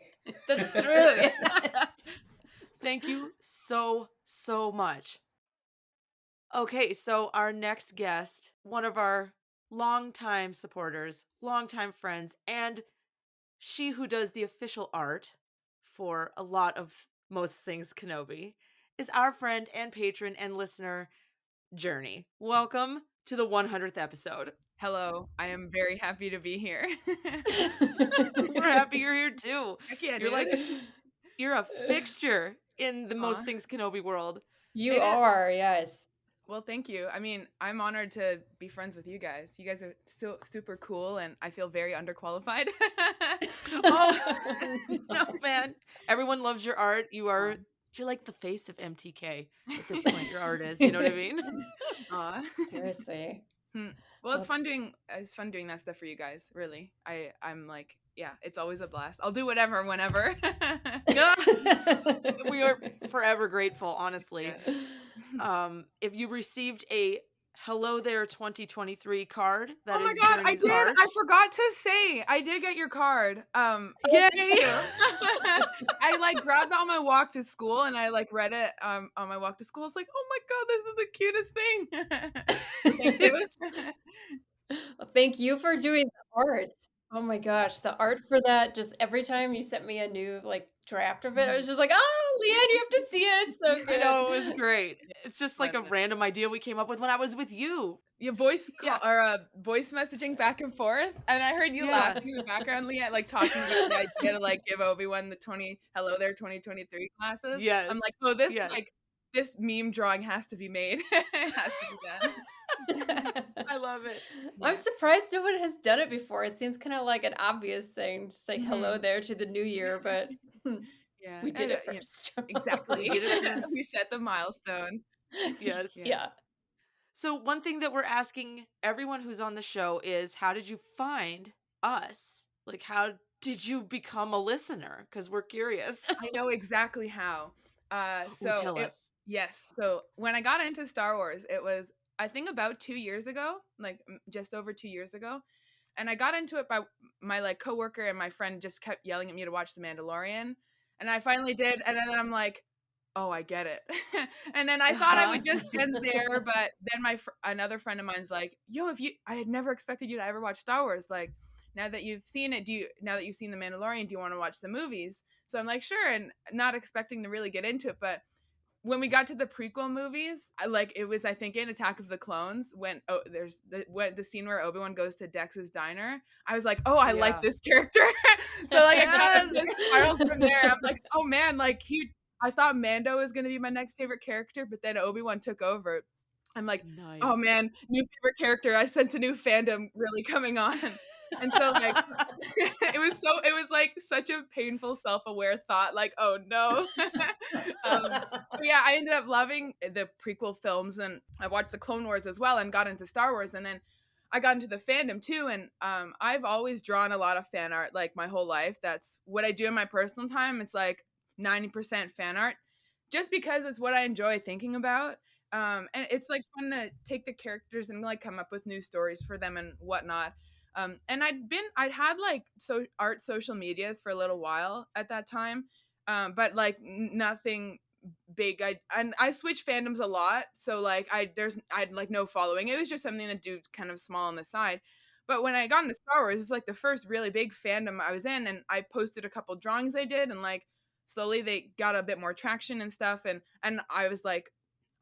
That's true. Yes. Thank you so, so much. Okay, so our next guest, one of our longtime supporters, longtime friends, and she who does the official art for a lot of Most Things Kenobi, is our friend and patron and listener, Journey. Welcome to the 100th episode. Hello, I am very happy to be here. We're happy you're here too. Heck yeah, You're dude. you're a fixture in the Most Aw. Things Kenobi world. You are, yes. Well, thank you. I mean, I'm honored to be friends with you guys. You guys are so super cool, and I feel very underqualified. Oh no, man! Everyone loves your art. You're like the face of MTK at this point. Your art is. You know what I mean? Aw. Seriously. Well, it's fun doing that stuff for you guys. Really, I'm like, yeah, it's always a blast. I'll do whatever, whenever. We are forever grateful, honestly. Yeah. If you received a Hello There 2023 card, that Oh my is god, I Journey's did! art. I forgot to say, I did get your card. Yay! I like grabbed it on my walk to school, and I like read it on my walk to school. I was like, oh my god, this is the cutest thing. Thank you. Well, thank you for doing the art. Oh my gosh, the art for that, just every time you sent me a new like draft of it, I was just like, oh, Leanne, you have to see it. It's so good. I know, it was great. It's just like a random idea we came up with when I was with you. Your voice call or voice messaging back and forth, and I heard you laughing in the background, Leanne, like talking about the idea to like give Obi-Wan the Hello There 2023 classes. Yes. I'm like, oh, this like this meme drawing has to be made. It has to be done. I love it. I'm surprised no one has done it before. It seems kind of like an obvious thing to say hello there to the new year, but Yeah, we did it first. Exactly. We did it first. We set the milestone. Yes. Yeah. So one thing that we're asking everyone who's on the show is, how did you find us? Like, how did you become a listener? Because we're curious. I know exactly how. So tell us. Yes. So when I got into Star Wars, it was, I think, about 2 years ago, like just over 2 years ago. And I got into it by my like coworker and my friend just kept yelling at me to watch The Mandalorian. And I finally did. And then I'm like, oh, I get it. And then I thought I would just end there, but then another friend of mine's like, yo, I had never expected you to ever watch Star Wars. Like, now that you've seen it, now that you've seen The Mandalorian, do you want to watch the movies? So I'm like, sure, and not expecting to really get into it, but when we got to the prequel movies, it was, I think, in Attack of the Clones, when there's the scene where Obi-Wan goes to Dex's diner. I was like, oh, I like this character. So like I kind of just spiraled from there. I'm like, oh man, I thought Mando was gonna be my next favorite character, but then Obi-Wan took over. I'm like, oh man, new favorite character. I sense a new fandom really coming on. And so like it was like such a painful self-aware thought, like, oh no. But yeah, I ended up loving the prequel films, and I watched the Clone Wars as well and got into Star Wars, and then I got into the fandom too. And I've always drawn a lot of fan art like my whole life. That's what I do in my personal time. It's like 90% fan art, just because it's what I enjoy thinking about. And it's like fun to take the characters and like come up with new stories for them and whatnot. And I'd had like social medias for a little while at that time, but like nothing big. I switched fandoms a lot, so like I'd like no following. It was just something to do kind of small on the side. But when I got into Star Wars, it's like the first really big fandom I was in, and I posted a couple drawings I did, and like slowly they got a bit more traction and stuff, and I was like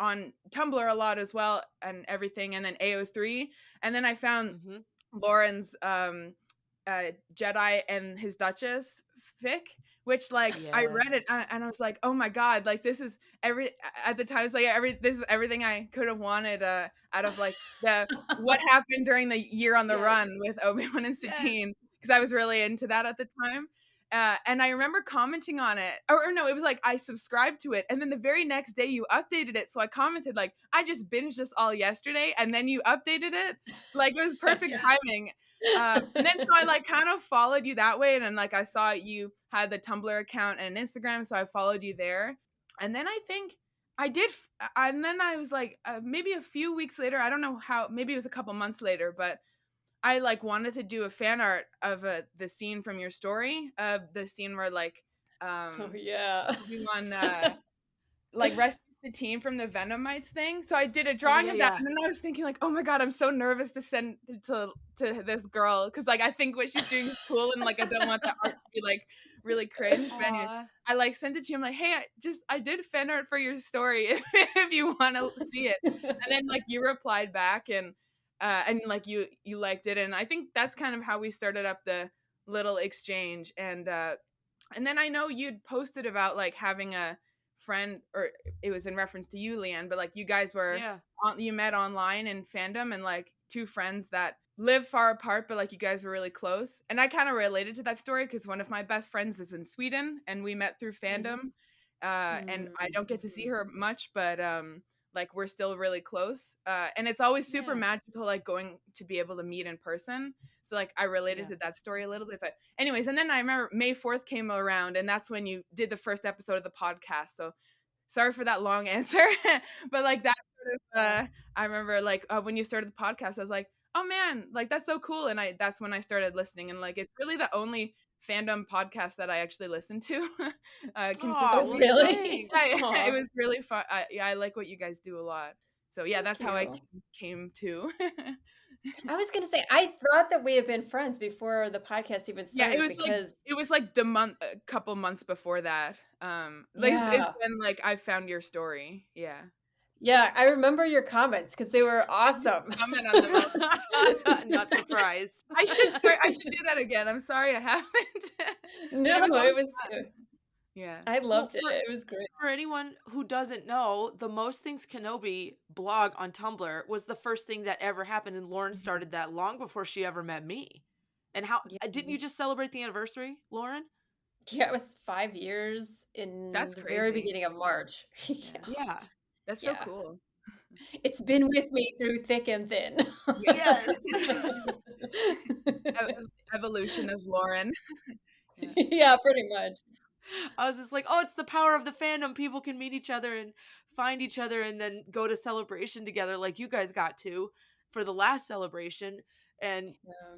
on Tumblr a lot as well and everything, and then AO3, and then I found Lauren's Jedi and his Duchess fic, which like I read it and I was like, oh my god, like this is at the time I was like this is everything I could have wanted out of like the what happened during the year on the run with Obi-Wan and Satine, because I was really into that at the time. And I remember commenting on it, or no, it was like I subscribed to it, and then the very next day you updated it. So I commented like, I just binged this all yesterday, and then you updated it. Like it was perfect timing. And then so I like kind of followed you that way, and then like I saw you had the Tumblr account and an Instagram, so I followed you there. And then I think I did, and then I was like, maybe a few weeks later, I don't know how, maybe it was a couple months later, but I like wanted to do a fan art of the scene from your story, the scene where like Obi-Wan like rescues the team from the Venomites thing. So I did a drawing of that, and then I was thinking like, oh my god, I'm so nervous to send it to this girl, because like I think what she's doing is cool, and like I don't want the art to be like really cringe. But anyways, I like sent it to you. I'm like, hey, I did fan art for your story if you want to see it. And then like you replied back, and like you liked it, and I think that's kind of how we started up the little exchange. And then I know you'd posted about like having a friend, or it was in reference to you, Leanne, but like you guys were you met online in fandom, and like two friends that live far apart, but like you guys were really close. And I kind of related to that story because one of my best friends is in Sweden, and we met through fandom. And I don't get to see her much, but like we're still really close, and it's always super magical, like going to be able to meet in person. So like I related to that story a little bit. But anyways, and then I remember May 4th came around, and that's when you did the first episode of the podcast. So sorry for that long answer. But like that sort of I remember like when you started the podcast, I was like, oh man, like that's so cool. And that's when I started listening, and like it's really the only fandom podcast that I actually listened to consistently. Really? Yeah, it was really fun. I like what you guys do a lot. So yeah, that's how I came to. I was gonna say, I thought that we had been friends before the podcast even started. Yeah, it was like a couple months before that. Like it's when like I found your story. Yeah. Yeah, I remember your comments because they were awesome. Comment on them. Not surprised. I should do that again. I'm sorry I haven't. No, it was yeah. I loved it. It was great. For anyone who doesn't know, the Most Things Kenobi blog on Tumblr was the first thing that ever happened, and Lauren started that long before she ever met me. And how didn't you just celebrate the anniversary, Lauren? Yeah, it was 5 years in the very beginning of March. Yeah. That's so cool. It's been with me through thick and thin. Yes. Evolution of Lauren. Yeah, pretty much. I was just like, oh, it's the power of the fandom. People can meet each other and find each other and then go to celebration together like you guys got to for the last celebration. And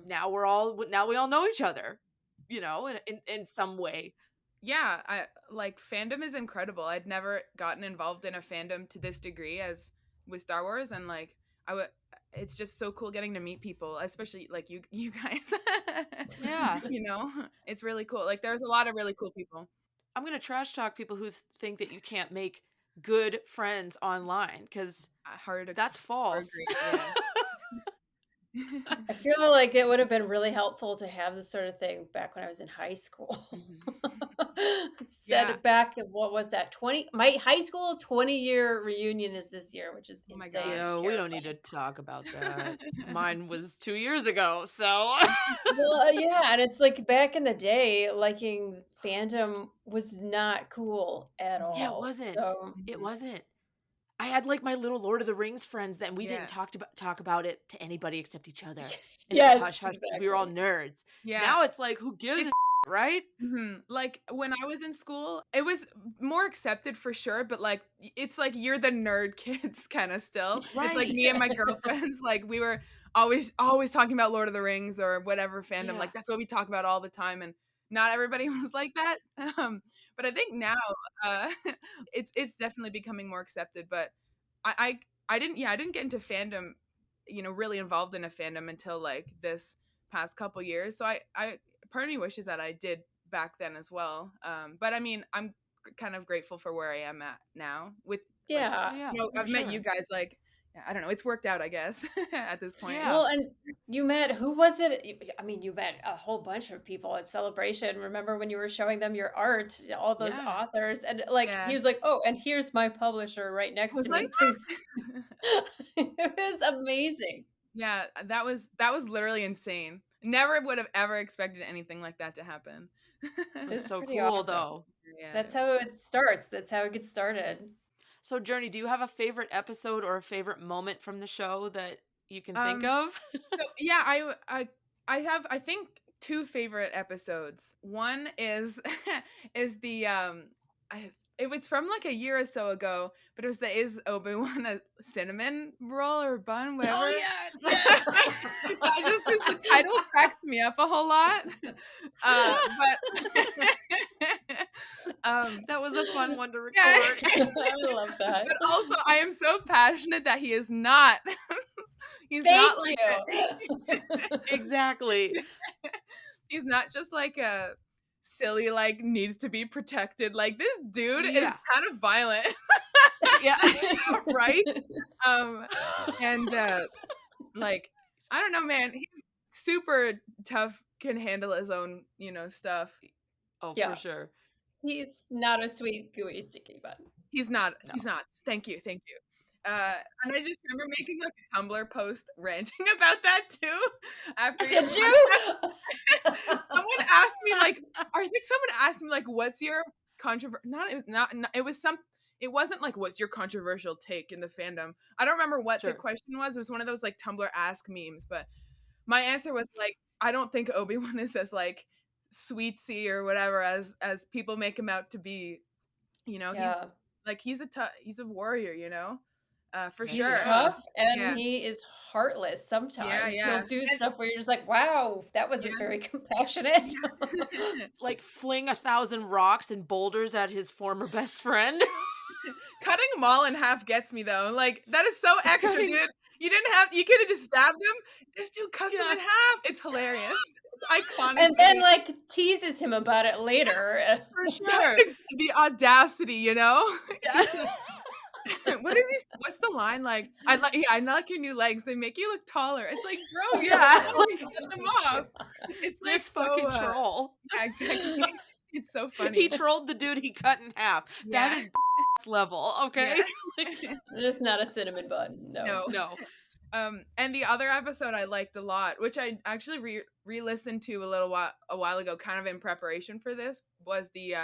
now we all know each other, you know, in some way. yeah, I like fandom is incredible. I'd never gotten involved in a fandom to this degree as with Star Wars, and like I would. It's just so cool getting to meet people, especially like you guys. Yeah. You know, it's really cool. Like there's a lot of really cool people. I'm going to trash talk people who think that you can't make good friends online because Hard to that's false. agree. Yeah. I feel like it would have been really helpful to have this sort of thing back when I was in high school. Yeah. Said back in, what was that, 20, my high school 20-year reunion is this year, which is Oh my insane. Yeah, and we don't need to terrifying. talk about that. Mine was 2 years ago, so Well, yeah, and it's like back in the day, liking fandom was not cool at yeah, it all. wasn't. So It wasn't. I had like my little Lord of the Rings friends that we Yeah. didn't talk about it to anybody except each other. And it yes, was hush hush because we were all nerds. Yeah. Now it's like, who gives a right? Like when I was in school, it was more accepted for sure, but like it's like you're the nerd kids kind of still. It's like Right. me and my girlfriends, like we were always talking about Lord of the Rings or whatever fandom. Yeah. Like that's what we talk about all the time, and not everybody was like that. But I think now it's definitely becoming more accepted. But I didn't get into fandom, really involved in a fandom until like this past couple years. So I part of me wishes that I did back then as well. But I mean, I'm kind of grateful for where I am at now with yeah. Oh, yeah, I've for met sure. you guys like, I don't know, it's worked out, I guess, at this point. Yeah. Well, and you met, who was it? I mean, you met a whole bunch of people at Celebration. Remember when you were showing them your art, all those Yeah. authors, and like Yeah. he was like, "Oh, and here's my publisher right I next was to like, me." Because it was amazing. yeah, that was literally insane. Never would have ever expected anything like that to happen. It's It's so pretty cool awesome. though. Yeah. That's how it starts. That's how it gets started. So Journey, do you have a favorite episode or a favorite moment from the show that you can think Um, of? So yeah, I have, I think, two favorite episodes. One is is the it was from like a year or so ago, but it was the is Obi-Wan a cinnamon roll or bun, whatever. Oh yeah, yes. That just because the title cracks me up a whole lot. But that was a fun one to record. Yeah. I love that. But also, I am so passionate that he is not. He's Thank not like you. Exactly. He's not just like a silly, like needs to be protected. Like this dude is Yeah. kind of violent. Yeah. Right? And like, I don't know, man. He's super tough, can handle his own, stuff. Oh, Yeah. for sure. He's not a sweet, gooey, sticky bun. He's not. No. He's not. Thank you. And I just remember making like a Tumblr post ranting about that too. After Did you? someone asked me like, I think someone asked me like, "What's your controversial?" It was some. It wasn't like, "What's your controversial take in the fandom?" I don't remember what the question was. It was one of those like Tumblr ask memes, but my answer was like, I don't think Obi-Wan is as like sweetsy or whatever as people make him out to be. Yeah. He's a warrior, for He's sure. tough and Yeah. he is heartless sometimes. Yeah. He'll do stuff where you're just like, wow, that wasn't very compassionate. Like fling 1,000 rocks and boulders at his former best friend. Cutting them all in half gets me though. Like that is so extra, dude. You could have just stabbed him. This dude cuts him in half. It's hilarious. It's iconic. And then like teases him about it later. For sure. The audacity, Yeah. What's the line? Like, I like your new legs. They make you look taller. It's like, bro, Yeah. like, cut them off. It's like This fucking troll. Yeah, exactly. It's so funny. He trolled the dude he cut in half. Yeah. That is level, okay? Just not a cinnamon bun. No. And the other episode I liked a lot, which I actually re-listened to a while ago, kind of in preparation for this, was the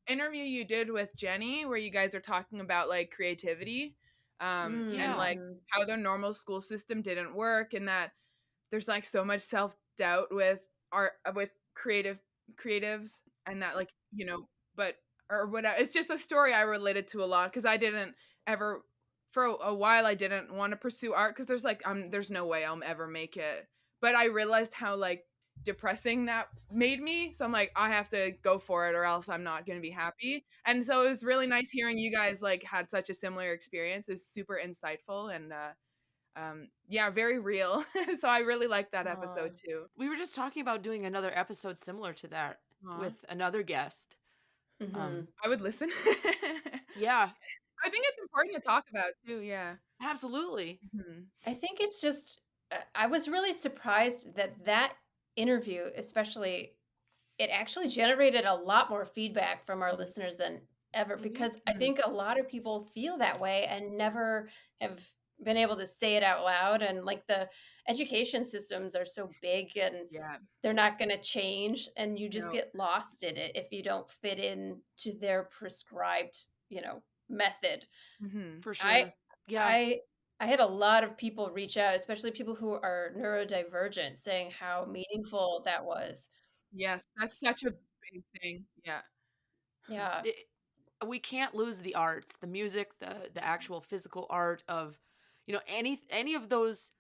interview you did with Jenny, where you guys are talking about like creativity, and like how the normal school system didn't work, and that there's like so much self-doubt with art, with creatives, and that like but or whatever. It's just a story I related to a lot because I didn't ever. For a while, I didn't want to pursue art because there's no way I'll ever make it. But I realized how like depressing that made me. So I'm like, I have to go for it or else I'm not going to be happy. And so it was really nice hearing you guys like had such a similar experience. It's super insightful and yeah, very real. So I really liked that episode too. We were just talking about doing another episode similar to that with another guest. I would listen. Yeah. I think it's important to talk about too. Yeah. Absolutely. I think it's just, I was really surprised that interview, especially, it actually generated a lot more feedback from our listeners than ever, because I think a lot of people feel that way and never have been able to say it out loud. And like the education systems are so big and they're not going to change, and you just get lost in it if you don't fit in to their prescribed, method. For sure. I had a lot of people reach out, especially people who are neurodivergent, saying how meaningful that was. Yes, that's such a big thing. Yeah. Yeah. We can't lose the arts, the music, the actual physical art of, any of those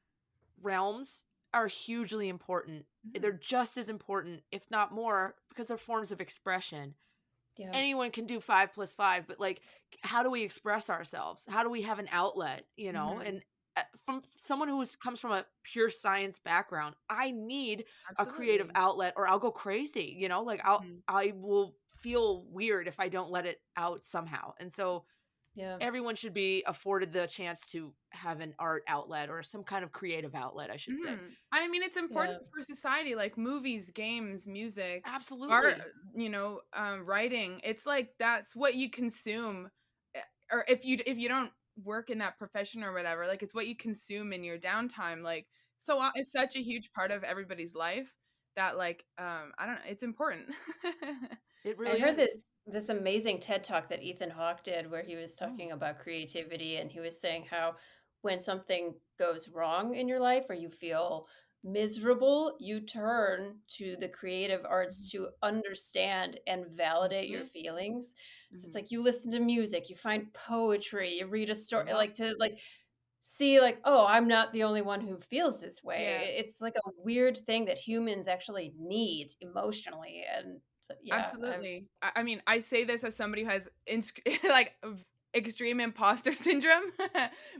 realms are hugely important. They're just as important, if not more, because they're forms of expression. Yeah. Anyone can do 5 + 5, but like, how do we express ourselves? How do we have an outlet, And from someone who comes from a pure science background, I need a creative outlet or I'll go crazy, like I will feel weird if I don't let it out somehow. And so everyone should be afforded the chance to have an art outlet or some kind of creative outlet, I should say. I mean, it's important for society, like movies, games, music, absolutely, art, writing. It's like that's what you consume, or if you don't work in that profession or whatever, like it's what you consume in your downtime. Like, so it's such a huge part of everybody's life that, like, I don't know, it's important. It really I heard is. this amazing TED Talk that Ethan Hawke did, where he was talking about creativity, and he was saying how when something goes wrong in your life or you feel miserable, you turn to the creative arts to understand and validate your feelings. So it's like you listen to music, you find poetry, you read a story, like to see like, oh, I'm not the only one who feels this way. It's like a weird thing that humans actually need emotionally. And so, absolutely. I mean, I say this as somebody who has like extreme imposter syndrome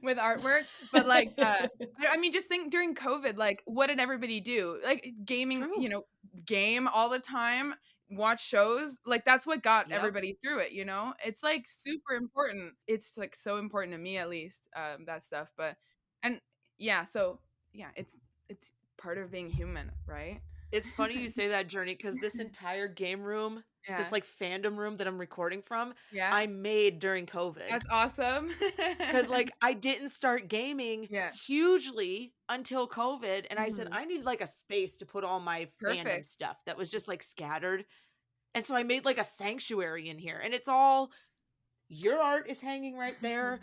with artwork, but like I mean, just think during COVID, like what did everybody do? Like gaming, game all the time, watch shows, like that's what got everybody through it. It's like super important. It's like so important to me, at least, that stuff. But and so it's part of being human, right? It's funny you say that, Journey, because this entire game room, this like fandom room that I'm recording from, I made during COVID. That's awesome. Because like I didn't start gaming hugely until COVID, and I said I need like a space to put all my fandom stuff that was just like scattered, and so I made like a sanctuary in here, and it's all. Your art is hanging right there.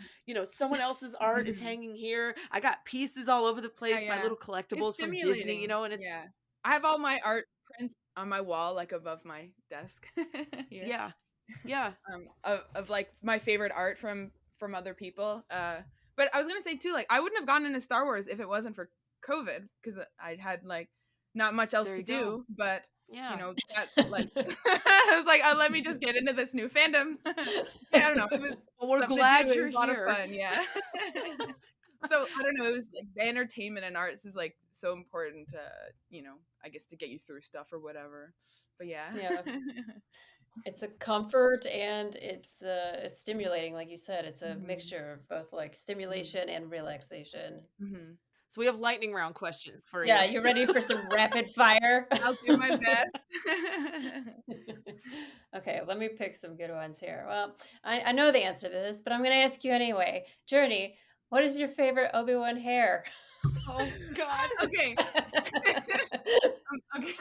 Someone else's art is hanging here. I got pieces all over the place. My little collectibles from Disney, and it's I have all my art prints on my wall, like above my desk. Yeah. Of like my favorite art from other people. But I was gonna say too, like I wouldn't have gone into Star Wars if it wasn't for COVID, because I had like not much else to do. But that like I was like, let me just get into this new fandom. I don't know. It was. We're glad you're here. A lot of fun. Yeah. So I don't know. It was like the entertainment and arts is like so important to, I guess to get you through stuff or whatever. But yeah. It's a comfort and it's stimulating, like you said. It's a mixture of both like stimulation and relaxation. So we have lightning round questions for you. Yeah, you ready for some rapid fire? I'll do my best. Okay, let me pick some good ones here. Well, I know the answer to this, but I'm going to ask you anyway. Journey, what is your favorite Obi-Wan hair? Oh, God. Okay. Okay.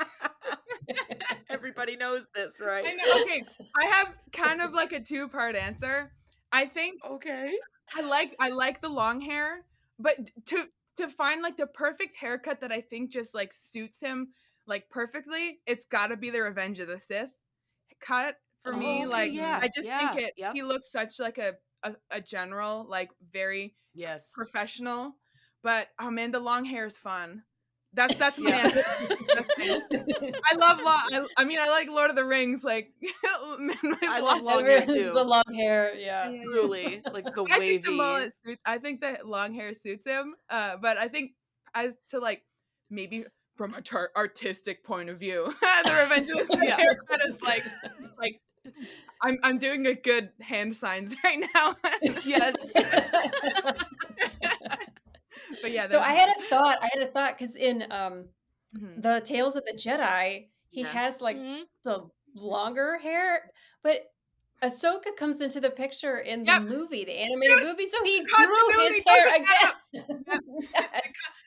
Everybody knows this, right? I know. Okay. I have kind of like a two-part answer. I think I like the long hair, but to find like the perfect haircut that I think just like suits him like perfectly, it's got to be the Revenge of the Sith cut for me. Like I just think he looks such like a general, like very professional. But oh man, the long hair is fun. That's my answer. That's my answer. I like Lord of the Rings. Like, I love long hair too. The long hair, yeah. Truly, like the I think the wavy. mullet suits. I think the long hair suits him. But I think as to like maybe from a artistic point of view, the Revenge of the Sith haircut is like I'm doing a good hand signs right now. Yes. But yeah. So I had a thought because in Mhm. the Tales of the Jedi, he has like the longer hair, but Ahsoka comes into the picture in the movie, the animated movie, so he grew his hair again. Yes.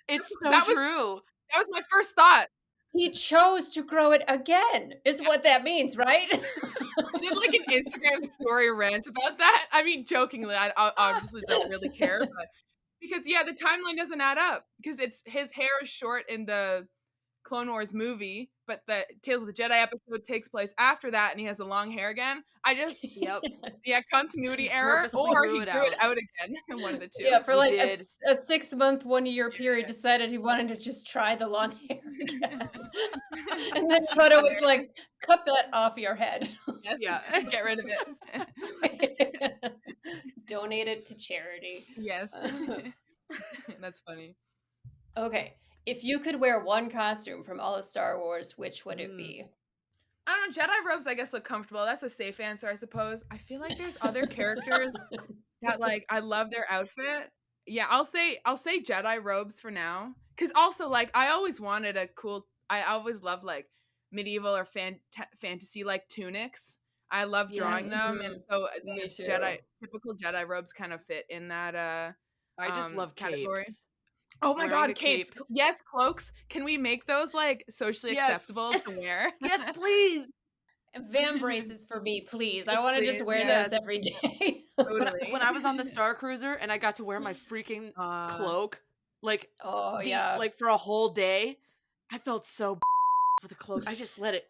It's so true. That was my first thought. He chose to grow it again, is what that means, right? I did like an Instagram story rant about that. I mean, jokingly, I obviously don't really care, but because the timeline doesn't add up because his hair is short in the Clone Wars movie, but the Tales of the Jedi episode takes place after that, and he has the long hair again. I just continuity error, or he grew it out again. One of the two. Yeah, for like a 6-month, 1-year period, decided he wanted to just try the long hair again. And then Yoda was like, cut that off your head. Yes, get rid of it. Donate it to charity. Yes. That's funny. Okay. If you could wear one costume from all of Star Wars, which would it be? I don't know. Jedi robes, I guess, look comfortable. That's a safe answer, I suppose. I feel like there's other characters that like I love their outfit. Yeah, I'll say Jedi robes for now. Cause also like I always wanted I always loved like medieval or fantasy like tunics. I love drawing them, and so typical Jedi robes kind of fit in that. I just love category. Capes. Oh my god, capes. Yes, cloaks. Can we make those like socially acceptable to wear? Yes, please. Van braces for me, please. I want to just wear those every day. Totally. When I was on the Star Cruiser and I got to wear my freaking cloak, like like for a whole day, I felt so for the cloak. I just let it.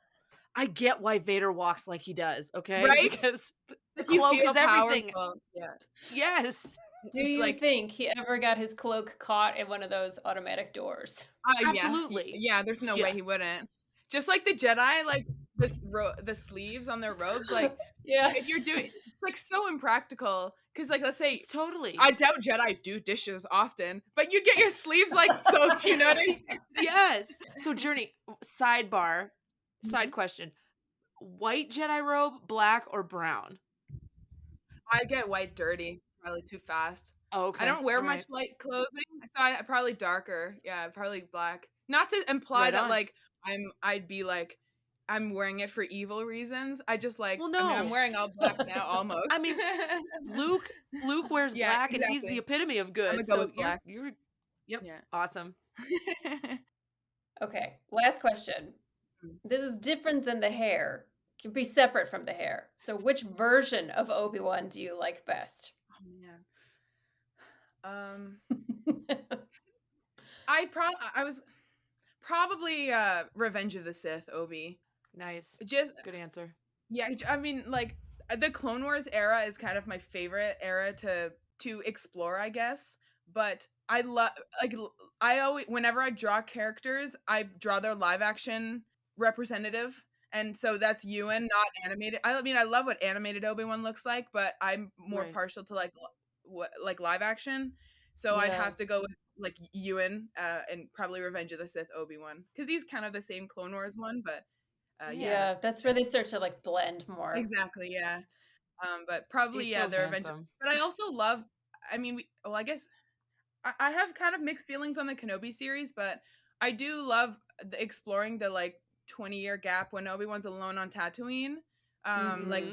I get why Vader walks like he does, okay? Right? Because the cloak is everything. Yeah. Yes. Do you think he ever got his cloak caught in one of those automatic doors? Absolutely. Yeah, there's no way he wouldn't. Just like the Jedi, like the sleeves on their robes, like if you're doing, it's like so impractical. Because like let's say totally, I doubt Jedi do dishes often, but you get your sleeves like soaked, you know what I mean? Yes. So Journey, side question: white Jedi robe, black or brown? I get white dirty. Probably too fast. Oh, okay. I don't wear much light clothing, so I probably darker. Yeah, probably black. Not to imply that like I'd be like I'm wearing it for evil reasons. I just like I'm wearing all black now almost. I mean, Luke wears black and he's the epitome of good. I'm gonna go with black. Yep. Awesome. Okay, last question. This is different than the hair. It can be separate from the hair. So which version of Obi-Wan do you like best? I was probably Revenge of the Sith, Obi. Nice. Just good answer. Yeah, I mean like the Clone Wars era is kind of my favorite era to explore, I guess. But I love I always whenever I draw characters, I draw their live action representative. And so that's Ewan, not animated. I mean, I love what animated Obi-Wan looks like, but I'm more partial to like live action. So I'd have to go with like Ewan and probably Revenge of the Sith Obi-Wan because he's kind of the same Clone Wars one, but that's where they start to like blend more. Exactly, yeah. But probably the Revenge. But I also love. I mean, I guess I have kind of mixed feelings on the Kenobi series, but I do love exploring the like 20-year gap when Obi-Wan's alone on Tatooine. Like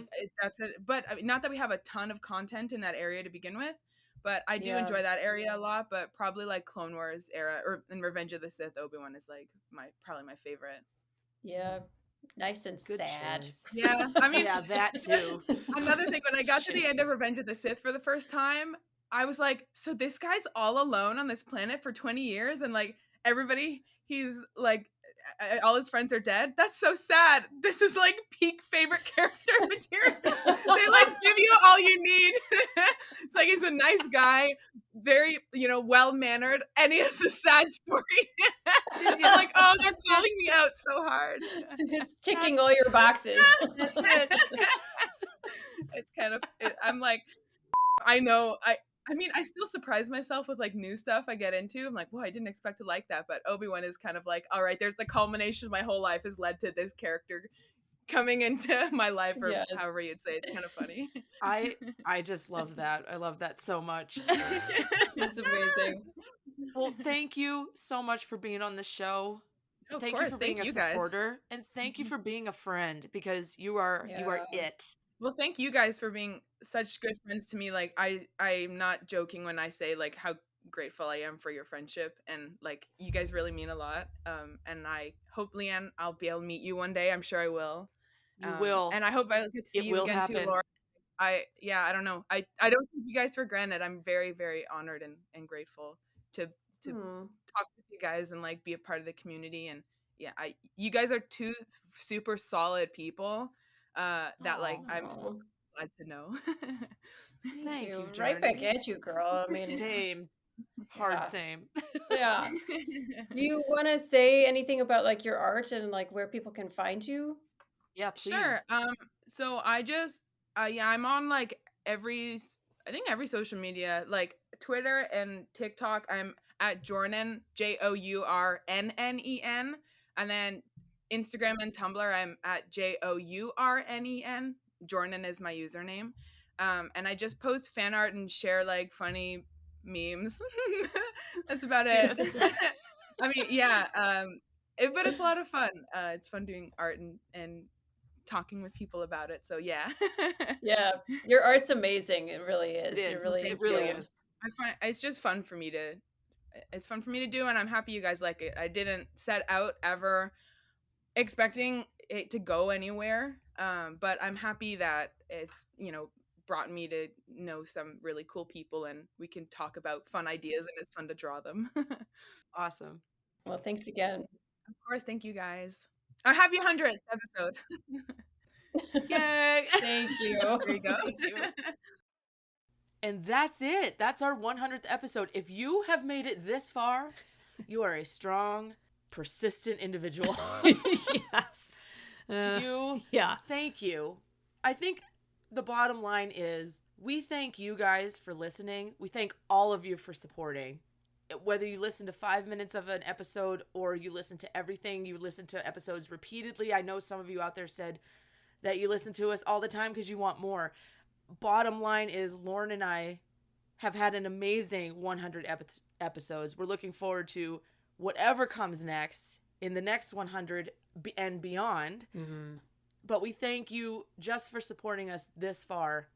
that's it. But I mean, not that we have a ton of content in that area to begin with, but I do enjoy that area a lot. But probably like Clone Wars era and Revenge of the Sith, Obi-Wan is like probably my favorite. Yeah, nice and good sad. Choice. Yeah, I mean, that too. Another thing, when I got to the end of Revenge of the Sith for the first time, I was like, so this guy's all alone on this planet for 20 years, and like everybody, he's like. All his friends are dead. That's so sad. This is like peak favorite character material. They like give you all you need. It's like he's a nice guy. very, well-mannered, and he has a sad story. I'm like, oh, they're calling me out so hard. It's ticking all your boxes. That's it. It's kind of, I'm like, I know, I mean, I still surprise myself with like new stuff I get into. I'm like, whoa, I didn't expect to like that. But Obi-Wan is kind of like, all right, there's the culmination of my whole life has led to this character coming into my life, or Yes. however you'd say. It's kind of funny. I just love that. I love that so much. It's amazing. Well, thank you so much for being on the show. Of Thank course, you for being thank a you guys. supporter, and thank you for being a friend, because you are it. Well, thank you guys for being such good friends to me. Like, I'm not joking when I say like how grateful I am for your friendship, and like you guys really mean a lot. And I hope, Leanne, I'll be able to meet you one day. I'm sure I will. You will. And I hope I get to see It you will again happen. too, Laura. I don't know. I don't take you guys for granted. I'm very, very honored and grateful to talk with you guys and like be a part of the community. And yeah, you guys are two super solid people that like I'm so glad to know. Thank you, Right back Journey. at you, girl. I mean, Same. Hard same. Yeah. Do you want to say anything about like your art and like where people can find you? Yeah, please. Sure. So I just I'm on like every social media, like Twitter and TikTok. I'm at Journen, JOURNNEN, and then Instagram and Tumblr I'm at JOURNEN. Journen is my username. And I just post fan art and share like funny memes. That's about it. I mean, yeah. But it's a lot of fun. It's fun doing art and talking with people about it. So yeah. Yeah, your art's amazing. It really is. It is. Really It is. really skilled. is. I find it's just fun for me to do, and I'm happy you guys like it. I didn't set out ever expecting it to go anywhere, but I'm happy that it's brought me to know some really cool people, and we can talk about fun ideas, and it's fun to draw them. Awesome. Well, thanks again. Of course, thank you guys. A happy 100th episode. Yay! Thank you. There you go. Thank you. And that's it. That's our 100th episode. If you have made it this far, you are a strong, persistent individual. Yes. Yeah. Thank you. I think the bottom line is we thank you guys for listening. We thank all of you for supporting. Whether you listen to 5 minutes of an episode or you listen to everything, you listen to episodes repeatedly. I know some of you out there said that you listen to us all the time because you want more. Bottom line is Lauren and I have had an amazing 100 episodes. We're looking forward to whatever comes next in the next 100 and beyond. Mm-hmm. But we thank you just for supporting us this far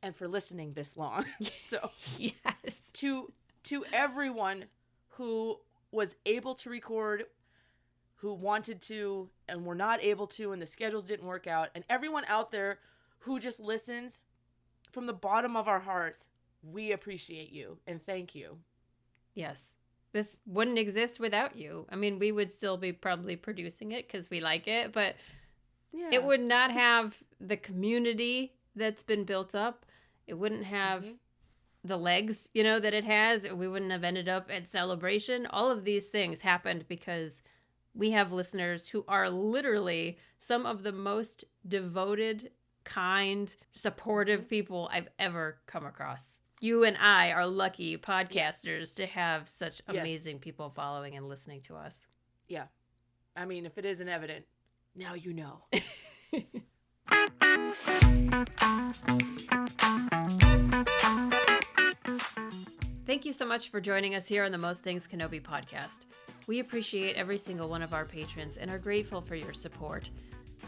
and for listening this long. So yes. To everyone who was able to record, who wanted to and were not able to, and the schedules didn't work out, and everyone out there who just listens, from the bottom of our hearts, we appreciate you and thank you. Yes. This wouldn't exist without you. I mean, we would still be probably producing it because we like it, but it would not have the community that's been built up. It wouldn't have the legs, that it has. We wouldn't have ended up at Celebration. All of these things happened because we have listeners who are literally some of the most devoted, kind, supportive people I've ever come across. You and I are lucky podcasters to have such amazing people following and listening to us. Yeah. I mean, if it isn't evident, now you know. Thank you so much for joining us here on the Most Things Kenobi podcast. We appreciate every single one of our patrons and are grateful for your support.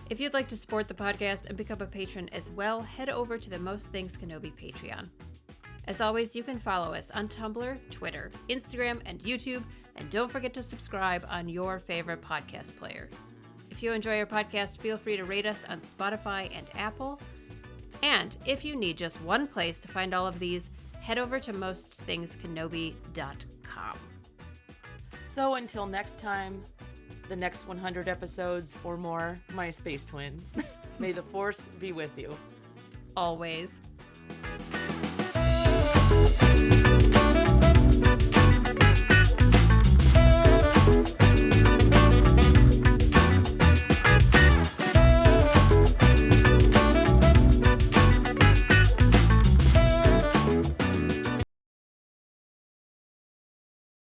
If you'd like to support the podcast and become a patron as well, head over to the Most Things Kenobi Patreon. As always, you can follow us on Tumblr, Twitter, Instagram, and YouTube, and don't forget to subscribe on your favorite podcast player. If you enjoy our podcast, feel free to rate us on Spotify and Apple. And if you need just one place to find all of these, head over to mostthingskenobi.com. So until next time, the next 100 episodes or more, my space twin, may the force be with you. Always.